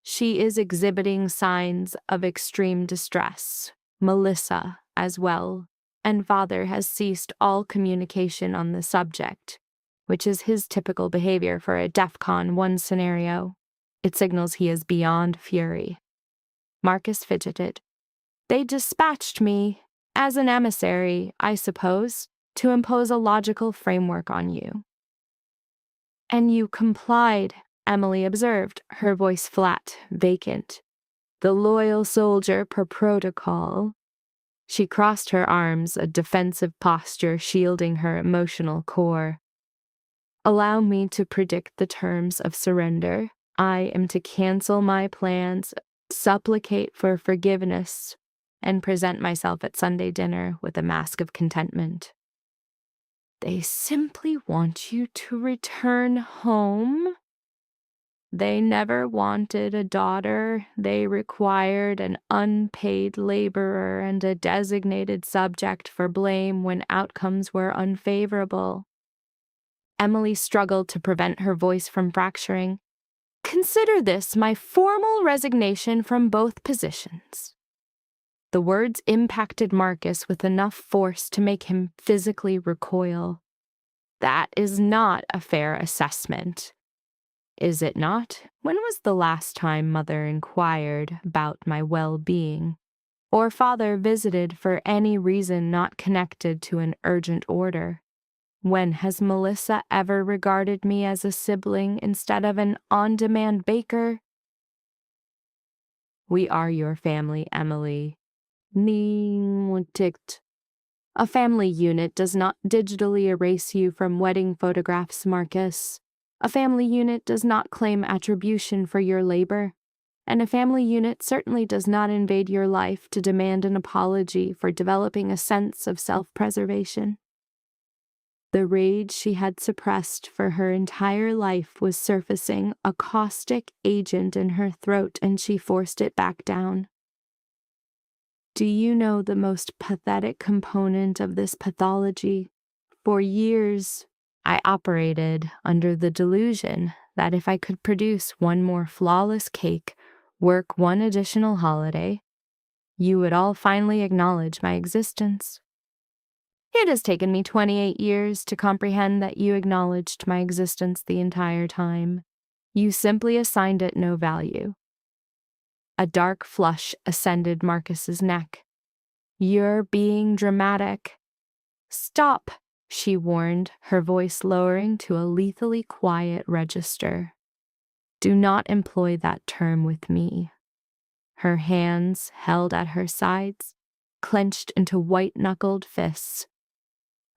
She is exhibiting signs of extreme distress, Melissa as well, and father has ceased all communication on the subject, which is his typical behavior for a DEFCON 1 scenario. It signals he is beyond fury." Marcus fidgeted. "They dispatched me, as an emissary, I suppose, to impose a logical framework on you." "And you complied," Emily observed, her voice flat, vacant. "The loyal soldier per protocol." She crossed her arms, a defensive posture shielding her emotional core. "Allow me to predict the terms of surrender. I am to cancel my plans, supplicate for forgiveness, and present myself at Sunday dinner with a mask of contentment." "They simply want you to return home?" "They never wanted a daughter. They required an unpaid laborer and a designated subject for blame when outcomes were unfavorable." Emily struggled to prevent her voice from fracturing. "Consider this my formal resignation from both positions." The words impacted Marcus with enough force to make him physically recoil. "That is not a fair assessment." "Is it not? When was the last time Mother inquired about my well-being, or Father visited for any reason not connected to an urgent order? When has Melissa ever regarded me as a sibling instead of an on-demand baker?" "We are your family, Emily." "Ticked. A family unit does not digitally erase you from wedding photographs, Marcus. A family unit does not claim attribution for your labor. And a family unit certainly does not invade your life to demand an apology for developing a sense of self-preservation." The rage she had suppressed for her entire life was surfacing, a caustic agent in her throat, and she forced it back down. "Do you know the most pathetic component of this pathology? For years, I operated under the delusion that if I could produce one more flawless cake, work one additional holiday, you would all finally acknowledge my existence. It has taken me 28 years to comprehend that you acknowledged my existence the entire time. You simply assigned it no value." A dark flush ascended Marcus's neck. "You're being dramatic." "Stop," she warned, her voice lowering to a lethally quiet register. "Do not employ that term with me." Her hands, held at her sides, clenched into white-knuckled fists.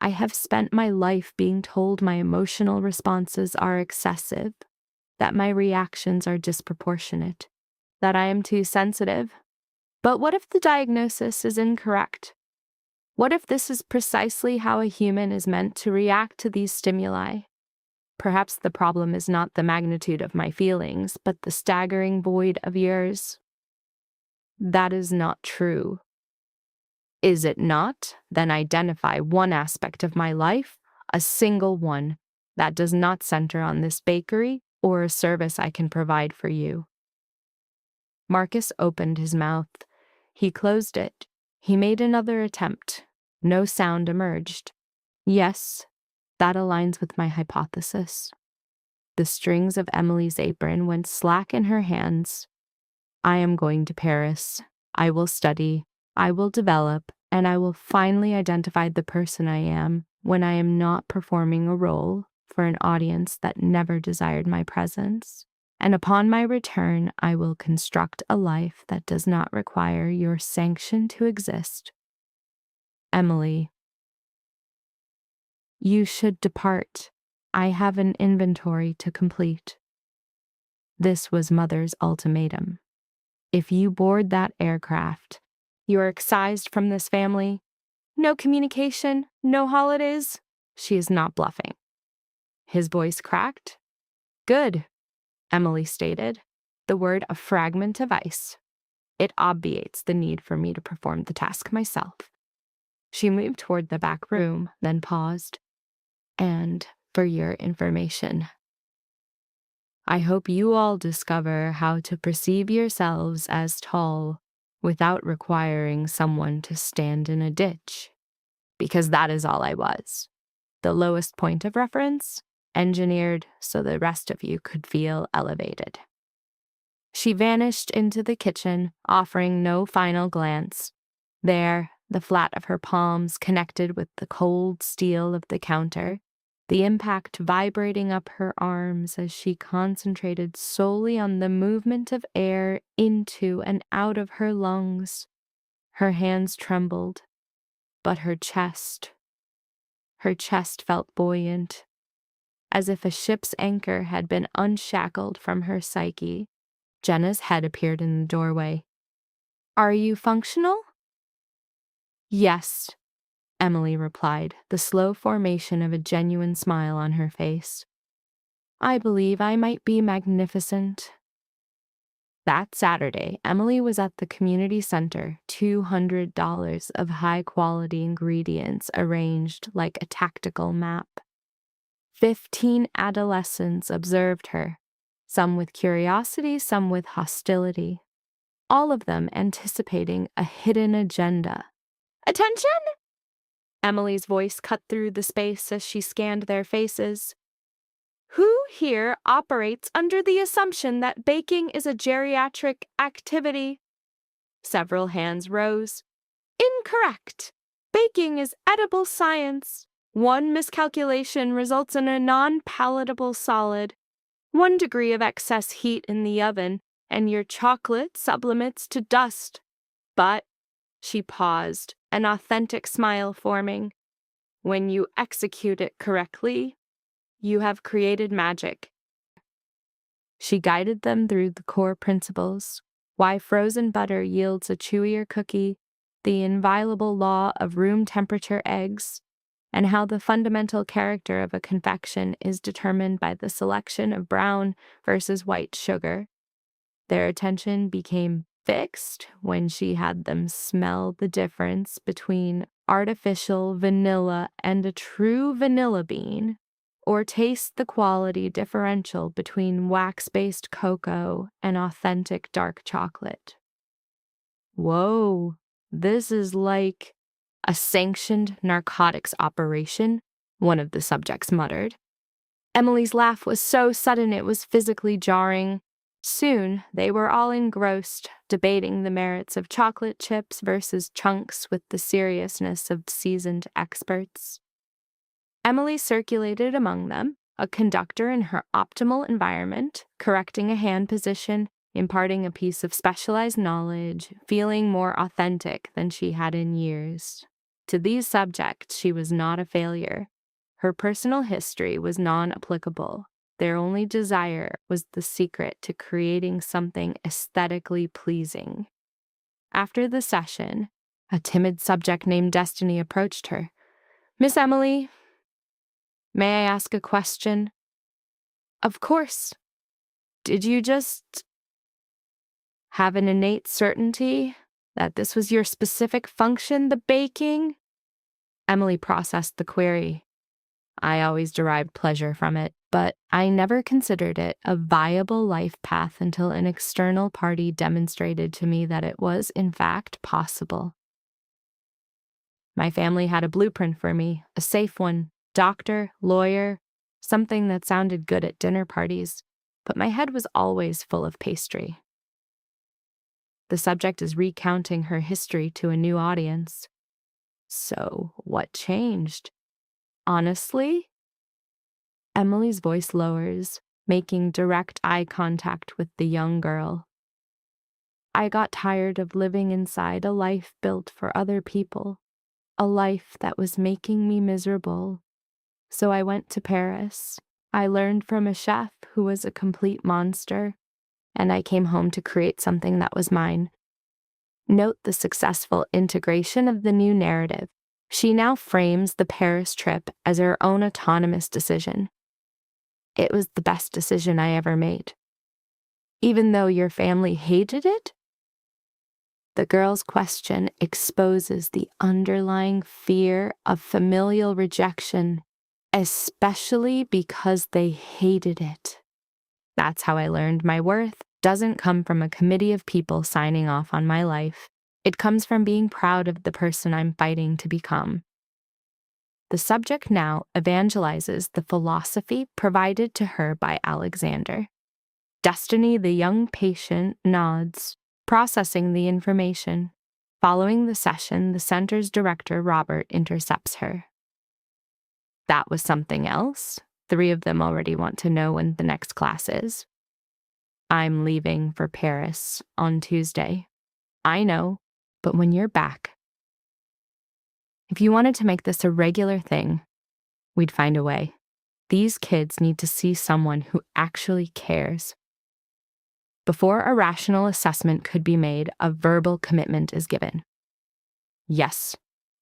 I have spent my life being told my emotional responses are excessive, that my reactions are disproportionate, that I am too sensitive. But what if the diagnosis is incorrect? What if this is precisely how a human is meant to react to these stimuli? Perhaps the problem is not the magnitude of my feelings, but the staggering void of yours. That is not true. Is it not? Then identify one aspect of my life, a single one, that does not center on this bakery or a service I can provide for you. Marcus opened his mouth. He closed it. He made another attempt. No sound emerged. Yes, that aligns with my hypothesis. The strings of Emily's apron went slack in her hands. I am going to Paris. I will study. I will develop, and I will finally identify the person I am when I am not performing a role for an audience that never desired my presence. And upon my return, I will construct a life that does not require your sanction to exist. Emily, you should depart. I have an inventory to complete. This was Mother's ultimatum. If you board that aircraft, you are excised from this family. No communication, no holidays. She is not bluffing. His voice cracked. Good, Emily stated, the word a fragment of ice. It obviates the need for me to perform the task myself. She moved toward the back room, then paused. And for your information, I hope you all discover how to perceive yourselves as tall without requiring someone to stand in a ditch, because that is all I was. The lowest point of reference, engineered so the rest of you could feel elevated. She vanished into the kitchen, offering no final glance. There, the flat of her palms connected with the cold steel of the counter, the impact vibrating up her arms as she concentrated solely on the movement of air into and out of her lungs. Her hands trembled, but her chest felt buoyant, as if a ship's anchor had been unshackled from her psyche. Jenna's head appeared in the doorway. Are you functional? Yes, Emily replied, the slow formation of a genuine smile on her face. I believe I might be magnificent. That Saturday, Emily was at the community center, $200 of high-quality ingredients arranged like a tactical map. 15 adolescents observed her, some with curiosity, some with hostility, all of them anticipating a hidden agenda. Attention! Emily's voice cut through the space as she scanned their faces. Who here operates under the assumption that baking is a geriatric activity? Several hands rose. Incorrect. Baking is edible science. One miscalculation results in a non-palatable solid. 1 degree of excess heat in the oven, and your chocolate sublimates to dust. But, she paused, an authentic smile forming, when you execute it correctly, you have created magic. She guided them through the core principles, why frozen butter yields a chewier cookie, the inviolable law of room temperature eggs, and how the fundamental character of a confection is determined by the selection of brown versus white sugar. Their attention became fixed when she had them smell the difference between artificial vanilla and a true vanilla bean, or taste the quality differential between wax-based cocoa and authentic dark chocolate. Whoa, this is like a sanctioned narcotics operation, one of the subjects muttered. Emily's laugh was so sudden it was physically jarring. Soon, they were all engrossed, debating the merits of chocolate chips versus chunks with the seriousness of seasoned experts. Emily circulated among them, a conductor in her optimal environment, correcting a hand position, imparting a piece of specialized knowledge, feeling more authentic than she had in years. To these subjects, she was not a failure. Her personal history was non-applicable. Their only desire was the secret to creating something aesthetically pleasing. After the session, a timid subject named Destiny approached her. "Miss Emily, may I ask a question?" "Of course. Did you just have an innate certainty that this was your specific function, the baking?" Emily processed the query. "I always derived pleasure from it, but I never considered it a viable life path until an external party demonstrated to me that it was, in fact, possible. My family had a blueprint for me, a safe one, doctor, lawyer, something that sounded good at dinner parties, but my head was always full of pastry." The subject is recounting her history to a new audience. "So, what changed?" "Honestly?" Emily's voice lowers, making direct eye contact with the young girl. "I got tired of living inside a life built for other people, a life that was making me miserable. So I went to Paris. I learned from a chef who was a complete monster, and I came home to create something that was mine." Note the successful integration of the new narrative. She now frames the Paris trip as her own autonomous decision. "It was the best decision I ever made." "Even though your family hated it?" The girl's question exposes the underlying fear of familial rejection, especially because they hated it. "That's how I learned my worth doesn't come from a committee of people signing off on my life. It comes from being proud of the person I'm fighting to become." The subject now evangelizes the philosophy provided to her by Alexander. Destiny, the young patient, nods, processing the information. Following the session, the center's director, Robert, intercepts her. "That was something else? 3 of them already want to know when the next class is." "I'm leaving for Paris on Tuesday." "I know, but when you're back, if you wanted to make this a regular thing, we'd find a way. These kids need to see someone who actually cares." Before a rational assessment could be made, a verbal commitment is given. "Yes,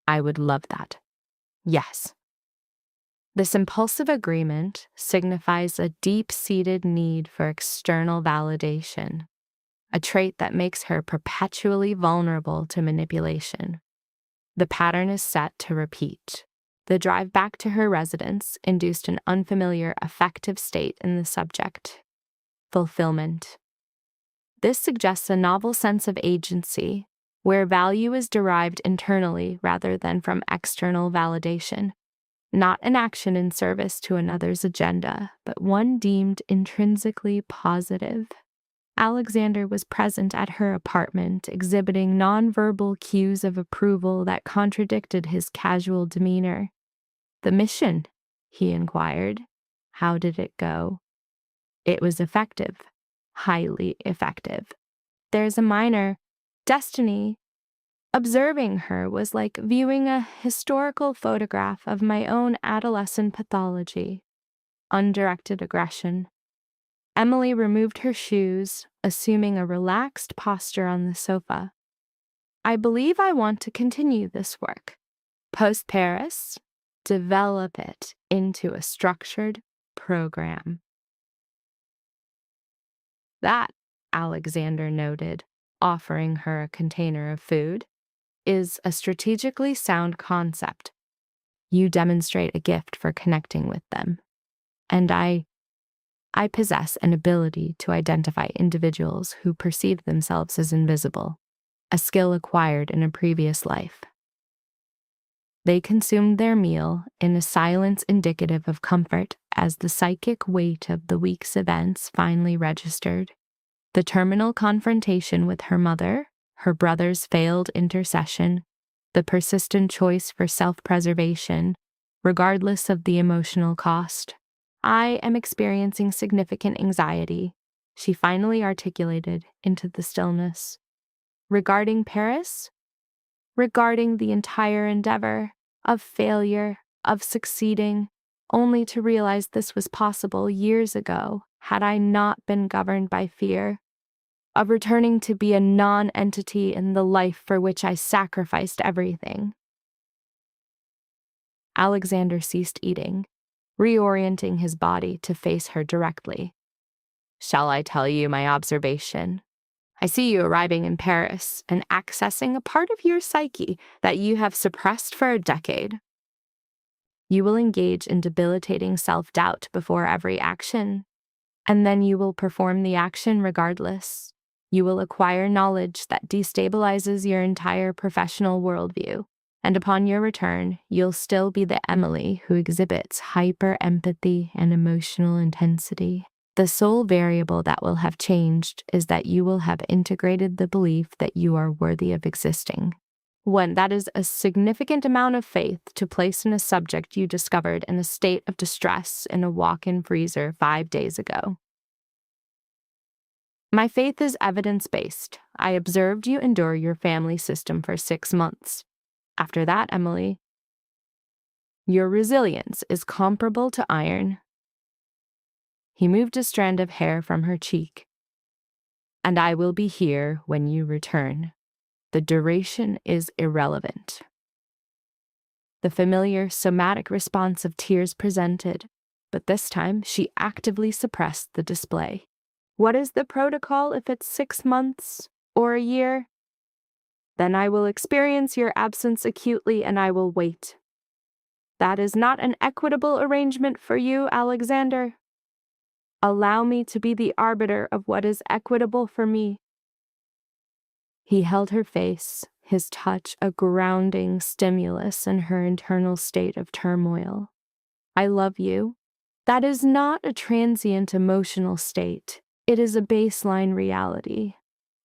I would love that. Yes." This impulsive agreement signifies a deep-seated need for external validation, a trait that makes her perpetually vulnerable to manipulation. The pattern is set to repeat. The drive back to her residence induced an unfamiliar affective state in the subject. Fulfillment. This suggests a novel sense of agency, where value is derived internally rather than from external validation. Not an action in service to another's agenda, but one deemed intrinsically positive. Alexander was present at her apartment, exhibiting nonverbal cues of approval that contradicted his casual demeanor. "The mission?" he inquired. "How did it go?" "It was effective. Highly effective." There's a minor. Destiny. Observing her was like viewing a historical photograph of my own adolescent pathology. Undirected aggression. Emily removed her shoes, assuming a relaxed posture on the sofa. "I believe I want to continue this work. Post-Paris, develop it into a structured program." "That," Alexander noted, offering her a container of food, "is a strategically sound concept. You demonstrate a gift for connecting with them. And I possess an ability to identify individuals who perceive themselves as invisible, a skill acquired in a previous life." They consumed their meal in a silence indicative of comfort as the psychic weight of the week's events finally registered. The terminal confrontation with her mother, her brother's failed intercession, the persistent choice for self-preservation, regardless of the emotional cost. "I am experiencing significant anxiety. she finally articulated into the stillness. Regarding Paris? Regarding the entire endeavor, of failure, of succeeding, only to realize this was possible years ago had I not been governed by fear, of returning to be a non-entity in the life for which I sacrificed everything. Alexander ceased eating, reorienting his body to face her directly. Shall I tell you my observation? I see you arriving in Paris and accessing a part of your psyche that you have suppressed for a decade. You will engage in debilitating self-doubt before every action, and then you will perform the action regardless. You will acquire knowledge that destabilizes your entire professional worldview, and upon your return, you'll still be the Emily who exhibits hyper-empathy and emotional intensity. The sole variable that will have changed is that you will have integrated the belief that you are worthy of existing. One, that is a significant amount of faith to place in a subject you discovered in a state of distress in a walk-in freezer 5 days ago. My faith is evidence-based. I observed you endure your family system for 6 months. After that, Emily, your resilience is comparable to iron. He moved a strand of hair from her cheek. And I will be here when you return. The duration is irrelevant. The familiar somatic response of tears presented, but this time she actively suppressed the display. What is the protocol if it's 6 months or a year? Then I will experience your absence acutely and I will wait. That is not an equitable arrangement for you, Alexander. Allow me to be the arbiter of what is equitable for me. He held her face, his touch a grounding stimulus in her internal state of turmoil. I love you. That is not a transient emotional state. It is a baseline reality.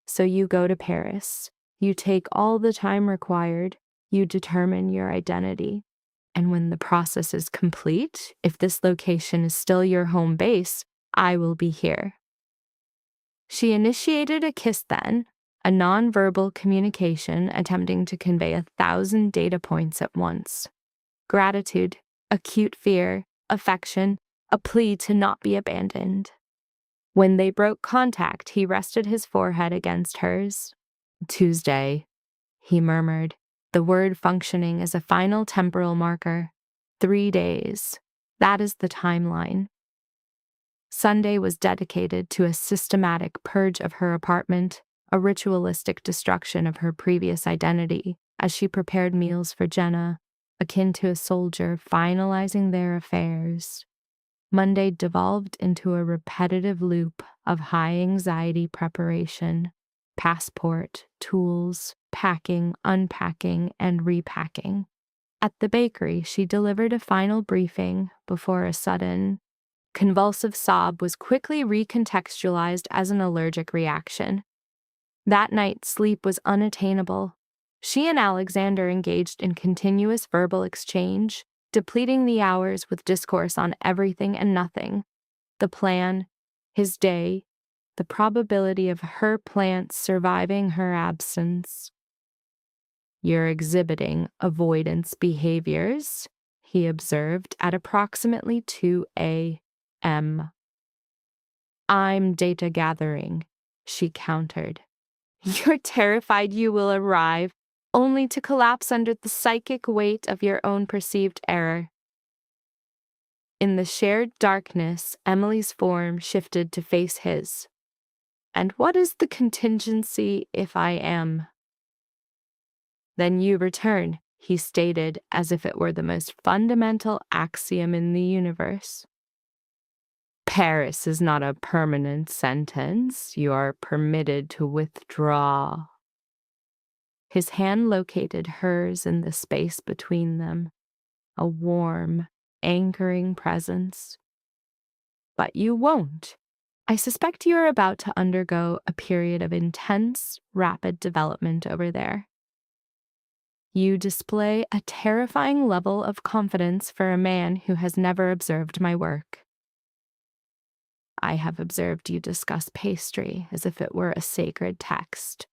So you go to Paris. You take all the time required. You determine your identity. And when the process is complete, if this location is still your home base, I will be here. She initiated a kiss then, a nonverbal communication attempting to convey 1,000 data points at once. Gratitude, acute fear, affection, a plea to not be abandoned. When they broke contact, he rested his forehead against hers. Tuesday, he murmured, the word functioning as a final temporal marker. 3 days. That is the timeline. Sunday was dedicated to a systematic purge of her apartment, a ritualistic destruction of her previous identity as she prepared meals for Jenna, akin to a soldier finalizing their affairs. Monday devolved into a repetitive loop of high-anxiety preparation, passport, tools, packing, unpacking, and repacking. At the bakery, she delivered a final briefing before a sudden, convulsive sob was quickly recontextualized as an allergic reaction. That night, sleep was unattainable. She and Alexander engaged in continuous verbal exchange, depleting the hours with discourse on everything and nothing. The plan, his day, the probability of her plants surviving her absence. You're exhibiting avoidance behaviors, he observed at approximately 2 a.m. I'm data gathering, she countered. You're terrified you will arrive, only to collapse under the psychic weight of your own perceived error. In the shared darkness, Emily's form shifted to face his. And what is the contingency if I am? Then you return, he stated as if it were the most fundamental axiom in the universe. Paris is not a permanent sentence. You are permitted to withdraw. His hand located hers in the space between them, a warm, anchoring presence. But you won't. I suspect you are about to undergo a period of intense, rapid development over there. You display a terrifying level of confidence for a man who has never observed my work. I have observed you discuss pastry as if it were a sacred text.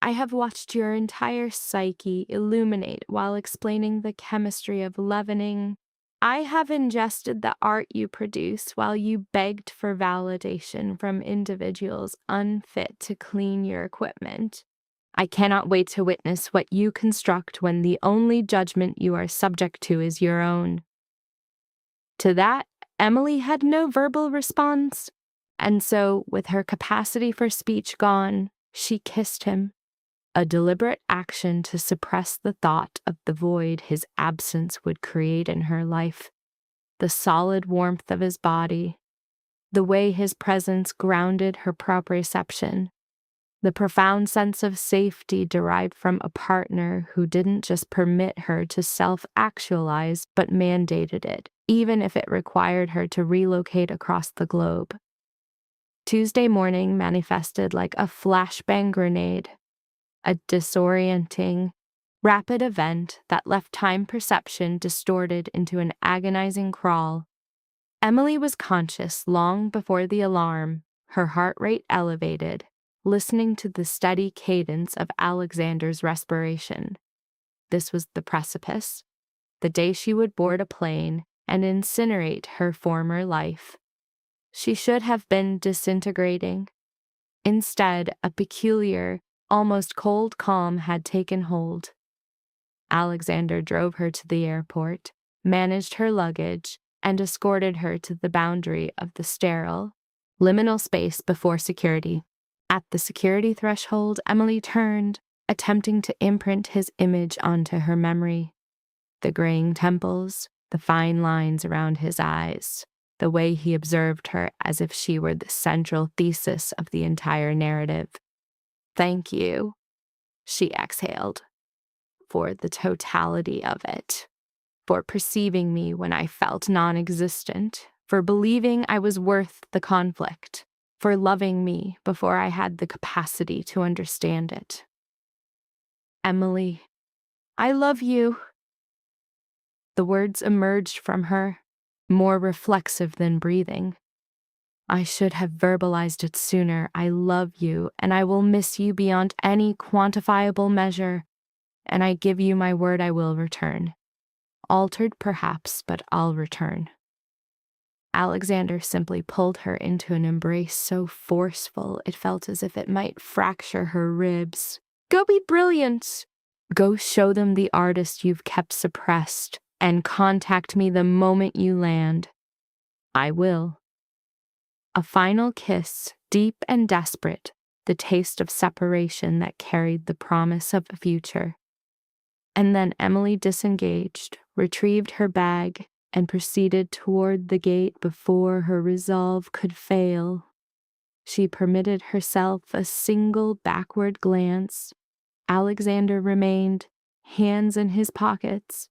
I have watched your entire psyche illuminate while explaining the chemistry of leavening. I have ingested the art you produce while you begged for validation from individuals unfit to clean your equipment. I cannot wait to witness what you construct when the only judgment you are subject to is your own. To that, Emily had no verbal response, and so, with her capacity for speech gone, she kissed him, a deliberate action to suppress the thought of the void his absence would create in her life, the solid warmth of his body, the way his presence grounded her proprioception, the profound sense of safety derived from a partner who didn't just permit her to self-actualize but mandated it, even if it required her to relocate across the globe. Tuesday morning manifested like a flashbang grenade, a disorienting, rapid event that left time perception distorted into an agonizing crawl. Emily was conscious long before the alarm, her heart rate elevated, listening to the steady cadence of Alexander's respiration. This was the precipice, the day she would board a plane and incinerate her former life. She should have been disintegrating. Instead, a peculiar, almost cold calm had taken hold. Alexander drove her to the airport, managed her luggage, and escorted her to the boundary of the sterile, liminal space before security. At the security threshold, Emily turned, attempting to imprint his image onto her memory. The graying temples, the fine lines around his eyes, the way he observed her as if she were the central thesis of the entire narrative. "Thank you," she exhaled, "for the totality of it, for perceiving me when I felt non-existent, for believing I was worth the conflict, for loving me before I had the capacity to understand it. Emily, I love you." The words emerged from her, more reflexive than breathing. "I should have verbalized it sooner. I love you, and I will miss you beyond any quantifiable measure, and I give you my word I will return. Altered perhaps, but I'll return." Alexander simply pulled her into an embrace so forceful it felt as if it might fracture her ribs. "Go be brilliant! Go show them the artist you've kept suppressed, and contact me the moment you land." "I will." A final kiss, deep and desperate, the taste of separation that carried the promise of a future. And then Emily disengaged, retrieved her bag, and proceeded toward the gate before her resolve could fail. She permitted herself a single backward glance. Alexander remained, hands in his pockets,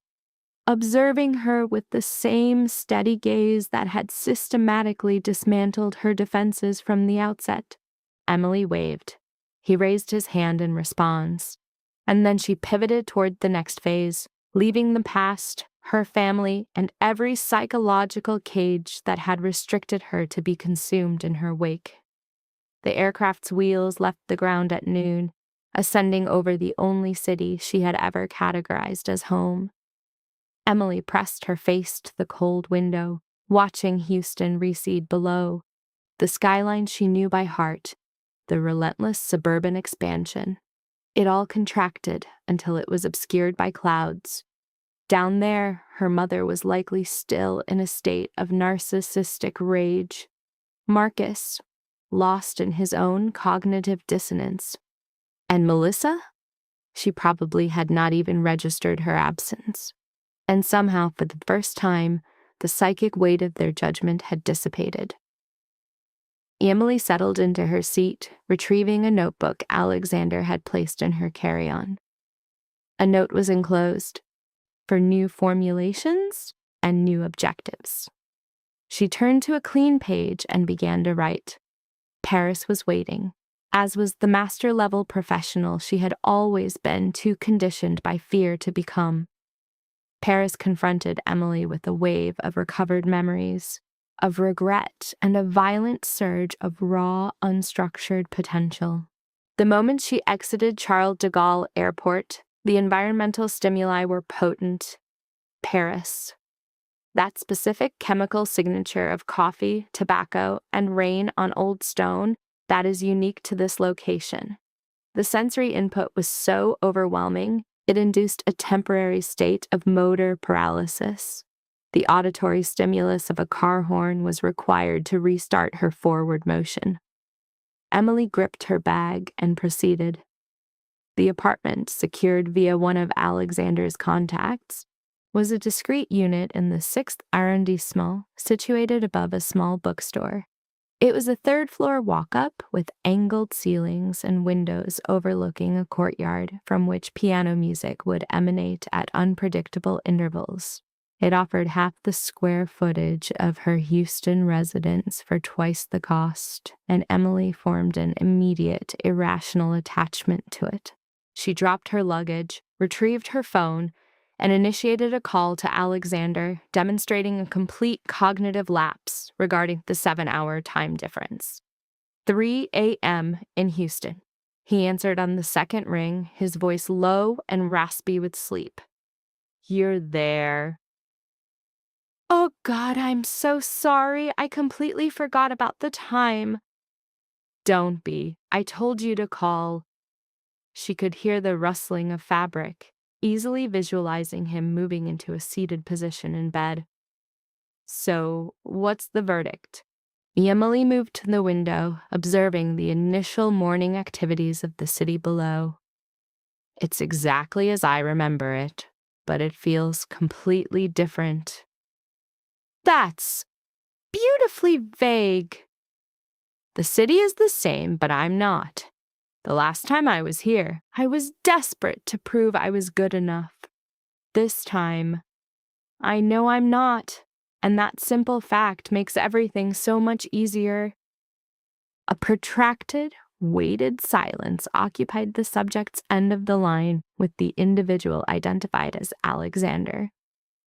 observing her with the same steady gaze that had systematically dismantled her defenses from the outset. Emily waved. He raised his hand in response, and then she pivoted toward the next phase, leaving the past, her family, and every psychological cage that had restricted her to be consumed in her wake. The aircraft's wheels left the ground at noon, ascending over the only city she had ever categorized as home. Emily pressed her face to the cold window, watching Houston recede below, the skyline she knew by heart, the relentless suburban expansion. It all contracted until it was obscured by clouds. Down there, her mother was likely still in a state of narcissistic rage. Marcus, lost in his own cognitive dissonance. And Melissa? She probably had not even registered her absence. And somehow, for the first time, the psychic weight of their judgment had dissipated. Emily settled into her seat, retrieving a notebook Alexander had placed in her carry-on. A note was enclosed, for new formulations and new objectives. She turned to a clean page and began to write. Paris was waiting, as was the master-level professional she had always been too conditioned by fear to become. Paris confronted Emily with a wave of recovered memories. of regret, and a violent surge of raw, unstructured potential. The moment she exited Charles de Gaulle Airport, the environmental stimuli were potent. Paris. That specific chemical signature of coffee, tobacco, and rain on old stone that is unique to this location. The sensory input was so overwhelming, it induced a temporary state of motor paralysis. The auditory stimulus of a car horn was required to restart her forward motion. Emily gripped her bag and proceeded. The apartment, secured via one of Alexander's contacts, was a discreet unit in the 6th arrondissement, situated above a small bookstore. It was a third-floor walk-up with angled ceilings and windows overlooking a courtyard from which piano music would emanate at unpredictable intervals. It offered half the square footage of her Houston residence for twice the cost, and Emily formed an immediate, irrational attachment to it. She dropped her luggage, retrieved her phone, and initiated a call to Alexander, demonstrating a complete cognitive lapse regarding the 7-hour time difference. 3 a.m. in Houston. He answered on the second ring, his voice low and raspy with sleep. "You're there." "Oh God, I'm so sorry. I completely forgot about the time." "Don't be. I told you to call." She could hear the rustling of fabric, easily visualizing him moving into a seated position in bed. "So, what's the verdict?" Emily moved to the window, observing the initial morning activities of the city below. "It's exactly as I remember it, but it feels completely different." "That's beautifully vague." "The city is the same, but I'm not. The last time I was here, I was desperate to prove I was good enough. This time, I know I'm not, and that simple fact makes everything so much easier." A protracted, weighted silence occupied the subject's end of the line with the individual identified as Alexander.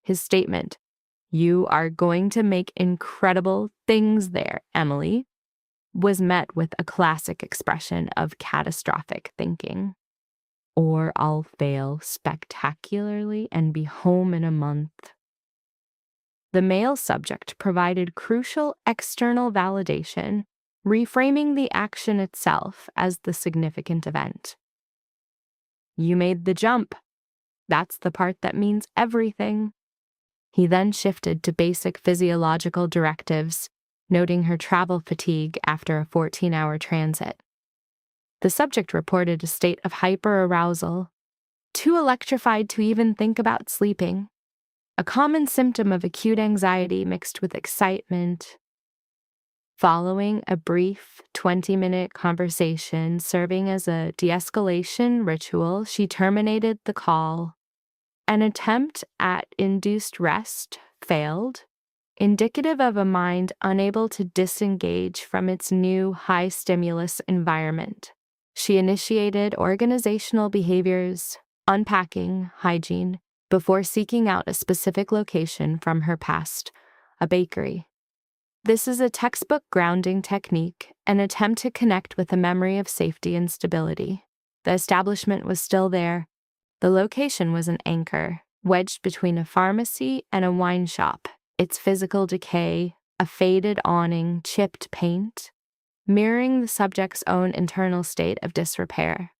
His statement, "You are going to make incredible things there, Emily," was met with a classic expression of catastrophic thinking. "Or I'll fail spectacularly and be home in a month." The male subject provided crucial external validation, reframing the action itself as the significant event. "You made the jump. That's the part that means everything." He then shifted to basic physiological directives, noting her travel fatigue after a 14-hour transit. The subject reported a state of hyperarousal, too electrified to even think about sleeping, a common symptom of acute anxiety mixed with excitement. Following a brief 20-minute conversation serving as a de-escalation ritual, she terminated the call. An attempt at induced rest failed, indicative of a mind unable to disengage from its new high-stimulus environment. She initiated organizational behaviors, unpacking, hygiene, before seeking out a specific location from her past, a bakery. This is a textbook grounding technique, an attempt to connect with a memory of safety and stability. The establishment was still there. The location was an anchor, wedged between a pharmacy and a wine shop, its physical decay, a faded awning, chipped paint, mirroring the subject's own internal state of disrepair.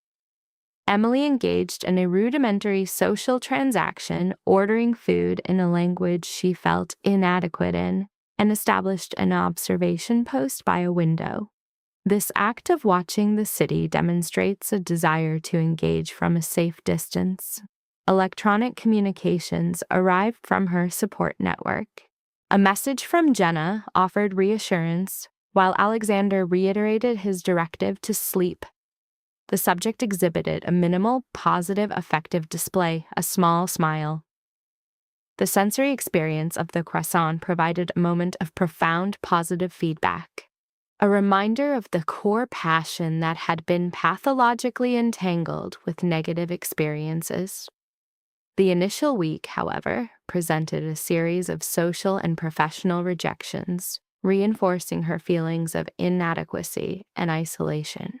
Emily engaged in a rudimentary social transaction, ordering food in a language she felt inadequate in, and established an observation post by a window. This act of watching the city demonstrates a desire to engage from a safe distance. Electronic communications arrived from her support network. A message from Jenna offered reassurance, while Alexander reiterated his directive to sleep. The subject exhibited a minimal, positive, affective display, a small smile. The sensory experience of the croissant provided a moment of profound positive feedback, a reminder of the core passion that had been pathologically entangled with negative experiences. The initial week, however, presented a series of social and professional rejections, reinforcing her feelings of inadequacy and isolation.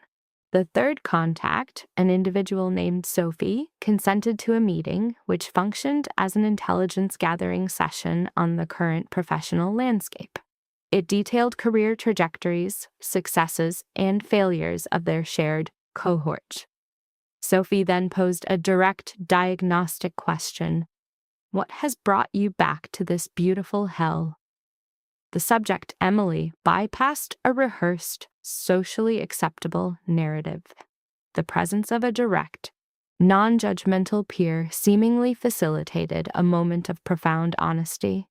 The third contact, an individual named Sophie, consented to a meeting which functioned as an intelligence-gathering session on the current professional landscape. It detailed career trajectories, successes, and failures of their shared cohort. Sophie then posed a direct diagnostic question: "What has brought you back to this beautiful hell?" The subject, Emily, bypassed a rehearsed, socially acceptable narrative. The presence of a direct, non-judgmental peer seemingly facilitated a moment of profound honesty.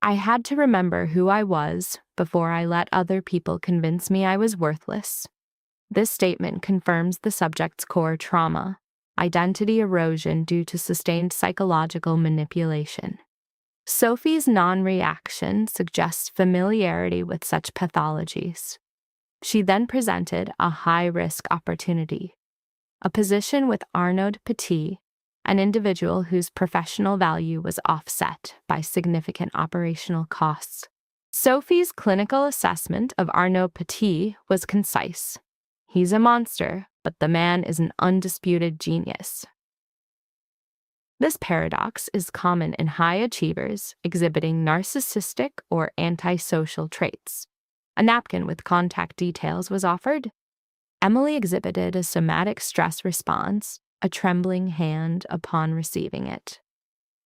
I had to remember who I was before I let other people convince me I was worthless. This statement confirms the subject's core trauma, identity erosion due to sustained psychological manipulation. Sophie's non-reaction suggests familiarity with such pathologies. She then presented a high-risk opportunity, a position with Arnaud Petit, an individual whose professional value was offset by significant operational costs. Sophie's clinical assessment of Arnaud Petit was concise. "He's a monster, but the man is an undisputed genius." This paradox is common in high achievers exhibiting narcissistic or antisocial traits. A napkin with contact details was offered. Emily exhibited a somatic stress response, a trembling hand upon receiving it.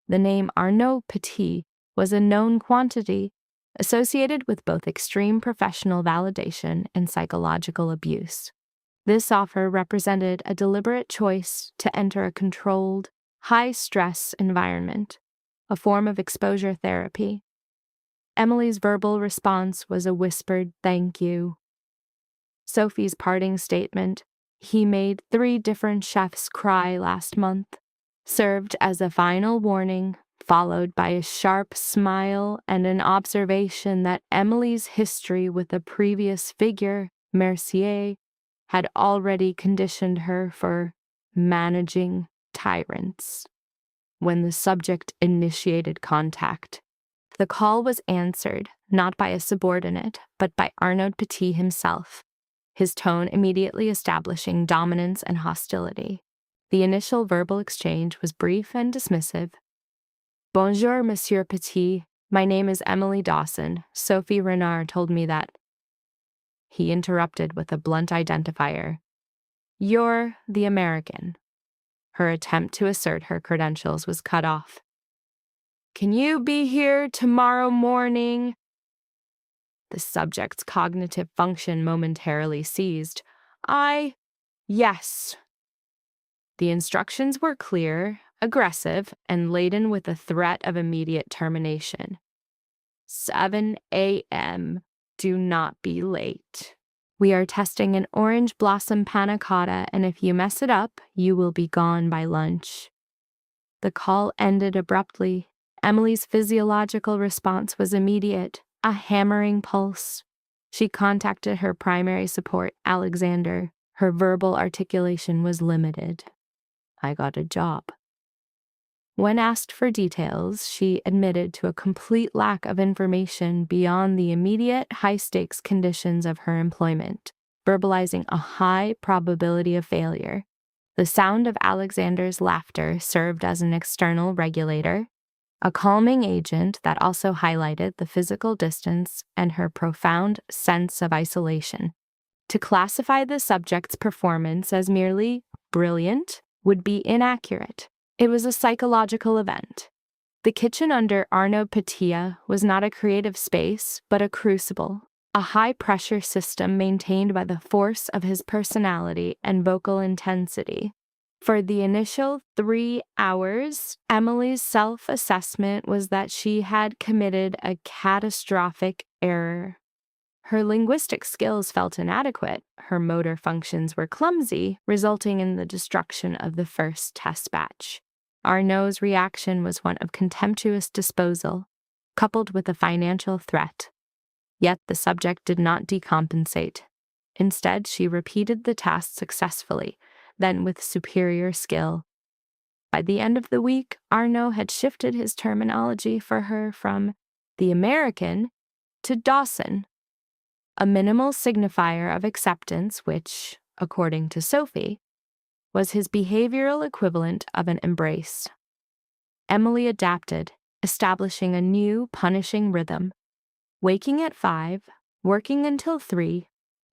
The name Arnaud Petit was a known quantity associated with both extreme professional validation and psychological abuse. This offer represented a deliberate choice to enter a controlled, high-stress environment, a form of exposure therapy. Emily's verbal response was a whispered thank you. Sophie's parting statement, "He made 3 different chefs cry last month," served as a final warning, followed by a sharp smile and an observation that Emily's history with a previous figure, Mercier, had already conditioned her for managing tyrants. When the subject initiated contact, the call was answered not by a subordinate, but by Arnaud Petit himself, his tone immediately establishing dominance and hostility. The initial verbal exchange was brief and dismissive. "Bonjour, Monsieur Petit. My name is Emily Dawson. Sophie Renard told me that." He interrupted with a blunt identifier. "You're the American." Her attempt to assert her credentials was cut off. "Can you be here tomorrow morning?" The subject's cognitive function momentarily ceased. Yes." The instructions were clear, aggressive, and laden with the threat of immediate termination. 7 a.m. Do not be late. We are testing an orange blossom panna cotta, and if you mess it up, you will be gone by lunch. The call ended abruptly. Emily's physiological response was immediate, a hammering pulse. She contacted her primary support, Alexander. Her verbal articulation was limited. "I got a job." When asked for details, she admitted to a complete lack of information beyond the immediate high-stakes conditions of her employment, verbalizing a high probability of failure. The sound of Alexander's laughter served as an external regulator, a calming agent that also highlighted the physical distance and her profound sense of isolation. To classify the subject's performance as merely brilliant would be inaccurate. It was a psychological event. The kitchen under Arnaud Petit was not a creative space, but a crucible, a high-pressure system maintained by the force of his personality and vocal intensity. For the initial 3 hours, Emily's self-assessment was that she had committed a catastrophic error. Her linguistic skills felt inadequate, her motor functions were clumsy, resulting in the destruction of the first test batch. Arnaud's reaction was one of contemptuous disposal, coupled with a financial threat. Yet the subject did not decompensate. Instead, she repeated the task successfully, then with superior skill. By the end of the week, Arnaud had shifted his terminology for her from the American to Dawson, a minimal signifier of acceptance which, according to Sophie, was his behavioral equivalent of an embrace. Emily adapted, establishing a new, punishing rhythm, waking at 5, working until 3,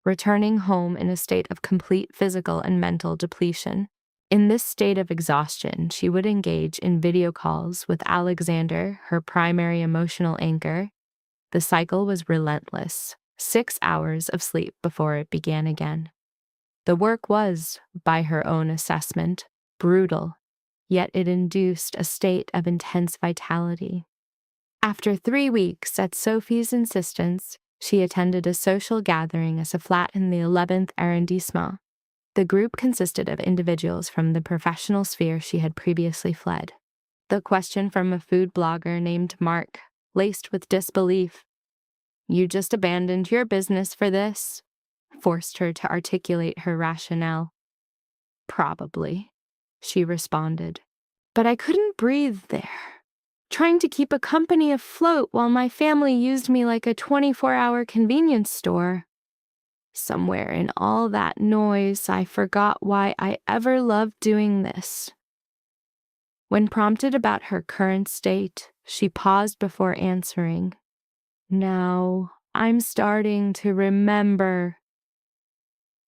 returning home in a state of complete physical and mental depletion. In this state of exhaustion, she would engage in video calls with Alexander, her primary emotional anchor. The cycle was relentless, 6 hours of sleep before it began again. The work was, by her own assessment, brutal, yet it induced a state of intense vitality. After 3 weeks, at Sophie's insistence, she attended a social gathering as a flat in the 11th arrondissement. The group consisted of individuals from the professional sphere she had previously fled. The question from a food blogger named Mark, laced with disbelief, "You just abandoned your business for this?" forced her to articulate her rationale. "Probably," she responded. "But I couldn't breathe there, trying to keep a company afloat while my family used me like a 24-hour convenience store. Somewhere in all that noise, I forgot why I ever loved doing this." When prompted about her current state, she paused before answering. "Now, I'm starting to remember."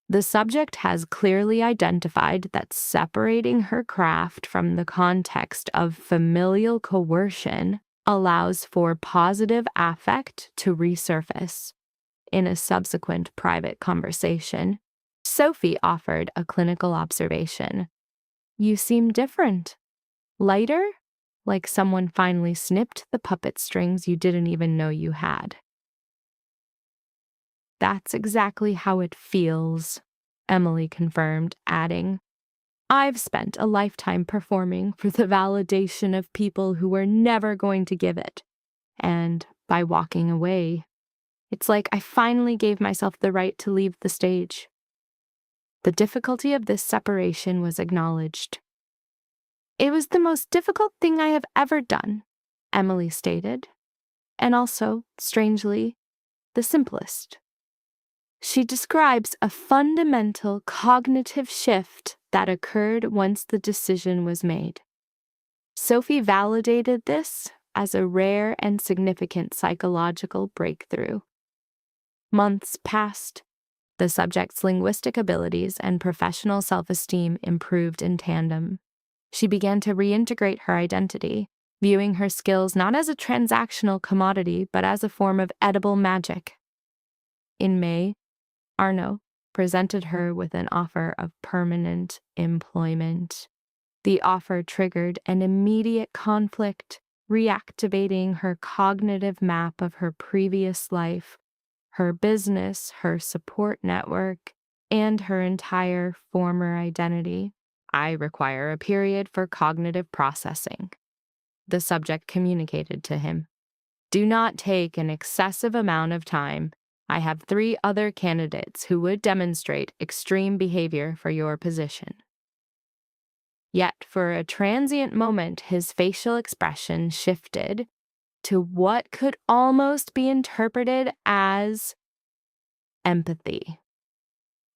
The subject has clearly identified that separating her craft from the context of familial coercion allows for positive affect to resurface. In a subsequent private conversation, Sophie offered a clinical observation. "You seem different. Lighter? Like someone finally snipped the puppet strings you didn't even know you had." "That's exactly how it feels," Emily confirmed, adding, "I've spent a lifetime performing for the validation of people who were never going to give it. And by walking away, it's like I finally gave myself the right to leave the stage." The difficulty of this separation was acknowledged. "It was the most difficult thing I have ever done," Emily stated, "and also, strangely, the simplest." She describes a fundamental cognitive shift that occurred once the decision was made. Sophie validated this as a rare and significant psychological breakthrough. Months passed. The subject's linguistic abilities and professional self-esteem improved in tandem. She began to reintegrate her identity, viewing her skills not as a transactional commodity but as a form of edible magic. In May, Arnaud presented her with an offer of permanent employment. The offer triggered an immediate conflict, reactivating her cognitive map of her previous life, her business, her support network, and her entire former identity. "I require a period for cognitive processing," the subject communicated to him. "Do not take an excessive amount of time. I have 3 other candidates who would demonstrate extreme behavior for your position." Yet for a transient moment, his facial expression shifted to what could almost be interpreted as empathy.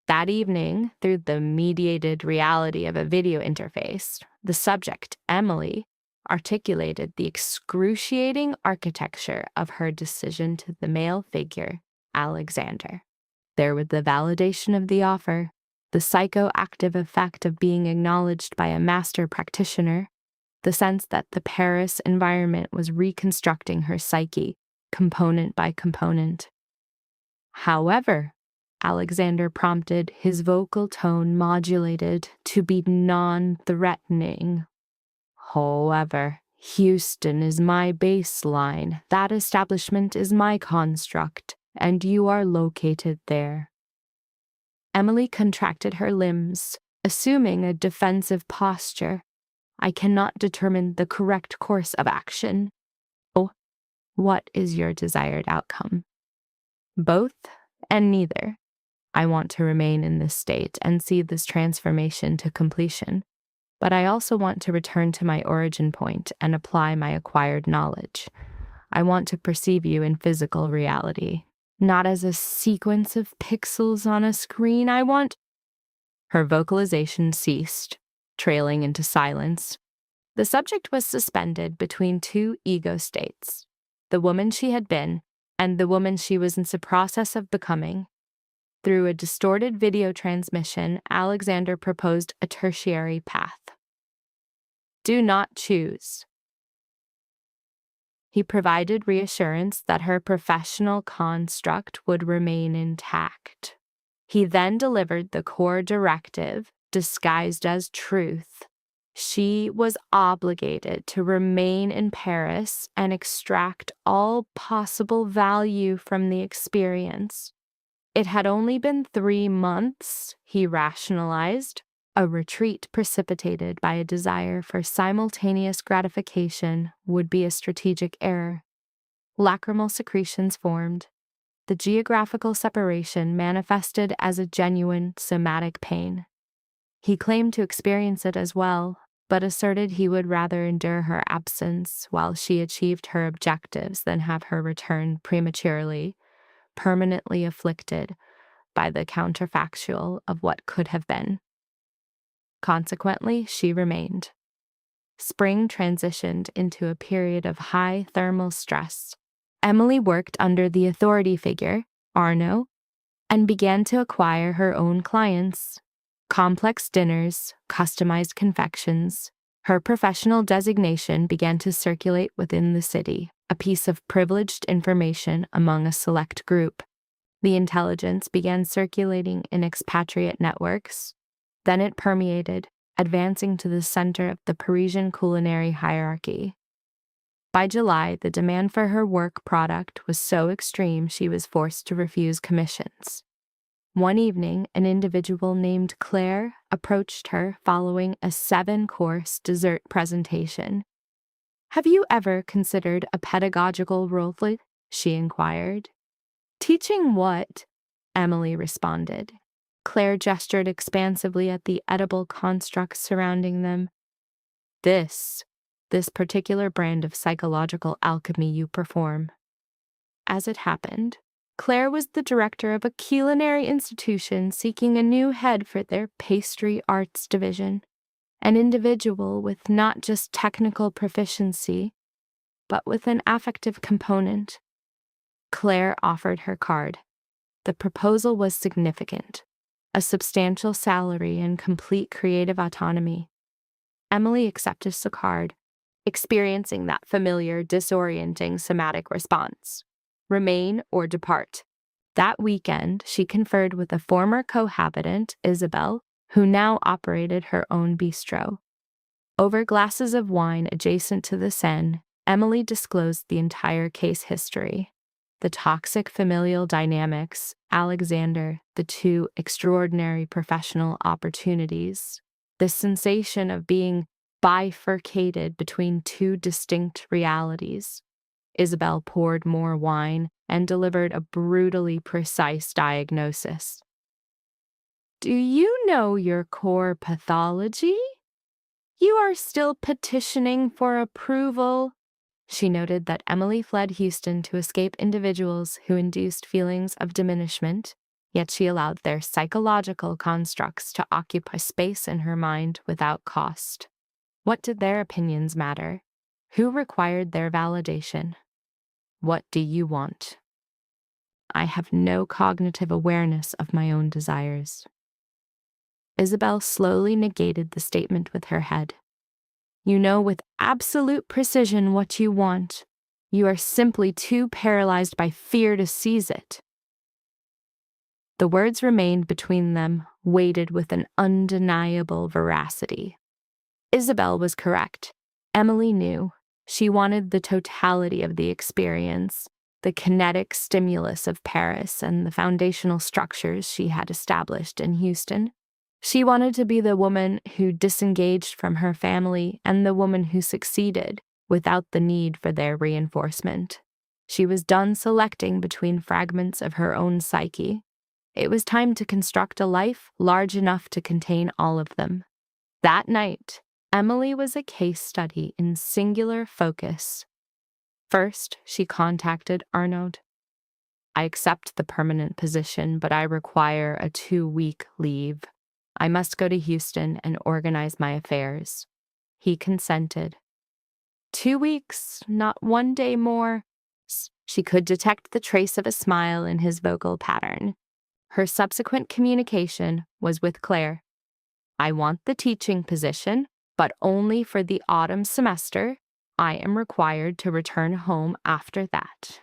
That evening, through the mediated reality of a video interface, the subject, Emily, articulated the excruciating architecture of her decision to the male figure, Alexander. There was the validation of the offer, the psychoactive effect of being acknowledged by a master practitioner, the sense that the Paris environment was reconstructing her psyche, component by component. "However," Alexander prompted, his vocal tone modulated to be non-threatening. "However, Houston is my baseline. That establishment is my construct, and you are located there." Emily contracted her limbs, assuming a defensive posture. "I cannot determine the correct course of action." "Oh, what is your desired outcome?" "Both and neither. I want to remain in this state and see this transformation to completion. But I also want to return to my origin point and apply my acquired knowledge. I want to perceive you in physical reality, not as a sequence of pixels on a screen. Her vocalization ceased, trailing into silence. The subject was suspended between two ego states, the woman she had been and the woman she was in the process of becoming. Through a distorted video transmission, Alexander proposed a tertiary path. Do not choose. He provided reassurance that her professional construct would remain intact. He then delivered the core directive, disguised as truth. She was obligated to remain in Paris and extract all possible value from the experience. It had only been 3 months, he rationalized, a retreat precipitated by a desire for simultaneous gratification would be a strategic error. Lacrimal secretions formed. The geographical separation manifested as a genuine somatic pain. He claimed to experience it as well, but asserted he would rather endure her absence while she achieved her objectives than have her return prematurely, permanently afflicted by the counterfactual of what could have been. Consequently, she remained. Spring transitioned into a period of high thermal stress. Emily worked under the authority figure, Arno, and began to acquire her own clients. Complex dinners, customized confections. Her professional designation began to circulate within the city, a piece of privileged information among a select group. The intelligence began circulating in expatriate networks. Then it permeated, advancing to the center of the Parisian culinary hierarchy. By July, the demand for her work product was so extreme she was forced to refuse commissions. One evening, an individual named Claire approached her following a 7-course dessert presentation. "Have you ever considered a pedagogical role?" she inquired. "Teaching what?" Emily responded. Claire gestured expansively at the edible constructs surrounding them. This particular brand of psychological alchemy you perform." As it happened, Claire was the director of a culinary institution seeking a new head for their pastry arts division, an individual with not just technical proficiency, but with an affective component. Claire offered her card. The proposal was significant. A substantial salary and complete creative autonomy. Emily accepted the card, experiencing that familiar, disorienting somatic response. Remain or depart. That weekend, she conferred with a former cohabitant, Isabel, who now operated her own bistro. Over glasses of wine adjacent to the Seine, Emily disclosed the entire case history. The toxic familial dynamics, Alexander, the 2 extraordinary professional opportunities, the sensation of being bifurcated between 2 distinct realities. Isabel poured more wine and delivered a brutally precise diagnosis. "Do you know your core pathology? You are still petitioning for approval." She noted that Emily fled Houston to escape individuals who induced feelings of diminishment, yet she allowed their psychological constructs to occupy space in her mind without cost. What did their opinions matter? Who required their validation? What do you want? I have no cognitive awareness of my own desires. Isabel slowly negated the statement with her head. You know with absolute precision what you want. You are simply too paralyzed by fear to seize it. The words remained between them, weighted with an undeniable veracity. Isabel was correct. Emily knew. She wanted the totality of the experience, the kinetic stimulus of Paris and the foundational structures she had established in Houston. She wanted to be the woman who disengaged from her family and the woman who succeeded without the need for their reinforcement. She was done selecting between fragments of her own psyche. It was time to construct a life large enough to contain all of them. That night, Emily was a case study in singular focus. First, she contacted Arnold. I accept the permanent position, but I require a 2-week leave. I must go to Houston and organize my affairs. He consented. 2 weeks, not 1 day more. She could detect the trace of a smile in his vocal pattern. Her subsequent communication was with Claire. I want the teaching position, but only for the autumn semester. I am required to return home after that.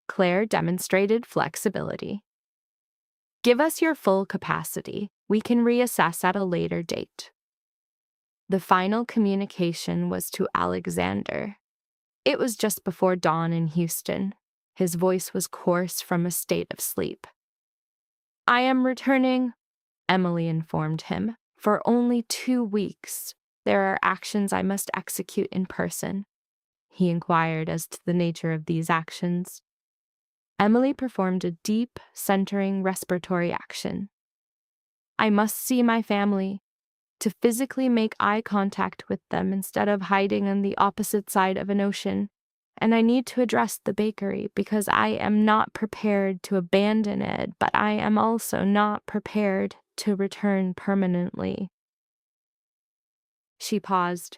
Claire demonstrated flexibility. Give us your full capacity. We can reassess at a later date. The final communication was to Alexander. It was just before dawn in Houston. His voice was coarse from a state of sleep. I am returning, Emily informed him, for only 2 weeks. There are actions I must execute in person. He inquired as to the nature of these actions. Emily performed a deep, centering respiratory action. I must see my family, to physically make eye contact with them instead of hiding on the opposite side of an ocean. And I need to address the bakery because I am not prepared to abandon it, but I am also not prepared to return permanently. She paused.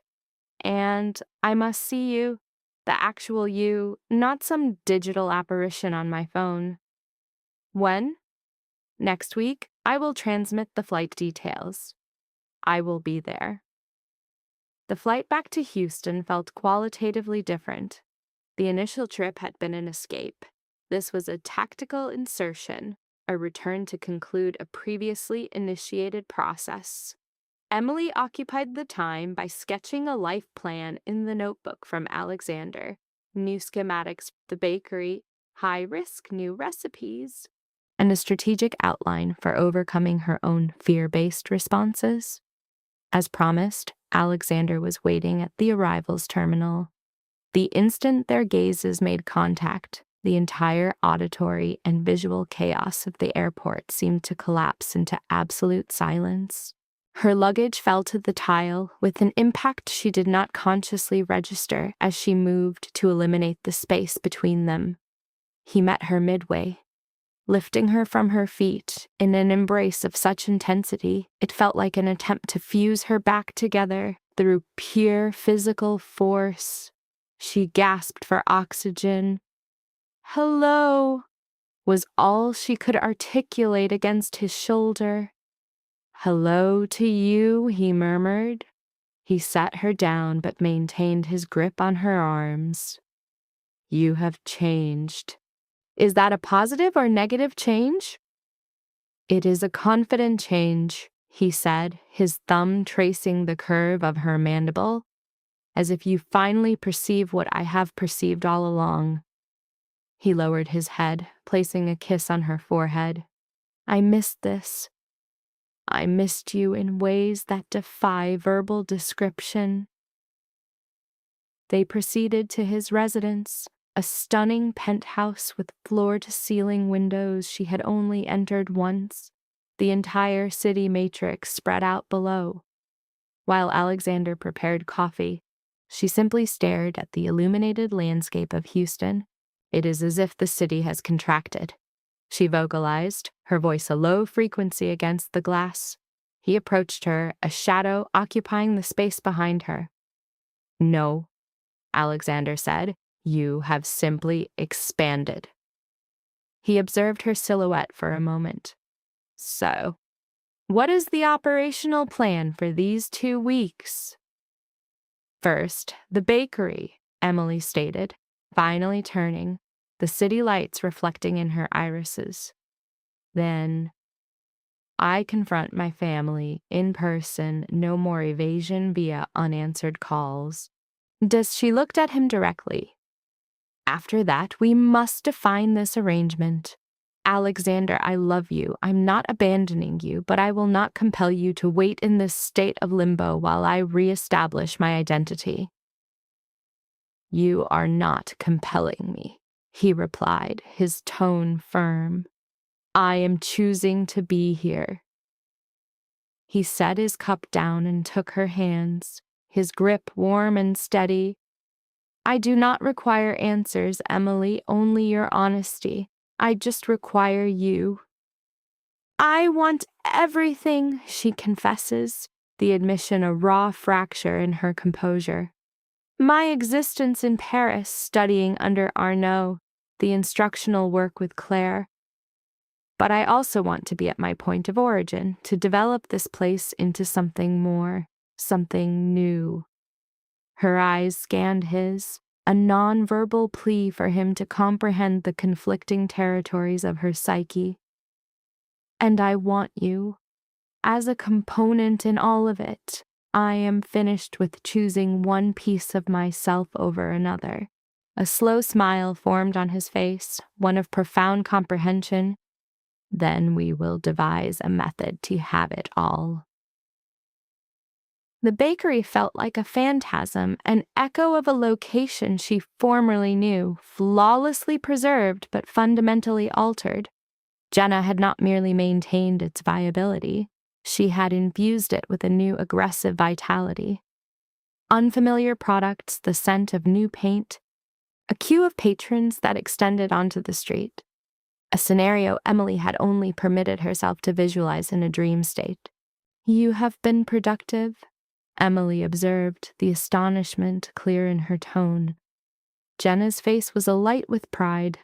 And I must see you, the actual you, not some digital apparition on my phone. When? Next week, I will transmit the flight details. I will be there. The flight back to Houston felt qualitatively different. The initial trip had been an escape. This was a tactical insertion, a return to conclude a previously initiated process. Emily occupied the time by sketching a life plan in the notebook from Alexander. New schematics for the bakery, high-risk new recipes, and a strategic outline for overcoming her own fear-based responses. As promised, Alexander was waiting at the arrivals terminal. The instant their gazes made contact, the entire auditory and visual chaos of the airport seemed to collapse into absolute silence. Her luggage fell to the tile with an impact she did not consciously register as she moved to eliminate the space between them. He met her midway, lifting her from her feet in an embrace of such intensity it felt like an attempt to fuse her back together through pure physical force. She gasped for oxygen. "Hello," was all she could articulate against his shoulder. "Hello to you," he murmured. He sat her down but maintained his grip on her arms. "You have changed. Is that a positive or negative change?" "It is a confident change," he said, his thumb tracing the curve of her mandible, "as if you finally perceive what I have perceived all along." He lowered his head, placing a kiss on her forehead. "I missed this. I missed you in ways that defy verbal description." They proceeded to his residence, a stunning penthouse with floor-to-ceiling windows she had only entered once, the entire city matrix spread out below. While Alexander prepared coffee, she simply stared at the illuminated landscape of Houston. "It is as if the city has contracted," she vocalized, her voice a low frequency against the glass. He approached her, a shadow occupying the space behind her. "No," Alexander said, "you have simply expanded." He observed her silhouette for a moment. "So, what is the operational plan for these 2 weeks?" "First, the bakery," Emily stated, finally turning, the city lights reflecting in her irises. "Then, I confront my family in person, no more evasion via unanswered calls." She looked at him directly. "After that, we must define this arrangement. Alexander, I love you. I'm not abandoning you, but I will not compel you to wait in this state of limbo while I reestablish my identity." "You are not compelling me," he replied, his tone firm. "I am choosing to be here." He set his cup down and took her hands, his grip warm and steady. I do not require answers, Emily, only your honesty. I just require you. I want everything, she confesses, the admission a raw fracture in her composure. My existence in Paris, studying under Arnaud, the instructional work with Claire. But I also want to be at my point of origin, to develop this place into something more, something new. Her eyes scanned his, a nonverbal plea for him to comprehend the conflicting territories of her psyche. And I want you, as a component in all of it. I am finished with choosing one piece of myself over another. A slow smile formed on his face, one of profound comprehension. Then we will devise a method to have it all. The bakery felt like a phantasm, an echo of a location she formerly knew, flawlessly preserved but fundamentally altered. Jenna had not merely maintained its viability, she had infused it with a new aggressive vitality. Unfamiliar products, the scent of new paint, a queue of patrons that extended onto the street. A scenario Emily had only permitted herself to visualize in a dream state. You have been productive, Emily observed, the astonishment clear in her tone. Jenna's face was alight with pride.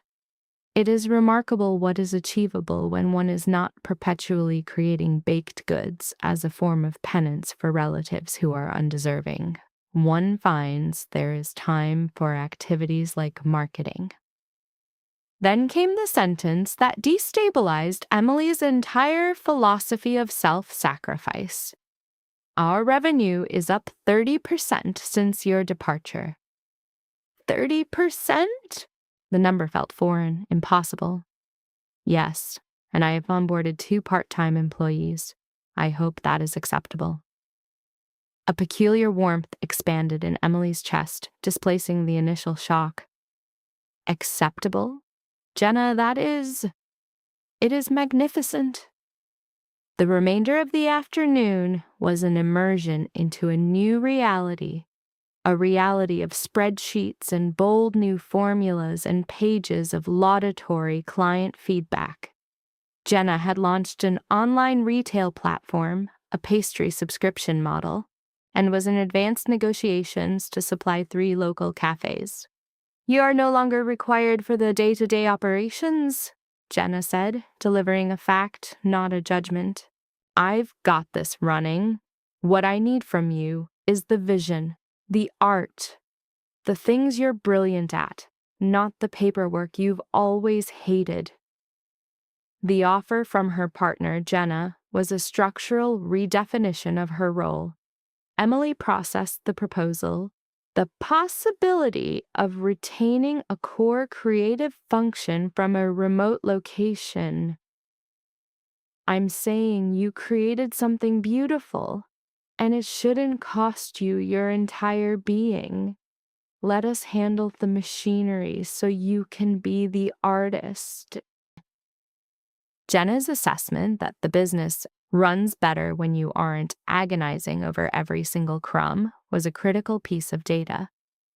It is remarkable what is achievable when one is not perpetually creating baked goods as a form of penance for relatives who are undeserving. One finds there is time for activities like marketing. Then came the sentence that destabilized Emily's entire philosophy of self-sacrifice. Our revenue is up 30% since your departure. 30%? The number felt foreign, impossible. Yes, and I have onboarded 2 part-time employees. I hope that is acceptable. A peculiar warmth expanded in Emily's chest, displacing the initial shock. Acceptable? Jenna, it is magnificent. The remainder of the afternoon was an immersion into a new reality, a reality of spreadsheets and bold new formulas and pages of laudatory client feedback. Jenna had launched an online retail platform, a pastry subscription model, and was in advanced negotiations to supply 3 local cafes. You are no longer required for the day-to-day operations, Jenna said, delivering a fact, not a judgment. I've got this running. What I need from you is the vision, the art, the things you're brilliant at, not the paperwork you've always hated. The offer from her partner, Jenna, was a structural redefinition of her role. Emily processed the proposal. The possibility of retaining a core creative function from a remote location. I'm saying you created something beautiful, and it shouldn't cost you your entire being. Let us handle the machinery so you can be the artist. Jenna's assessment that the business runs better when you aren't agonizing over every single crumb was a critical piece of data.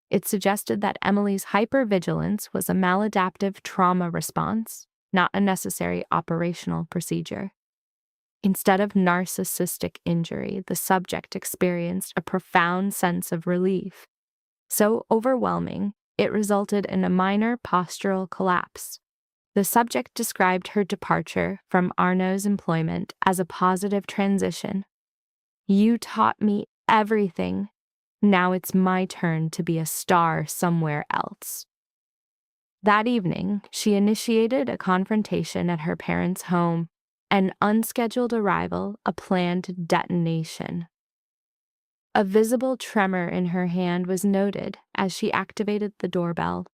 It suggested that Emily's hypervigilance was a maladaptive trauma response, not a necessary operational procedure. Instead of narcissistic injury, the subject experienced a profound sense of relief. So overwhelming, it resulted in a minor postural collapse. The subject described her departure from Arnaud's employment as a positive transition. You taught me everything. Now it's my turn to be a star somewhere else. That evening, she initiated a confrontation at her parents' home, an unscheduled arrival, a planned detonation. A visible tremor in her hand was noted as she activated the doorbell.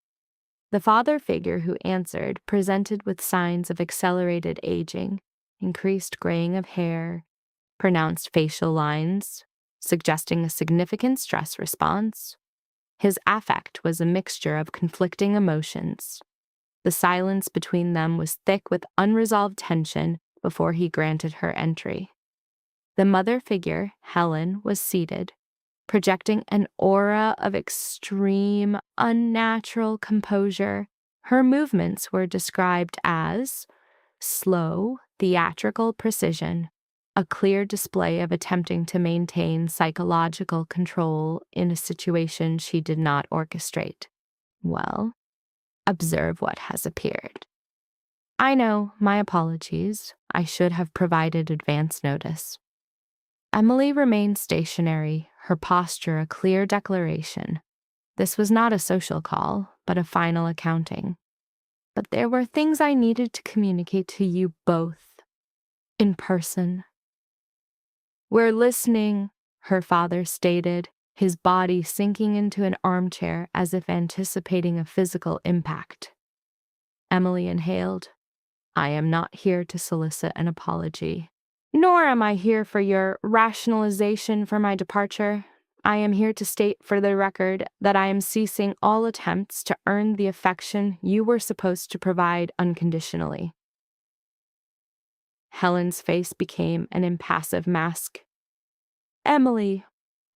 The father figure who answered presented with signs of accelerated aging, increased graying of hair, pronounced facial lines, suggesting a significant stress response. His affect was a mixture of conflicting emotions. The silence between them was thick with unresolved tension before he granted her entry. The mother figure, Helen, was seated, projecting an aura of extreme, unnatural composure. Her movements were described as slow, theatrical precision, a clear display of attempting to maintain psychological control in a situation she did not orchestrate. Well, observe what has appeared. I know, my apologies. I should have provided advance notice. Emily remained stationary, her posture a clear declaration. This was not a social call, but a final accounting. But there were things I needed to communicate to you both, in person. "We're listening," her father stated, his body sinking into an armchair as if anticipating a physical impact. Emily inhaled. "I am not here to solicit an apology. Nor am I here for your rationalization for my departure. I am here to state for the record that I am ceasing all attempts to earn the affection you were supposed to provide unconditionally." Helen's face became an impassive mask. "Emily,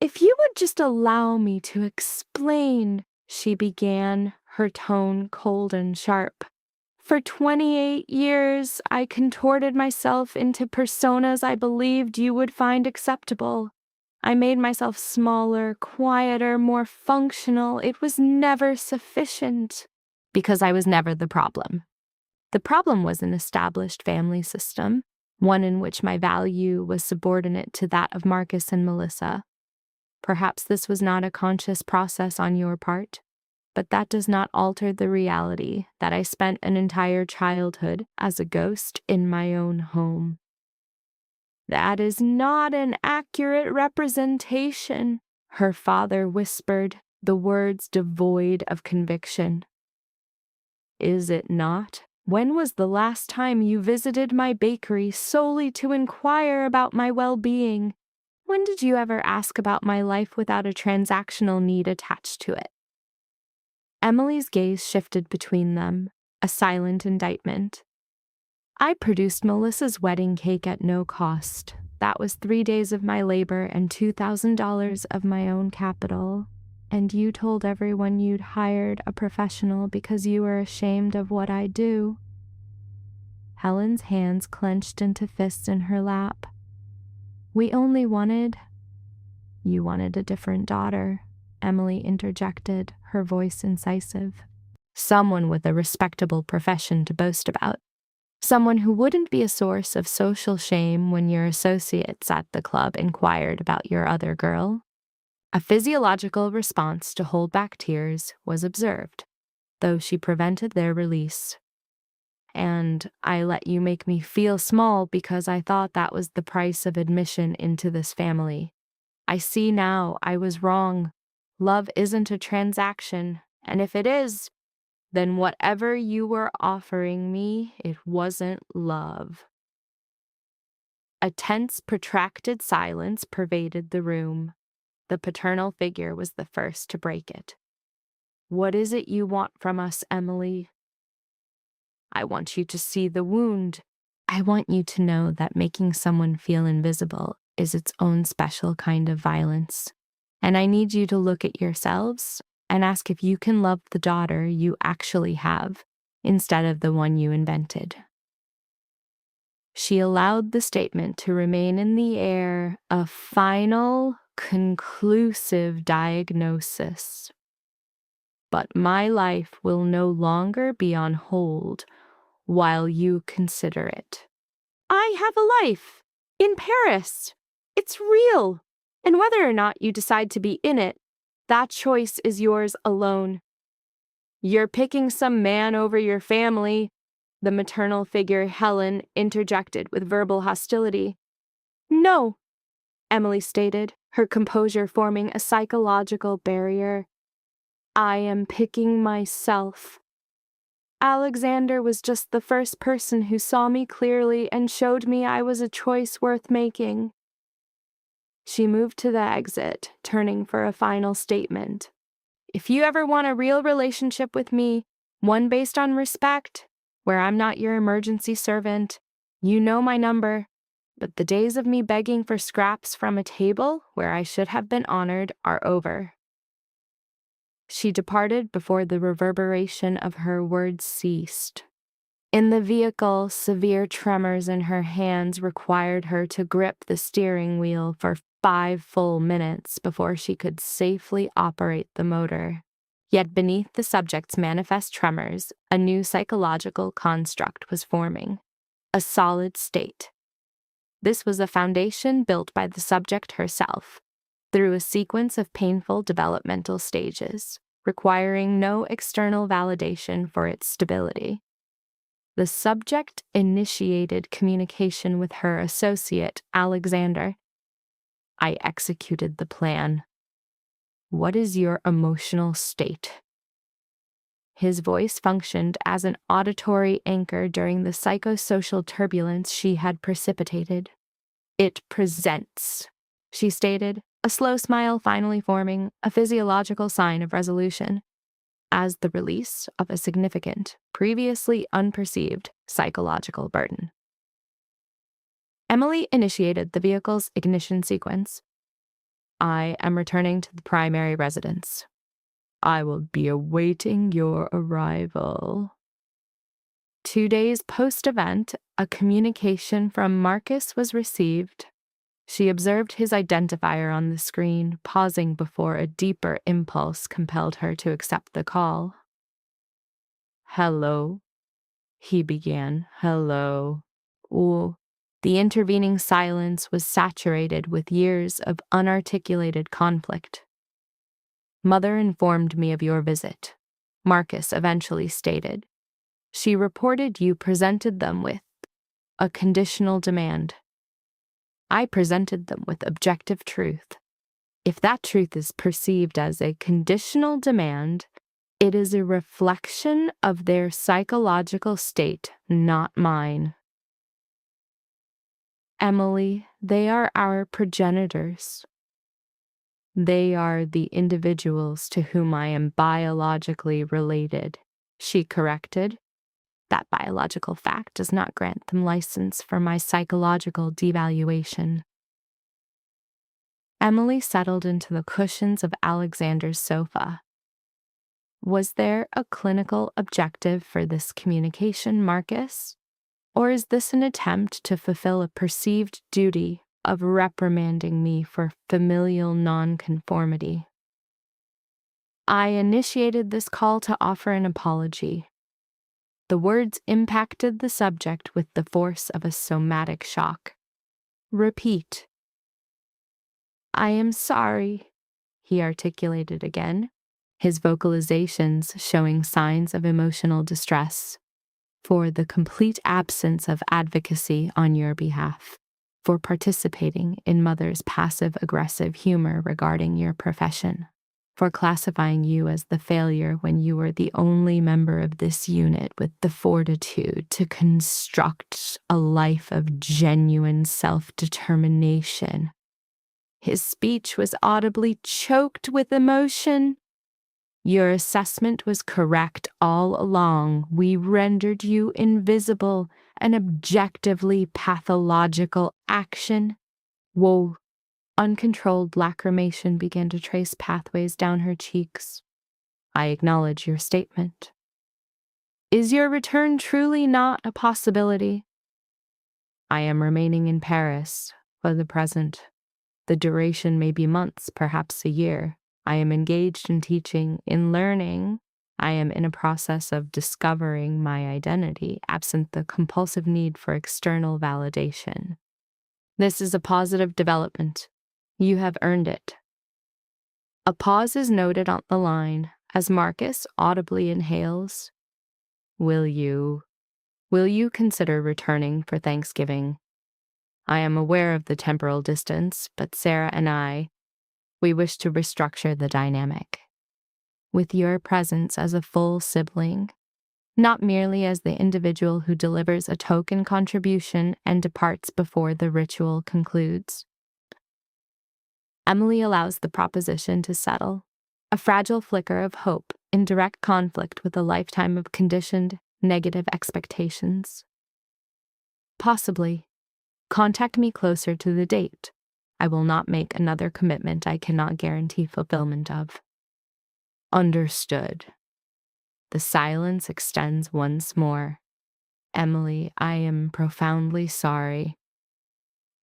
if you would just allow me to explain," she began, her tone cold and sharp. "For 28 years, I contorted myself into personas I believed you would find acceptable. I made myself smaller, quieter, more functional. It was never sufficient, because I was never the problem. The problem was an established family system, one in which my value was subordinate to that of Marcus and Melissa. Perhaps this was not a conscious process on your part, but that does not alter the reality that I spent an entire childhood as a ghost in my own home." "That is not an accurate representation," her father whispered, the words devoid of conviction. "Is it not? When was the last time you visited my bakery solely to inquire about my well-being? When did you ever ask about my life without a transactional need attached to it?" Emily's gaze shifted between them, a silent indictment. "I produced Melissa's wedding cake at no cost. That was 3 days of my labor and $2,000 of my own capital. And you told everyone you'd hired a professional because you were ashamed of what I do." Helen's hands clenched into fists in her lap. "We only wanted—" "You wanted a different daughter," Emily interjected, her voice incisive. "Someone with a respectable profession to boast about. Someone who wouldn't be a source of social shame when your associates at the club inquired about your other girl." A physiological response to hold back tears was observed, though she prevented their release. "And I let you make me feel small because I thought that was the price of admission into this family. I see now I was wrong. Love isn't a transaction, and if it is, then whatever you were offering me, it wasn't love." A tense, protracted silence pervaded the room. The paternal figure was the first to break it. "What is it you want from us, Emily?" "I want you to see the wound. I want you to know that making someone feel invisible is its own special kind of violence. And I need you to look at yourselves and ask if you can love the daughter you actually have instead of the one you invented." She allowed the statement to remain in the air, a final, conclusive diagnosis. "But my life will no longer be on hold while you consider it." "I have a life in Paris. It's real. And whether or not you decide to be in it, that choice is yours alone. You're picking some man over your family," the maternal figure Helen interjected with verbal hostility. "No," Emily stated, her composure forming a psychological barrier. "I am picking myself. Alexander was just the first person who saw me clearly and showed me I was a choice worth making." She moved to the exit, turning for a final statement. "If you ever want a real relationship with me, one based on respect, where I'm not your emergency servant, you know my number. but the days of me begging for scraps from a table where I should have been honored are over. She departed before the reverberation of her words ceased. In the vehicle, severe tremors in her hands required her to grip the steering wheel for 5 full minutes before she could safely operate the motor. Yet beneath the subject's manifest tremors, a new psychological construct was forming, a solid state. This was a foundation built by the subject herself, through a sequence of painful developmental stages, requiring no external validation for its stability. The subject initiated communication with her associate, Alexander. I executed the plan. What is your emotional state? His voice functioned as an auditory anchor during the psychosocial turbulence she had precipitated. It presents, she stated, a slow smile finally forming, a physiological sign of resolution, as the release of a significant, previously unperceived psychological burden. Emily initiated the vehicle's ignition sequence. I am returning to the primary residence. I will be awaiting your arrival. 2 days post-event, a communication from Marcus was received. She observed his identifier on the screen, pausing before a deeper impulse compelled her to accept the call. Hello, he began. Hello. Ooh. The intervening silence was saturated with years of unarticulated conflict. Mother informed me of your visit, Marcus eventually stated. She reported you presented them with a conditional demand. I presented them with objective truth. If that truth is perceived as a conditional demand, it is a reflection of their psychological state, not mine. Emily, they are our progenitors. They are the individuals to whom I am biologically related, she corrected. That biological fact does not grant them license for my psychological devaluation. Emily settled into the cushions of Alexander's sofa. Was there a clinical objective for this communication, Marcus? Or is this an attempt to fulfill a perceived duty of reprimanding me for familial nonconformity? I initiated this call to offer an apology. The words impacted the subject with the force of a somatic shock. Repeat. I am sorry, he articulated again, his vocalizations showing signs of emotional distress, for the complete absence of advocacy on your behalf, for participating in Mother's passive-aggressive humor regarding your profession, for classifying you as the failure when you were the only member of this unit with the fortitude to construct a life of genuine self-determination. His speech was audibly choked with emotion. Your assessment was correct all along. We rendered you invisible, an objectively pathological action. Whoa. Uncontrolled lacrimation began to trace pathways down her cheeks. I acknowledge your statement. Is your return truly not a possibility? I am remaining in Paris for the present. The duration may be months, perhaps a year. I am engaged in teaching, in learning. I am in a process of discovering my identity, absent the compulsive need for external validation. This is a positive development. You have earned it. A pause is noted on the line as Marcus audibly inhales. Will you consider returning for Thanksgiving? I am aware of the temporal distance, but Sarah and we wish to restructure the dynamic. With your presence as a full sibling, not merely as the individual who delivers a token contribution and departs before the ritual concludes. Emily allows the proposition to settle, a fragile flicker of hope in direct conflict with a lifetime of conditioned, negative expectations. Possibly, Contact me closer to the date. I will not make another commitment I cannot guarantee fulfillment of. Understood. The silence extends once more. Emily, I am profoundly sorry.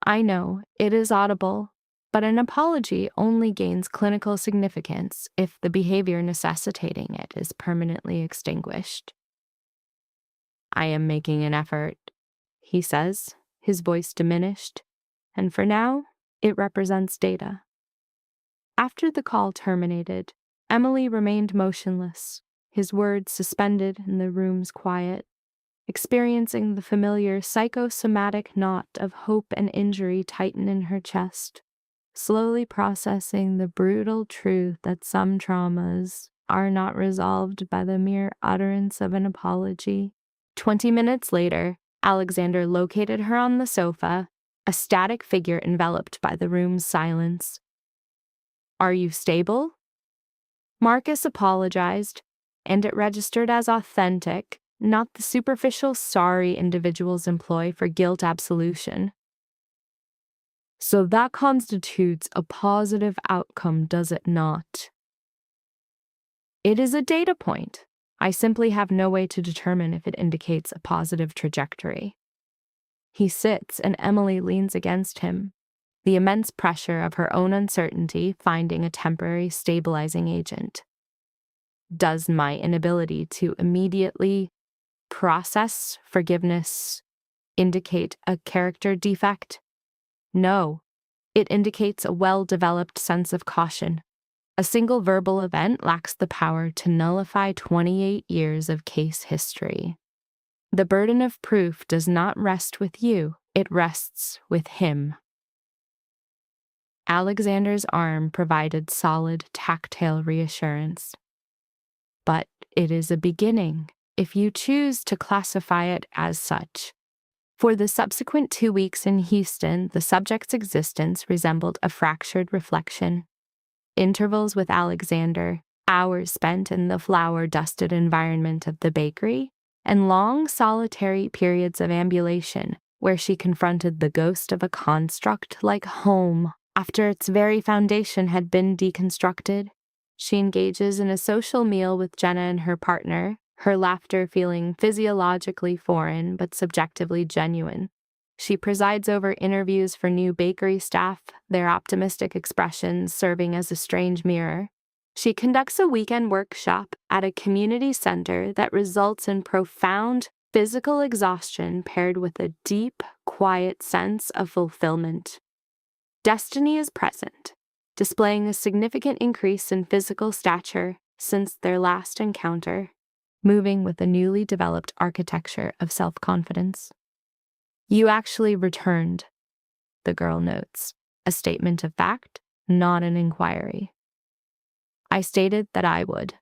I know, it is audible, but an apology only gains clinical significance if the behavior necessitating it is permanently extinguished. I am making an effort, he says, his voice diminished, and for now, it represents data. After the call terminated, Emily remained motionless, his words suspended in the room's quiet, experiencing the familiar psychosomatic knot of hope and injury tighten in her chest, slowly processing the brutal truth that some traumas are not resolved by the mere utterance of an apology. 20 minutes later, Alexander located her on the sofa, a static figure enveloped by the room's silence. Are you stable? Marcus apologized, and it registered as authentic, not the superficial sorry individuals employ for guilt absolution. So that constitutes a positive outcome, does it not? It is a data point. I simply have no way to determine if it indicates a positive trajectory. He sits, and Emily leans against him, the immense pressure of her own uncertainty finding a temporary stabilizing agent. Does my inability to immediately process forgiveness indicate a character defect? No, it indicates a well-developed sense of caution. A single verbal event lacks the power to nullify 28 years of case history. The burden of proof does not rest with you, it rests with him. Alexander's arm provided solid, tactile reassurance. But it is a beginning, if you choose to classify it as such. For the subsequent 2 weeks in Houston, the subject's existence resembled a fractured reflection. Intervals with Alexander, hours spent in the flour-dusted environment of the bakery, and long solitary periods of ambulation where she confronted the ghost of a construct like home after its very foundation had been deconstructed. She engages in a social meal with Jenna and her partner, her laughter feeling physiologically foreign but subjectively genuine. She presides over interviews for new bakery staff, their optimistic expressions serving as a strange mirror. She conducts a weekend workshop at a community center that results in profound physical exhaustion paired with a deep, quiet sense of fulfillment. Destiny is present, displaying a significant increase in physical stature since their last encounter, moving with a newly developed architecture of self-confidence. You actually returned, the girl notes, a statement of fact, not an inquiry. I stated that I would.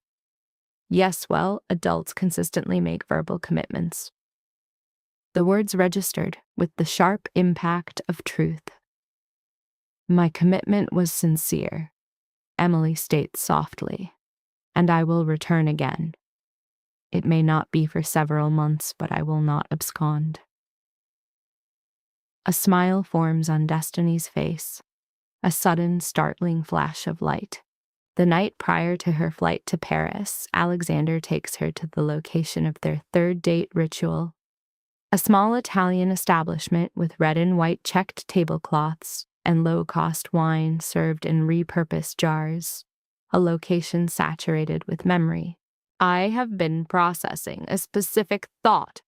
Yes, well, adults consistently make verbal commitments. The words registered with the sharp impact of truth. My commitment was sincere, Emily states softly, and I will return again. It may not be for several months, but I will not abscond. A smile forms on Destiny's face, a sudden, startling flash of light. The night prior to her flight to Paris, Alexander takes her to the location of their third date ritual, a small Italian establishment with red and white checked tablecloths and low-cost wine served in repurposed jars, a location saturated with memory. I have been processing a specific thought,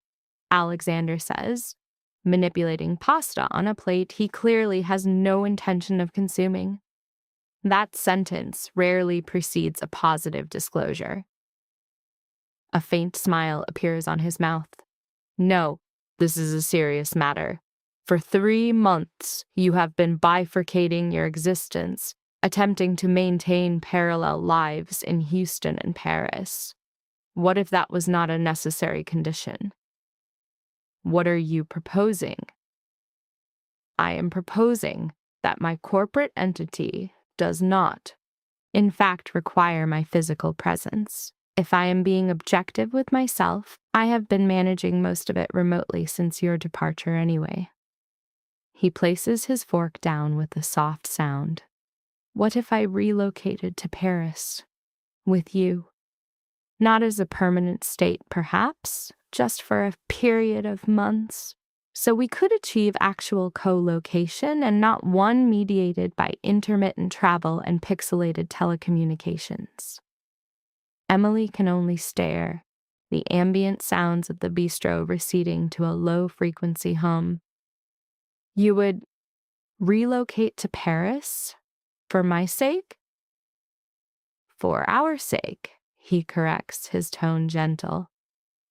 Alexander says, manipulating pasta on a plate he clearly has no intention of consuming. That sentence rarely precedes a positive disclosure. A faint smile appears on his mouth. No, this is a serious matter. For 3 months, you have been bifurcating your existence, attempting to maintain parallel lives in Houston and Paris. What if that was not a necessary condition? What are you proposing? I am proposing that my corporate entity does not, in fact, require my physical presence. If I am being objective with myself, I have been managing most of it remotely since your departure anyway. He places his fork down with a soft sound. What if I relocated to Paris? With you? Not as a permanent state, perhaps, just for a period of months. So we could achieve actual co-location and not one mediated by intermittent travel and pixelated telecommunications. Emily can only stare, the ambient sounds of the bistro receding to a low-frequency hum. You would relocate to Paris? For my sake? For our sake, he corrects, his tone gentle.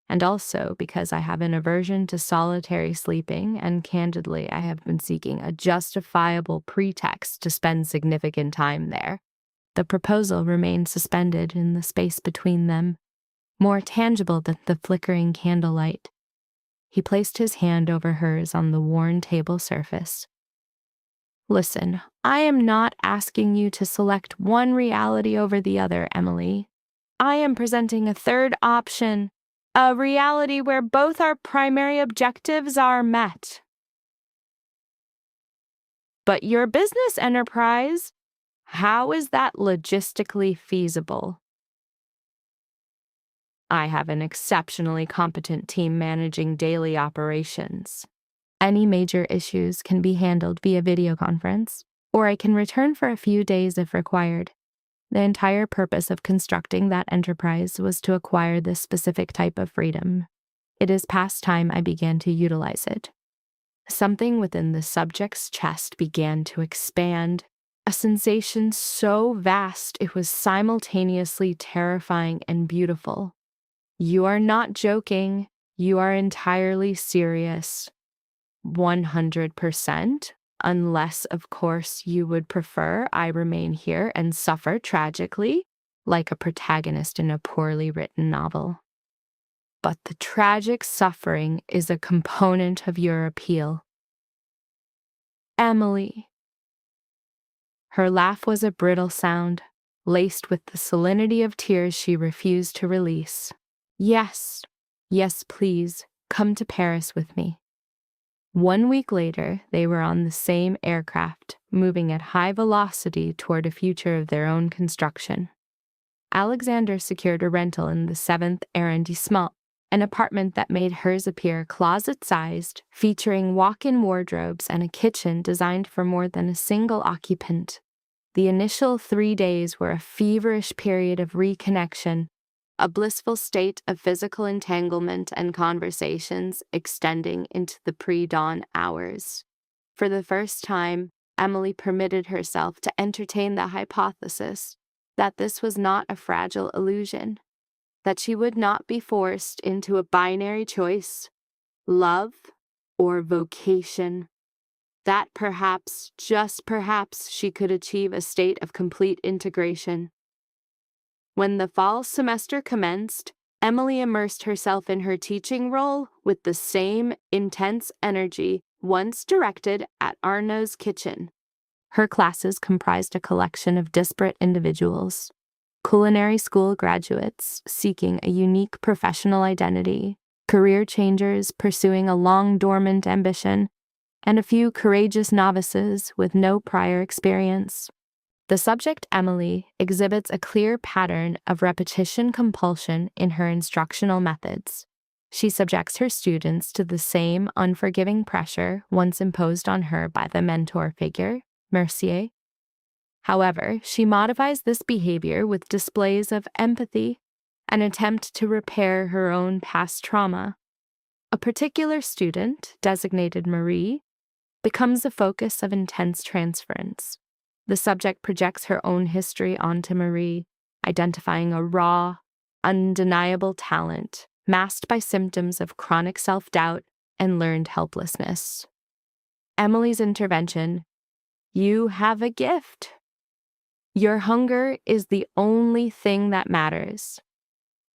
And also because I have an aversion to solitary sleeping, and candidly, I have been seeking a justifiable pretext to spend significant time there. The proposal remained suspended in the space between them, more tangible than the flickering candlelight. He placed his hand over hers on the worn table surface. Listen, I am not asking you to select one reality over the other, Emily. I am presenting a third option, a reality where both our primary objectives are met. But your business enterprise, how is that logistically feasible? I have an exceptionally competent team managing daily operations. Any major issues can be handled via video conference, or I can return for a few days if required. The entire purpose of constructing that enterprise was to acquire this specific type of freedom. It is past time I began to utilize it. Something within the subject's chest began to expand, a sensation so vast it was simultaneously terrifying and beautiful. You are not joking. You are entirely serious. 100%, unless, of course, you would prefer I remain here and suffer tragically, like a protagonist in a poorly written novel. But the tragic suffering is a component of your appeal. Emily. Her laugh was a brittle sound, laced with the salinity of tears she refused to release. Yes, please, come to Paris with me. 1 week later, they were on the same aircraft, moving at high velocity toward a future of their own construction. Alexander secured a rental in the 7th arrondissement, an apartment that made hers appear closet-sized, featuring walk-in wardrobes and a kitchen designed for more than a single occupant. The initial 3 days were a feverish period of reconnection, a blissful state of physical entanglement and conversations extending into the pre-dawn hours. For the first time, Emily permitted herself to entertain the hypothesis that this was not a fragile illusion, that she would not be forced into a binary choice, love or vocation, that perhaps, just perhaps, she could achieve a state of complete integration. When the fall semester commenced, Emily immersed herself in her teaching role with the same intense energy once directed at Arnaud's kitchen. Her classes comprised a collection of disparate individuals, culinary school graduates seeking a unique professional identity, career changers pursuing a long-dormant ambition, and a few courageous novices with no prior experience. The subject, Emily, exhibits a clear pattern of repetition compulsion in her instructional methods. She subjects her students to the same unforgiving pressure once imposed on her by the mentor figure, Mercier. However, she modifies this behavior with displays of empathy, an attempt to repair her own past trauma. A particular student, designated Marie, becomes a focus of intense transference. The subject projects her own history onto Marie, identifying a raw, undeniable talent, masked by symptoms of chronic self-doubt and learned helplessness. Emily's intervention: you have a gift. Your hunger is the only thing that matters,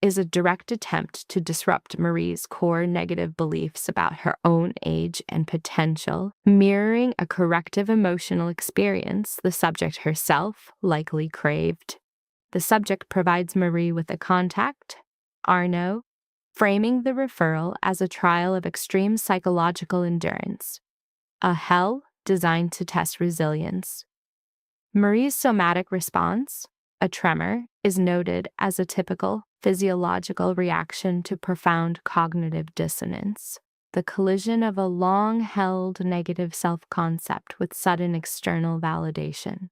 is a direct attempt to disrupt Marie's core negative beliefs about her own age and potential, mirroring a corrective emotional experience the subject herself likely craved. The subject provides Marie with a contact, Arnaud, framing the referral as a trial of extreme psychological endurance. a hell designed to test resilience. Marie's somatic response, a tremor, is noted as a typical physiological reaction to profound cognitive dissonance, the collision of a long-held negative self-concept with sudden external validation.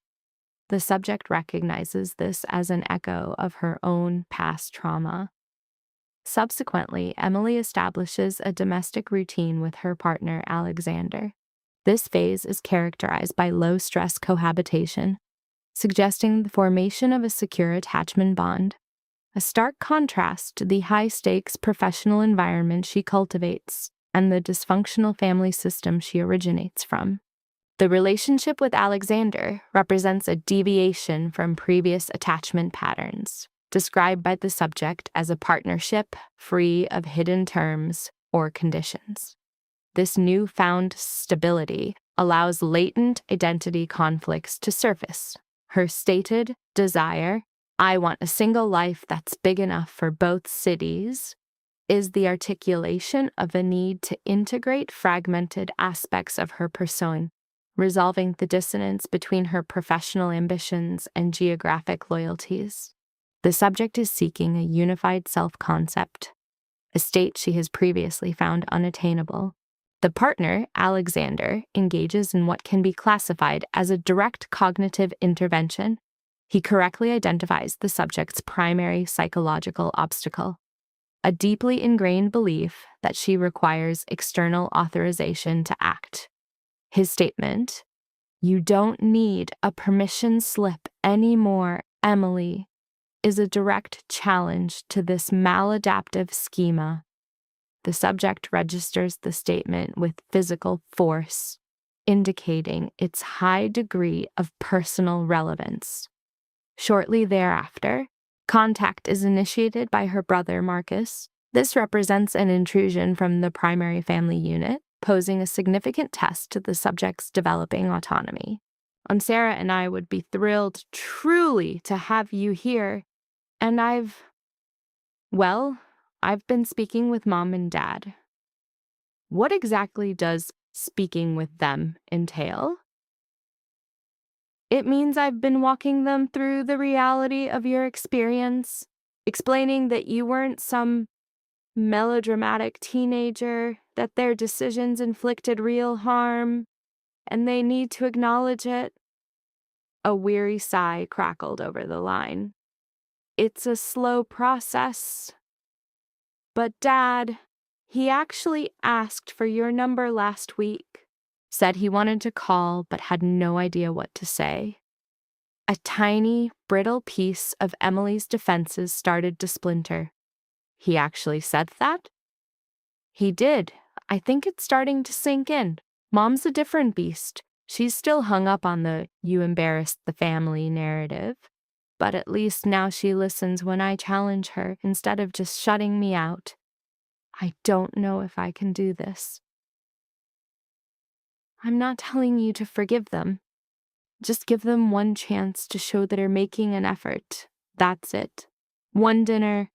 The subject recognizes this as an echo of her own past trauma. Subsequently, Emily establishes a domestic routine with her partner, Alexander. This phase is characterized by low-stress cohabitation, suggesting the formation of a secure attachment bond, a stark contrast to the high-stakes professional environment she cultivates and the dysfunctional family system she originates from. The relationship with Alexander represents a deviation from previous attachment patterns, described by the subject as a partnership free of hidden terms or conditions. This newfound stability allows latent identity conflicts to surface. Her stated desire, "I want a single life that's big enough for both cities," is the articulation of a need to integrate fragmented aspects of her persona, resolving the dissonance between her professional ambitions and geographic loyalties. The subject is seeking a unified self-concept, a state she has previously found unattainable. The partner, Alexander, engages in what can be classified as a direct cognitive intervention. He correctly identifies the subject's primary psychological obstacle, a deeply ingrained belief that she requires external authorization to act. His statement, "You don't need a permission slip anymore, Emily," is a direct challenge to this maladaptive schema. The subject registers the statement with physical force, indicating its high degree of personal relevance. Shortly thereafter, contact is initiated by her brother, Marcus. This represents an intrusion from the primary family unit, posing a significant test to the subject's developing autonomy. Sarah and I would be thrilled truly to have you here, and I've been speaking with Mom and Dad. What exactly does speaking with them entail? It means I've been walking them through the reality of your experience, explaining that you weren't some melodramatic teenager, that their decisions inflicted real harm, and they need to acknowledge it. A weary sigh crackled over the line. It's a slow process. But Dad, he actually asked for your number last week, said he wanted to call but had no idea what to say. A tiny, brittle piece of Emily's defenses started to splinter. He actually said that? He did. I think it's starting to sink in. Mom's a different beast. She's still hung up on the "you embarrassed the family" narrative. But at least now she listens when I challenge her instead of just shutting me out. I don't know if I can do this. I'm not telling you to forgive them. Just give them one chance to show that they're making an effort. That's it. One dinner.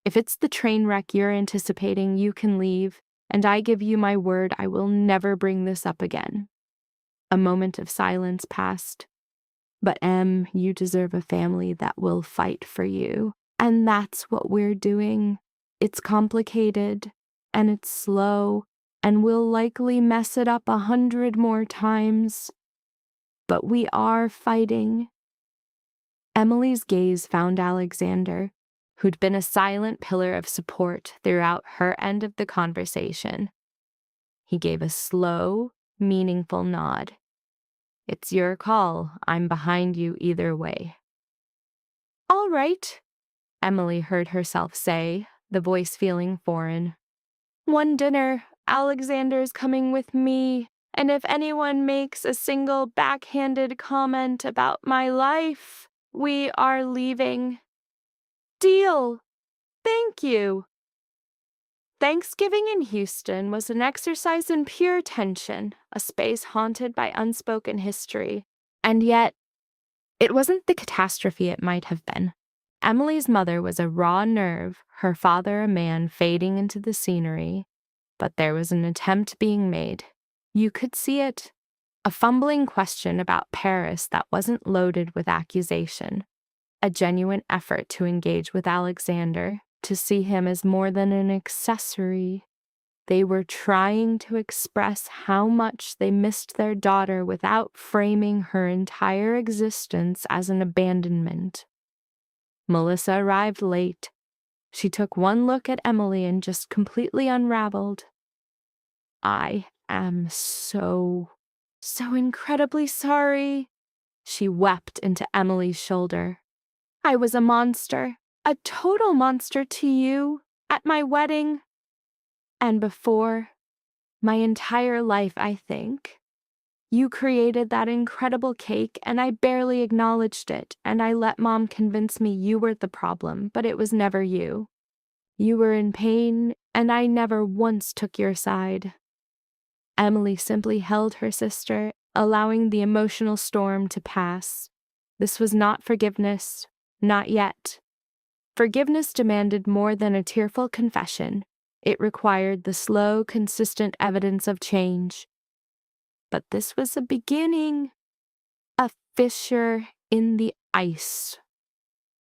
If it's the train wreck you're anticipating, you can leave, and I give you my word I will never bring this up again. A moment of silence passed. But Em, you deserve a family that will fight for you. And that's what we're doing. It's complicated, and it's slow, and we'll likely mess it up 100 more times. But we are fighting. Emily's gaze found Alexander, who'd been a silent pillar of support throughout her end of the conversation. He gave a slow, meaningful nod. It's your call. I'm behind you either way. All right, Emily heard herself say, the voice feeling foreign. One dinner, Alexander's coming with me, and if anyone makes a single backhanded comment about my life, we are leaving. Deal. Thank you. Thanksgiving in Houston was an exercise in pure tension, a space haunted by unspoken history. And yet, it wasn't the catastrophe it might have been. Emily's mother was a raw nerve, her father a man fading into the scenery. But there was an attempt being made. You could see it. A fumbling question about Paris that wasn't loaded with accusation. A genuine effort to engage with Alexander, to see him as more than an accessory. They were trying to express how much they missed their daughter without framing her entire existence as an abandonment. Melissa arrived late. She took one look at Emily and just completely unraveled. I am so incredibly sorry. She wept into Emily's shoulder. I was a monster, a total monster to you, at my wedding. And before, my entire life, I think. You created that incredible cake, and I barely acknowledged it, and I let Mom convince me you were the problem, but it was never you. You were in pain, and I never once took your side. Emily simply held her sister, allowing the emotional storm to pass. This was not forgiveness, not yet. Forgiveness demanded more than a tearful confession. It required the slow, consistent evidence of change. But this was a beginning, a fissure in the ice.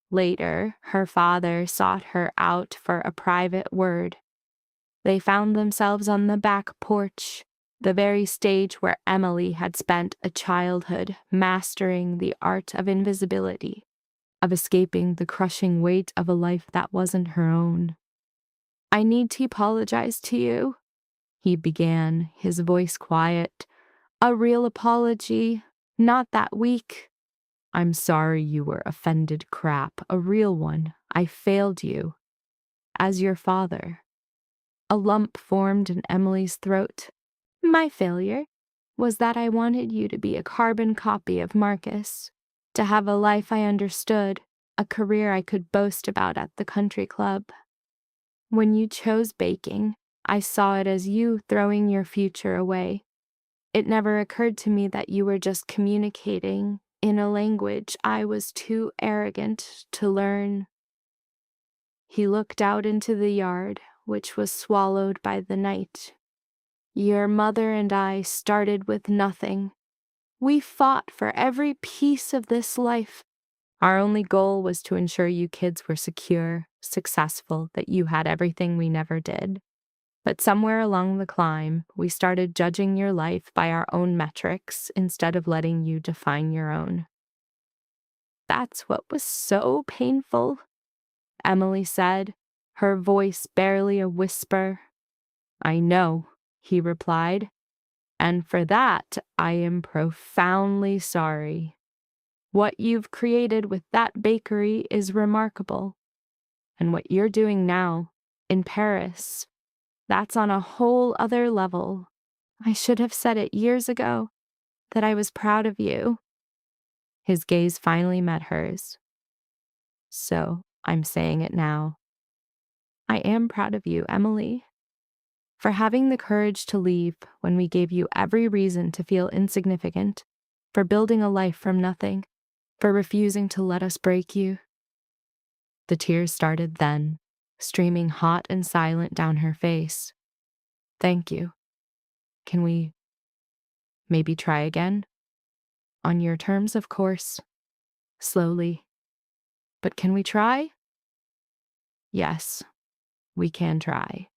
Later, her father sought her out for a private word. They found themselves on the back porch, the very stage where Emily had spent a childhood mastering the art of invisibility, of escaping the crushing weight of a life that wasn't her own. I need to apologize to you, he began, his voice quiet. A real apology, not that weak. I'm sorry you were offended crap, a real one. I failed you. As your father. A lump formed in Emily's throat. My failure was that I wanted you to be a carbon copy of Marcus, to have a life I understood, a career I could boast about at the country club. When you chose baking, I saw it as you throwing your future away. It never occurred to me that you were just communicating in a language I was too arrogant to learn. He looked out into the yard, which was swallowed by the night. Your mother and I started with nothing. We fought for every piece of this life. Our only goal was to ensure you kids were secure, successful, that you had everything we never did. But somewhere along the climb, we started judging your life by our own metrics instead of letting you define your own. That's what was so painful, Emily said, her voice barely a whisper. I know, he replied, and for that I am profoundly sorry. What you've created with that bakery is remarkable, and what you're doing now, in Paris, that's on a whole other level. I should have said it years ago, that I was proud of you. His gaze finally met hers. So I'm saying it now. I am proud of you, Emily, for having the courage to leave when we gave you every reason to feel insignificant, for building a life from nothing, for refusing to let us break you. The tears started then, streaming hot and silent down her face. Thank you. Can we maybe try again? On your terms, of course. Slowly. But can we try? Yes, we can try.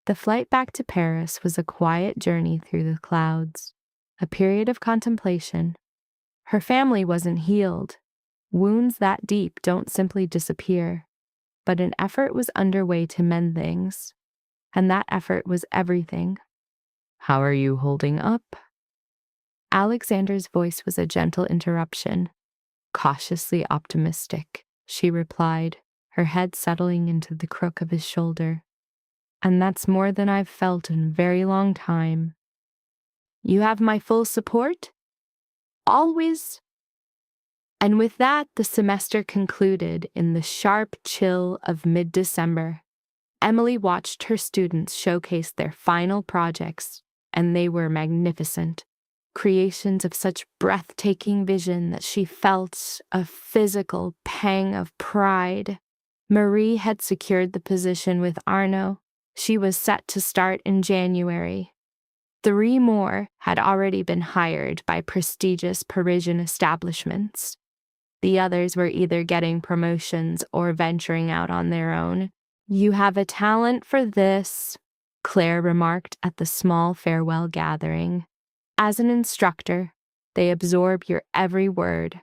The flight back to Paris was a quiet journey through the clouds, a period of contemplation. Her family wasn't healed. Wounds that deep don't simply disappear, but an effort was underway to mend things, and that effort was everything. How are you holding up? Alexander's voice was a gentle interruption. Cautiously optimistic, she replied, her head settling into the crook of his shoulder. And that's more than I've felt in a very long time. You have my full support? Always. And with that, the semester concluded in the sharp chill of mid-December. Emily watched her students showcase their final projects, and they were magnificent. Creations of such breathtaking vision that she felt a physical pang of pride. Marie had secured the position with Arno. She was set to start in January. 3 more had already been hired by prestigious Parisian establishments. The others were either getting promotions or venturing out on their own. "You have a talent for this," Claire remarked at the small farewell gathering. "As an instructor, they absorb your every word."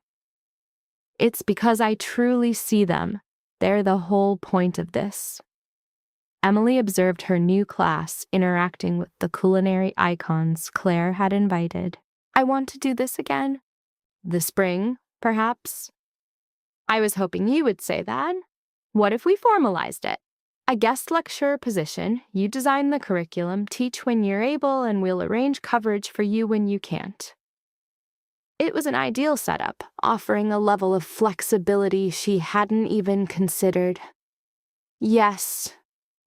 "It's because I truly see them. They're the whole point of this." Emily observed her new class interacting with the culinary icons Claire had invited. "I want to do this again. This spring, perhaps." "I was hoping you would say that. What if we formalized it? A guest lecturer position, you design the curriculum, teach when you're able, and we'll arrange coverage for you when you can't." It was an ideal setup, offering a level of flexibility she hadn't even considered. Yes,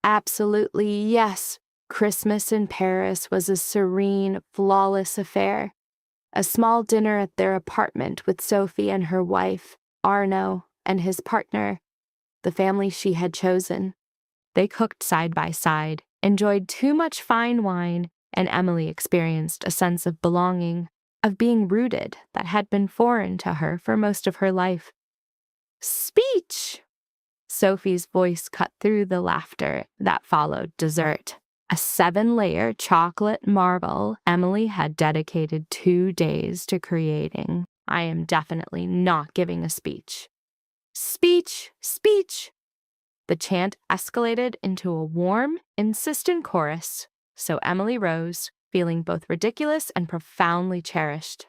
absolutely yes. Christmas in Paris was a serene, flawless affair. A small dinner at their apartment with Sophie and her wife, Arno, and his partner, the family she had chosen. They cooked side by side, enjoyed too much fine wine, and Emily experienced a sense of belonging, of being rooted that had been foreign to her for most of her life. "Speech!" Sophie's voice cut through the laughter that followed dessert. A 7-layer chocolate marble Emily had dedicated 2 days to creating. "I am definitely not giving a speech." "Speech! Speech!" The chant escalated into a warm, insistent chorus, so Emily rose, feeling both ridiculous and profoundly cherished.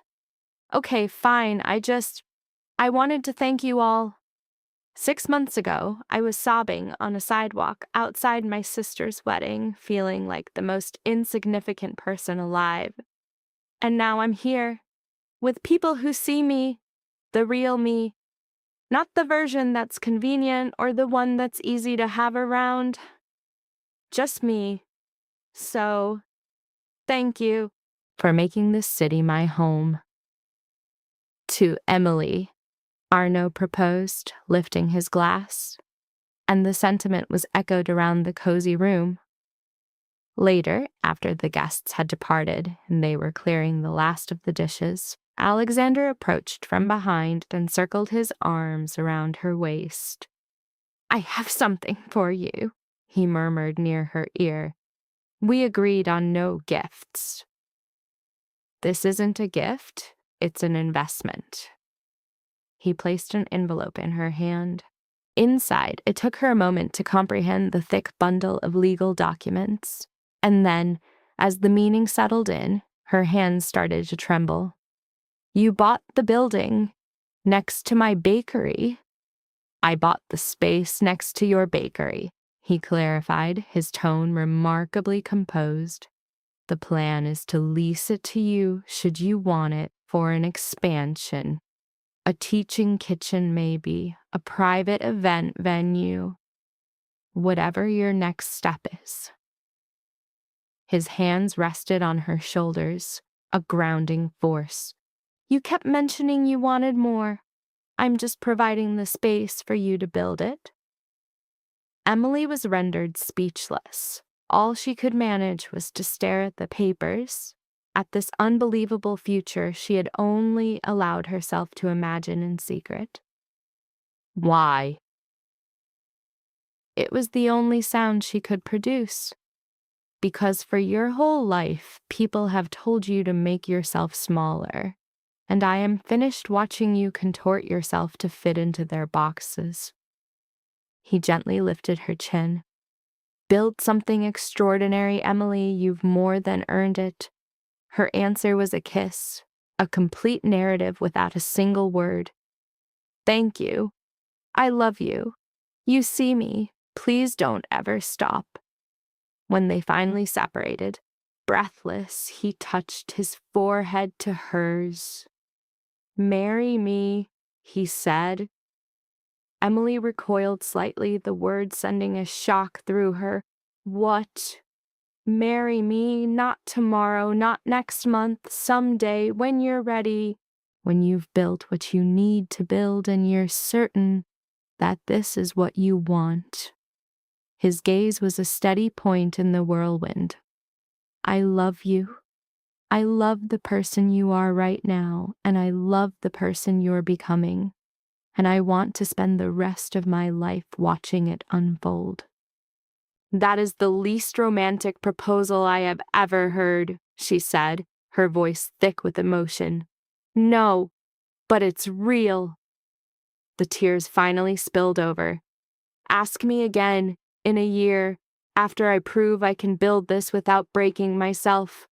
"Okay, fine, I wanted to thank you all. 6 months ago, I was sobbing on a sidewalk outside my sister's wedding, feeling like the most insignificant person alive. And now I'm here, with people who see me, the real me, not the version that's convenient or the one that's easy to have around. Just me. So, thank you for making this city my home." "To Emily," Arno proposed, lifting his glass, and the sentiment was echoed around the cozy room. Later, after the guests had departed and they were clearing the last of the dishes, Alexander approached from behind and circled his arms around her waist. "I have something for you," he murmured near her ear. "We agreed on no gifts." "This isn't a gift, it's an investment." He placed an envelope in her hand. Inside, it took her a moment to comprehend the thick bundle of legal documents. And then, as the meaning settled in, her hands started to tremble. "You bought the building next to my bakery." "I bought the space next to your bakery," he clarified, his tone remarkably composed. "The plan is to lease it to you should you want it for an expansion. A teaching kitchen maybe, a private event venue. Whatever your next step is." His hands rested on her shoulders, a grounding force. "You kept mentioning you wanted more. I'm just providing the space for you to build it." Emily was rendered speechless. All she could manage was to stare at the papers, at this unbelievable future she had only allowed herself to imagine in secret. "Why?" It was the only sound she could produce. "Because for your whole life, people have told you to make yourself smaller, and I am finished watching you contort yourself to fit into their boxes." He gently lifted her chin. "Build something extraordinary, Emily. You've more than earned it." Her answer was a kiss, a complete narrative without a single word. "Thank you. I love you. You see me. Please don't ever stop." When they finally separated, breathless, he touched his forehead to hers. "Marry me," he said. Emily recoiled slightly, the word sending a shock through her. "What? Marry me? Not tomorrow, not next month, someday, when you're ready, when you've built what you need to build and you're certain that this is what you want." His gaze was a steady point in the whirlwind. "I love you," I love the person you are right now, and I love the person you're becoming, and I want to spend the rest of my life watching it unfold." "That is the least romantic proposal I have ever heard," she said, her voice thick with emotion. "No, but it's real." The tears finally spilled over. "Ask me again, in a year, after I prove I can build this without breaking myself.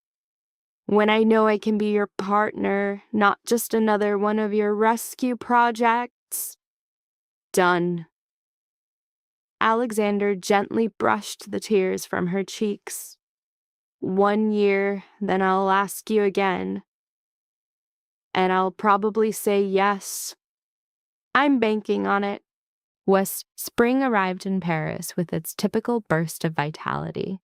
When I know I can be your partner, not just another one of your rescue projects." Done. Alexander gently brushed the tears from her cheeks. "1 year, then I'll ask you again. And I'll probably say yes. I'm banking on it." Spring arrived in Paris with its typical burst of vitality.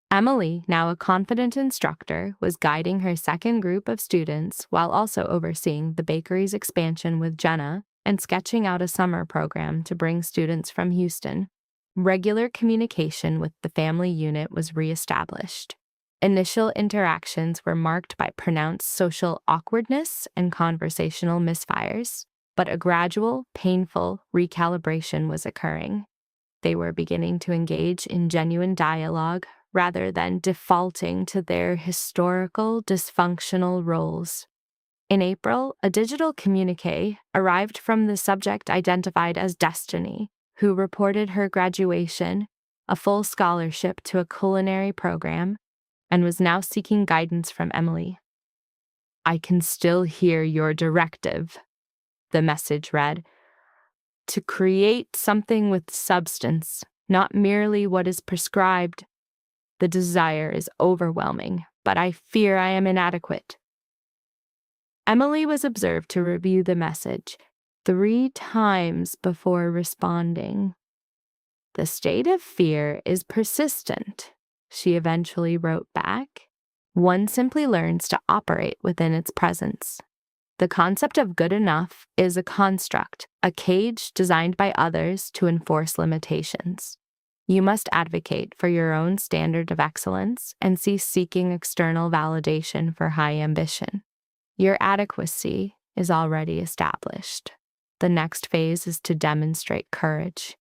Emily, now a confident instructor, was guiding her second group of students while also overseeing the bakery's expansion with Jenna and sketching out a summer program to bring students from Houston. Regular communication with the family unit was reestablished. Initial interactions were marked by pronounced social awkwardness and conversational misfires, but a gradual, painful recalibration was occurring. They were beginning to engage in genuine dialogue rather than defaulting to their historical, dysfunctional roles. In April, a digital communique arrived from the subject identified as Destiny, who reported her graduation, a full scholarship to a culinary program, and was now seeking guidance from Emily. "I can still hear your directive," the message read. "To create something with substance, not merely what is prescribed. The desire is overwhelming, but I fear I am inadequate." Emily was observed to review the message 3 times before responding. "The state of fear is persistent," she eventually wrote back. "One simply learns to operate within its presence. The concept of good enough is a construct, a cage designed by others to enforce limitations. You must advocate for your own standard of excellence and cease seeking external validation for high ambition. Your adequacy is already established. The next phase is to demonstrate courage."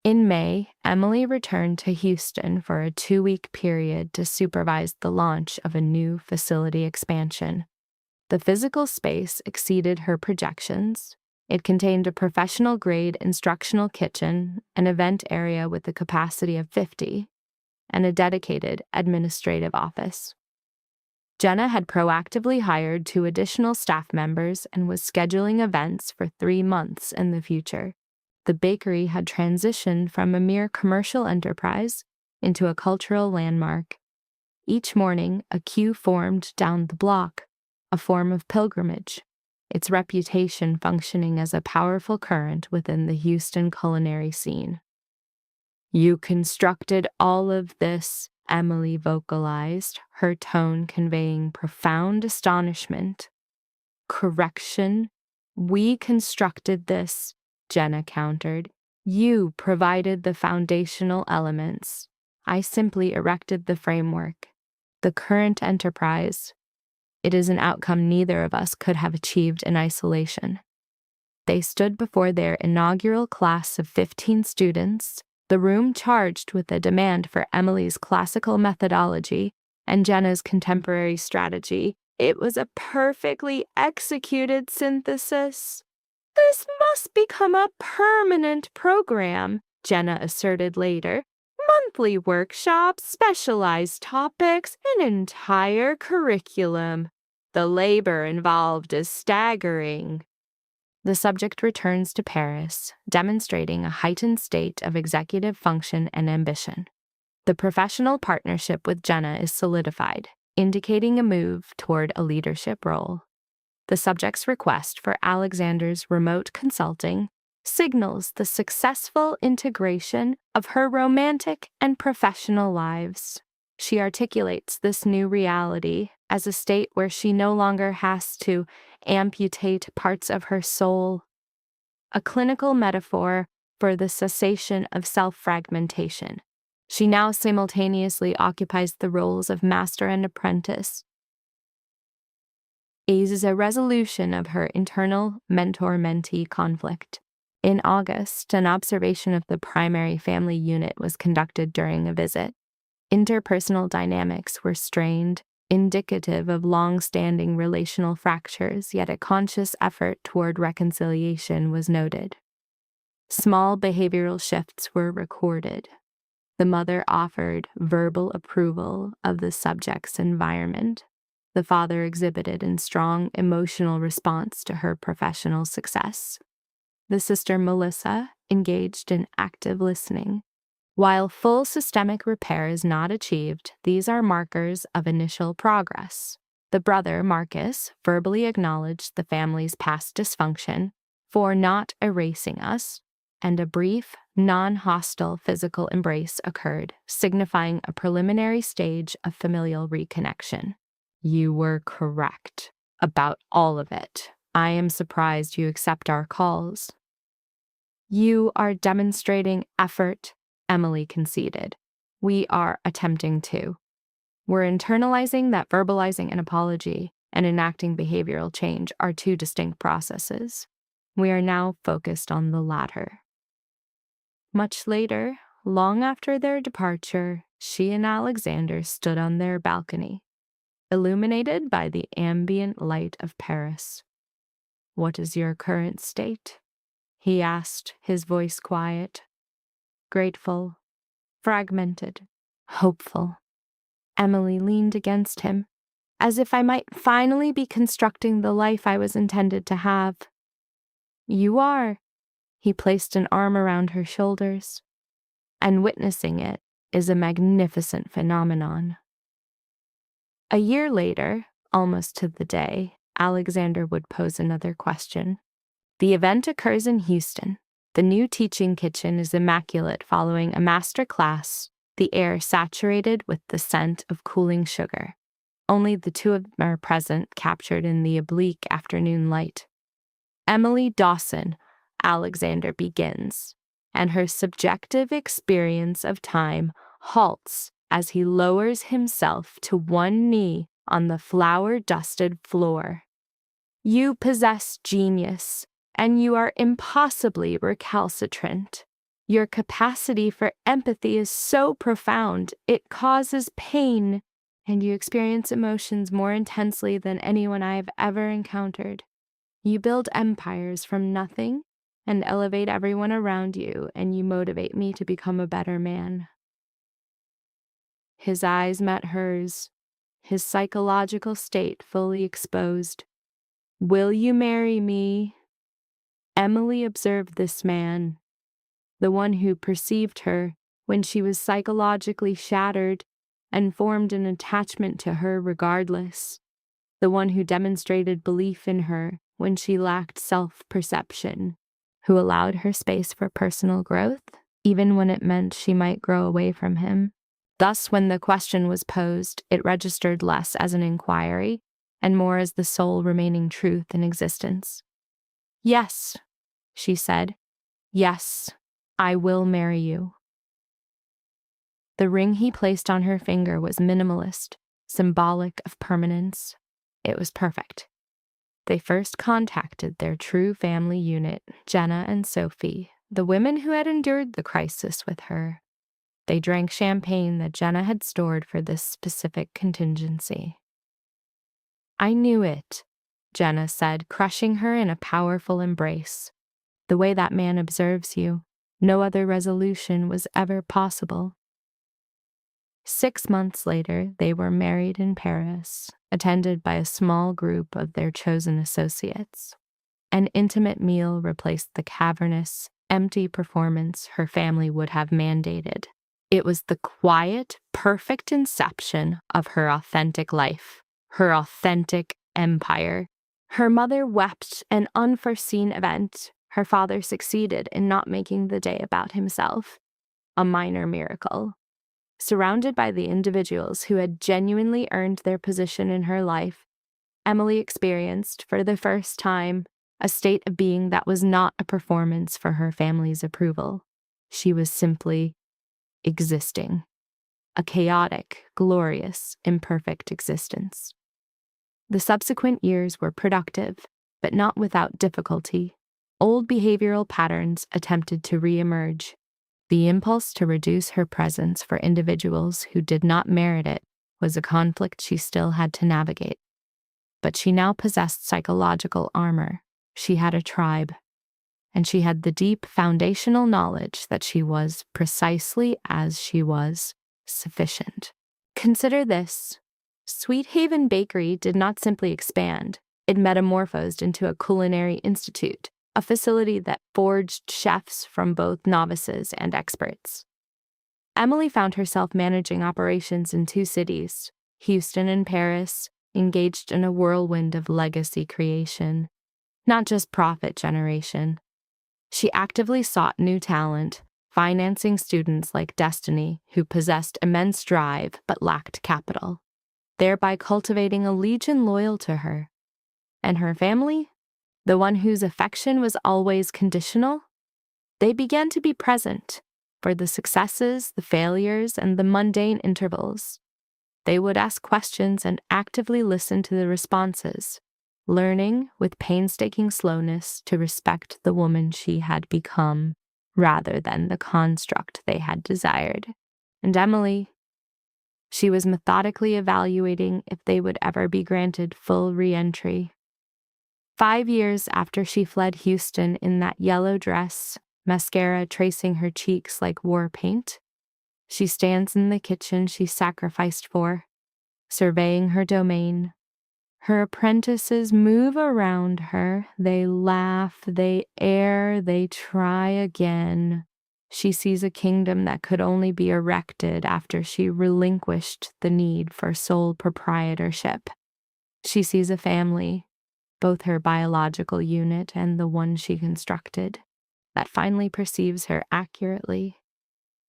In May, Emily returned to Houston for a 2-week period to supervise the launch of a new facility expansion. The physical space exceeded her projections. It contained a professional-grade instructional kitchen, an event area with a capacity of 50, and a dedicated administrative office. Jenna had proactively hired 2 additional staff members and was scheduling events for 3 months in the future. The bakery had transitioned from a mere commercial enterprise into a cultural landmark. Each morning, a queue formed down the block, a form of pilgrimage, its reputation functioning as a powerful current within the Houston culinary scene. "You constructed all of this," Emily vocalized, her tone conveying profound astonishment. "Correction. We constructed this," Jenna countered. "You provided the foundational elements. I simply erected the framework. The current enterprise. It is an outcome neither of us could have achieved in isolation." They stood before their inaugural class of 15 students, the room charged with a demand for Emily's classical methodology and Jenna's contemporary strategy. It was a perfectly executed synthesis. "This must become a permanent program," Jenna asserted later. "Monthly workshops, specialized topics, an entire curriculum. The labor involved is staggering." The subject returns to Paris, demonstrating a heightened state of executive function and ambition. The professional partnership with Jenna is solidified, indicating a move toward a leadership role. The subject's request for Alexander's remote consulting signals the successful integration of her romantic and professional lives. She articulates this new reality as a state where she no longer has to amputate parts of her soul, a clinical metaphor for the cessation of self-fragmentation. She now simultaneously occupies the roles of master and apprentice, as a resolution of her internal mentor-mentee conflict. In August, an observation of the primary family unit was conducted during a visit. Interpersonal dynamics were strained, indicative of long-standing relational fractures, yet a conscious effort toward reconciliation was noted. Small behavioral shifts were recorded. The mother offered verbal approval of the subject's environment. The father exhibited a strong emotional response to her professional success. The sister Melissa engaged in active listening. While full systemic repair is not achieved, these are markers of initial progress. The brother, Marcus, verbally acknowledged the family's past dysfunction for not erasing us, and a brief, non-hostile physical embrace occurred, signifying a preliminary stage of familial reconnection. You were correct about all of it. I am surprised you accept our calls. You are demonstrating effort, Emily conceded. We are attempting to. We're internalizing that verbalizing an apology and enacting behavioral change are two distinct processes. We are now focused on the latter. Much later, long after their departure, she and Alexander stood on their balcony, illuminated by the ambient light of Paris. What is your current state? He asked, his voice quiet. Grateful, fragmented, hopeful. Emily leaned against him, as if I might finally be constructing the life I was intended to have. You are. He placed an arm around her shoulders, and witnessing it is a magnificent phenomenon. A year later, almost to the day, Alexander would pose another question. The event occurs in Houston. The new teaching kitchen is immaculate following a master class, the air saturated with the scent of cooling sugar. Only the two of them are present, captured in the oblique afternoon light. Emily Dawson, Alexander begins, and her subjective experience of time halts as he lowers himself to one knee on the flour-dusted floor. You possess genius, and you are impossibly recalcitrant. Your capacity for empathy is so profound, it causes pain, and you experience emotions more intensely than anyone I have ever encountered. You build empires from nothing and elevate everyone around you, and you motivate me to become a better man. His eyes met hers, his psychological state fully exposed. Will you marry me? Emily observed this man, the one who perceived her when she was psychologically shattered and formed an attachment to her regardless, the one who demonstrated belief in her when she lacked self-perception, who allowed her space for personal growth, even when it meant she might grow away from him. Thus, when the question was posed, it registered less as an inquiry and more as the sole remaining truth in existence. Yes, she said. Yes, I will marry you. The ring he placed on her finger was minimalist, symbolic of permanence. It was perfect. They first contacted their true family unit, Jenna and Sophie, the women who had endured the crisis with her. They drank champagne that Jenna had stored for this specific contingency. I knew it, Jenna said, crushing her in a powerful embrace. The way that man observes you, no other resolution was ever possible. 6 months later, they were married in Paris, attended by a small group of their chosen associates. An intimate meal replaced the cavernous, empty performance her family would have mandated. It was the quiet, perfect inception of her authentic life, her authentic empire. Her mother wept an unforeseen event. Her father succeeded in not making the day about himself, a minor miracle. Surrounded by the individuals who had genuinely earned their position in her life, Emily experienced, for the first time, a state of being that was not a performance for her family's approval. She was simply existing. A chaotic, glorious, imperfect existence. The subsequent years were productive, but not without difficulty. Old behavioral patterns attempted to reemerge. The impulse to reduce her presence for individuals who did not merit it was a conflict she still had to navigate. But she now possessed psychological armor. She had a tribe. And she had the deep foundational knowledge that she was, precisely as she was, sufficient. Consider this. Sweet Haven Bakery did not simply expand. It metamorphosed into a culinary institute, a facility that forged chefs from both novices and experts. Emily found herself managing operations in 2 cities, Houston and Paris, engaged in a whirlwind of legacy creation, not just profit generation. She actively sought new talent, financing students like Destiny who possessed immense drive but lacked capital, thereby cultivating a legion loyal to her. And her family? The one whose affection was always conditional? They began to be present for the successes, the failures, and the mundane intervals. They would ask questions and actively listen to the responses, learning with painstaking slowness to respect the woman she had become rather than the construct they had desired. And Emily, she was methodically evaluating if they would ever be granted full re-entry. 5 years after she fled Houston in that yellow dress, mascara tracing her cheeks like war paint, she stands in the kitchen she sacrificed for, surveying her domain. Her apprentices move around her. They laugh, they err, they try again. She sees a kingdom that could only be erected after she relinquished the need for sole proprietorship. She sees a family, both her biological unit and the one she constructed, that finally perceives her accurately.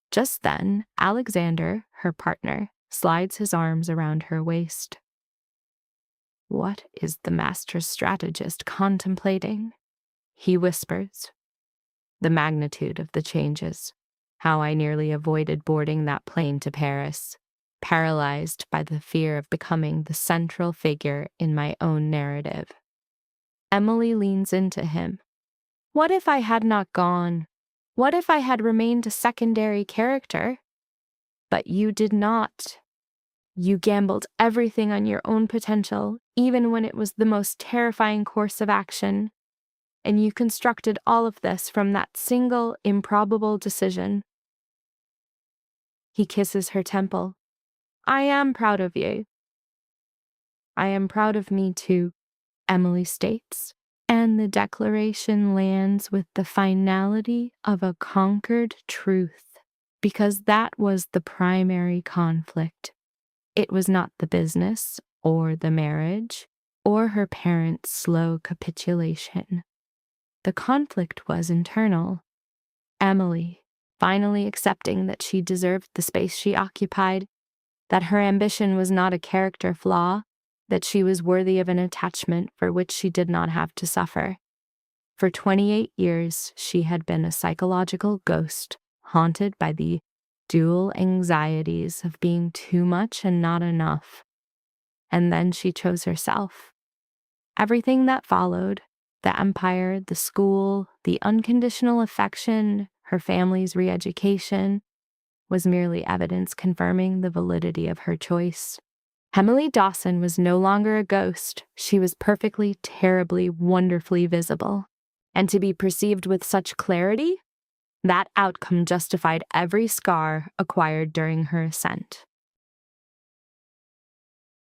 Just then, Alexander, her partner, slides his arms around her waist. What is the master strategist contemplating? He whispers. The magnitude of the changes. How I nearly avoided boarding that plane to Paris, paralyzed by the fear of becoming the central figure in my own narrative. Emily leans into him. What if I had not gone? What if I had remained a secondary character? But you did not. You gambled everything on your own potential, even when it was the most terrifying course of action. And you constructed all of this from that single, improbable decision. He kisses her temple. I am proud of you. I am proud of me too, Emily states. And the declaration lands with the finality of a conquered truth, because that was the primary conflict. It was not the business, or the marriage, or her parents' slow capitulation. The conflict was internal. Emily, finally accepting that she deserved the space she occupied, that her ambition was not a character flaw, that she was worthy of an attachment for which she did not have to suffer. For 28 years, she had been a psychological ghost, haunted by the dual anxieties of being too much and not enough. And then she chose herself. Everything that followed, the empire, the school, the unconditional affection, her family's re-education, was merely evidence confirming the validity of her choice. Emily Dawson was no longer a ghost. She was perfectly, terribly, wonderfully visible. And to be perceived with such clarity, that outcome justified every scar acquired during her ascent.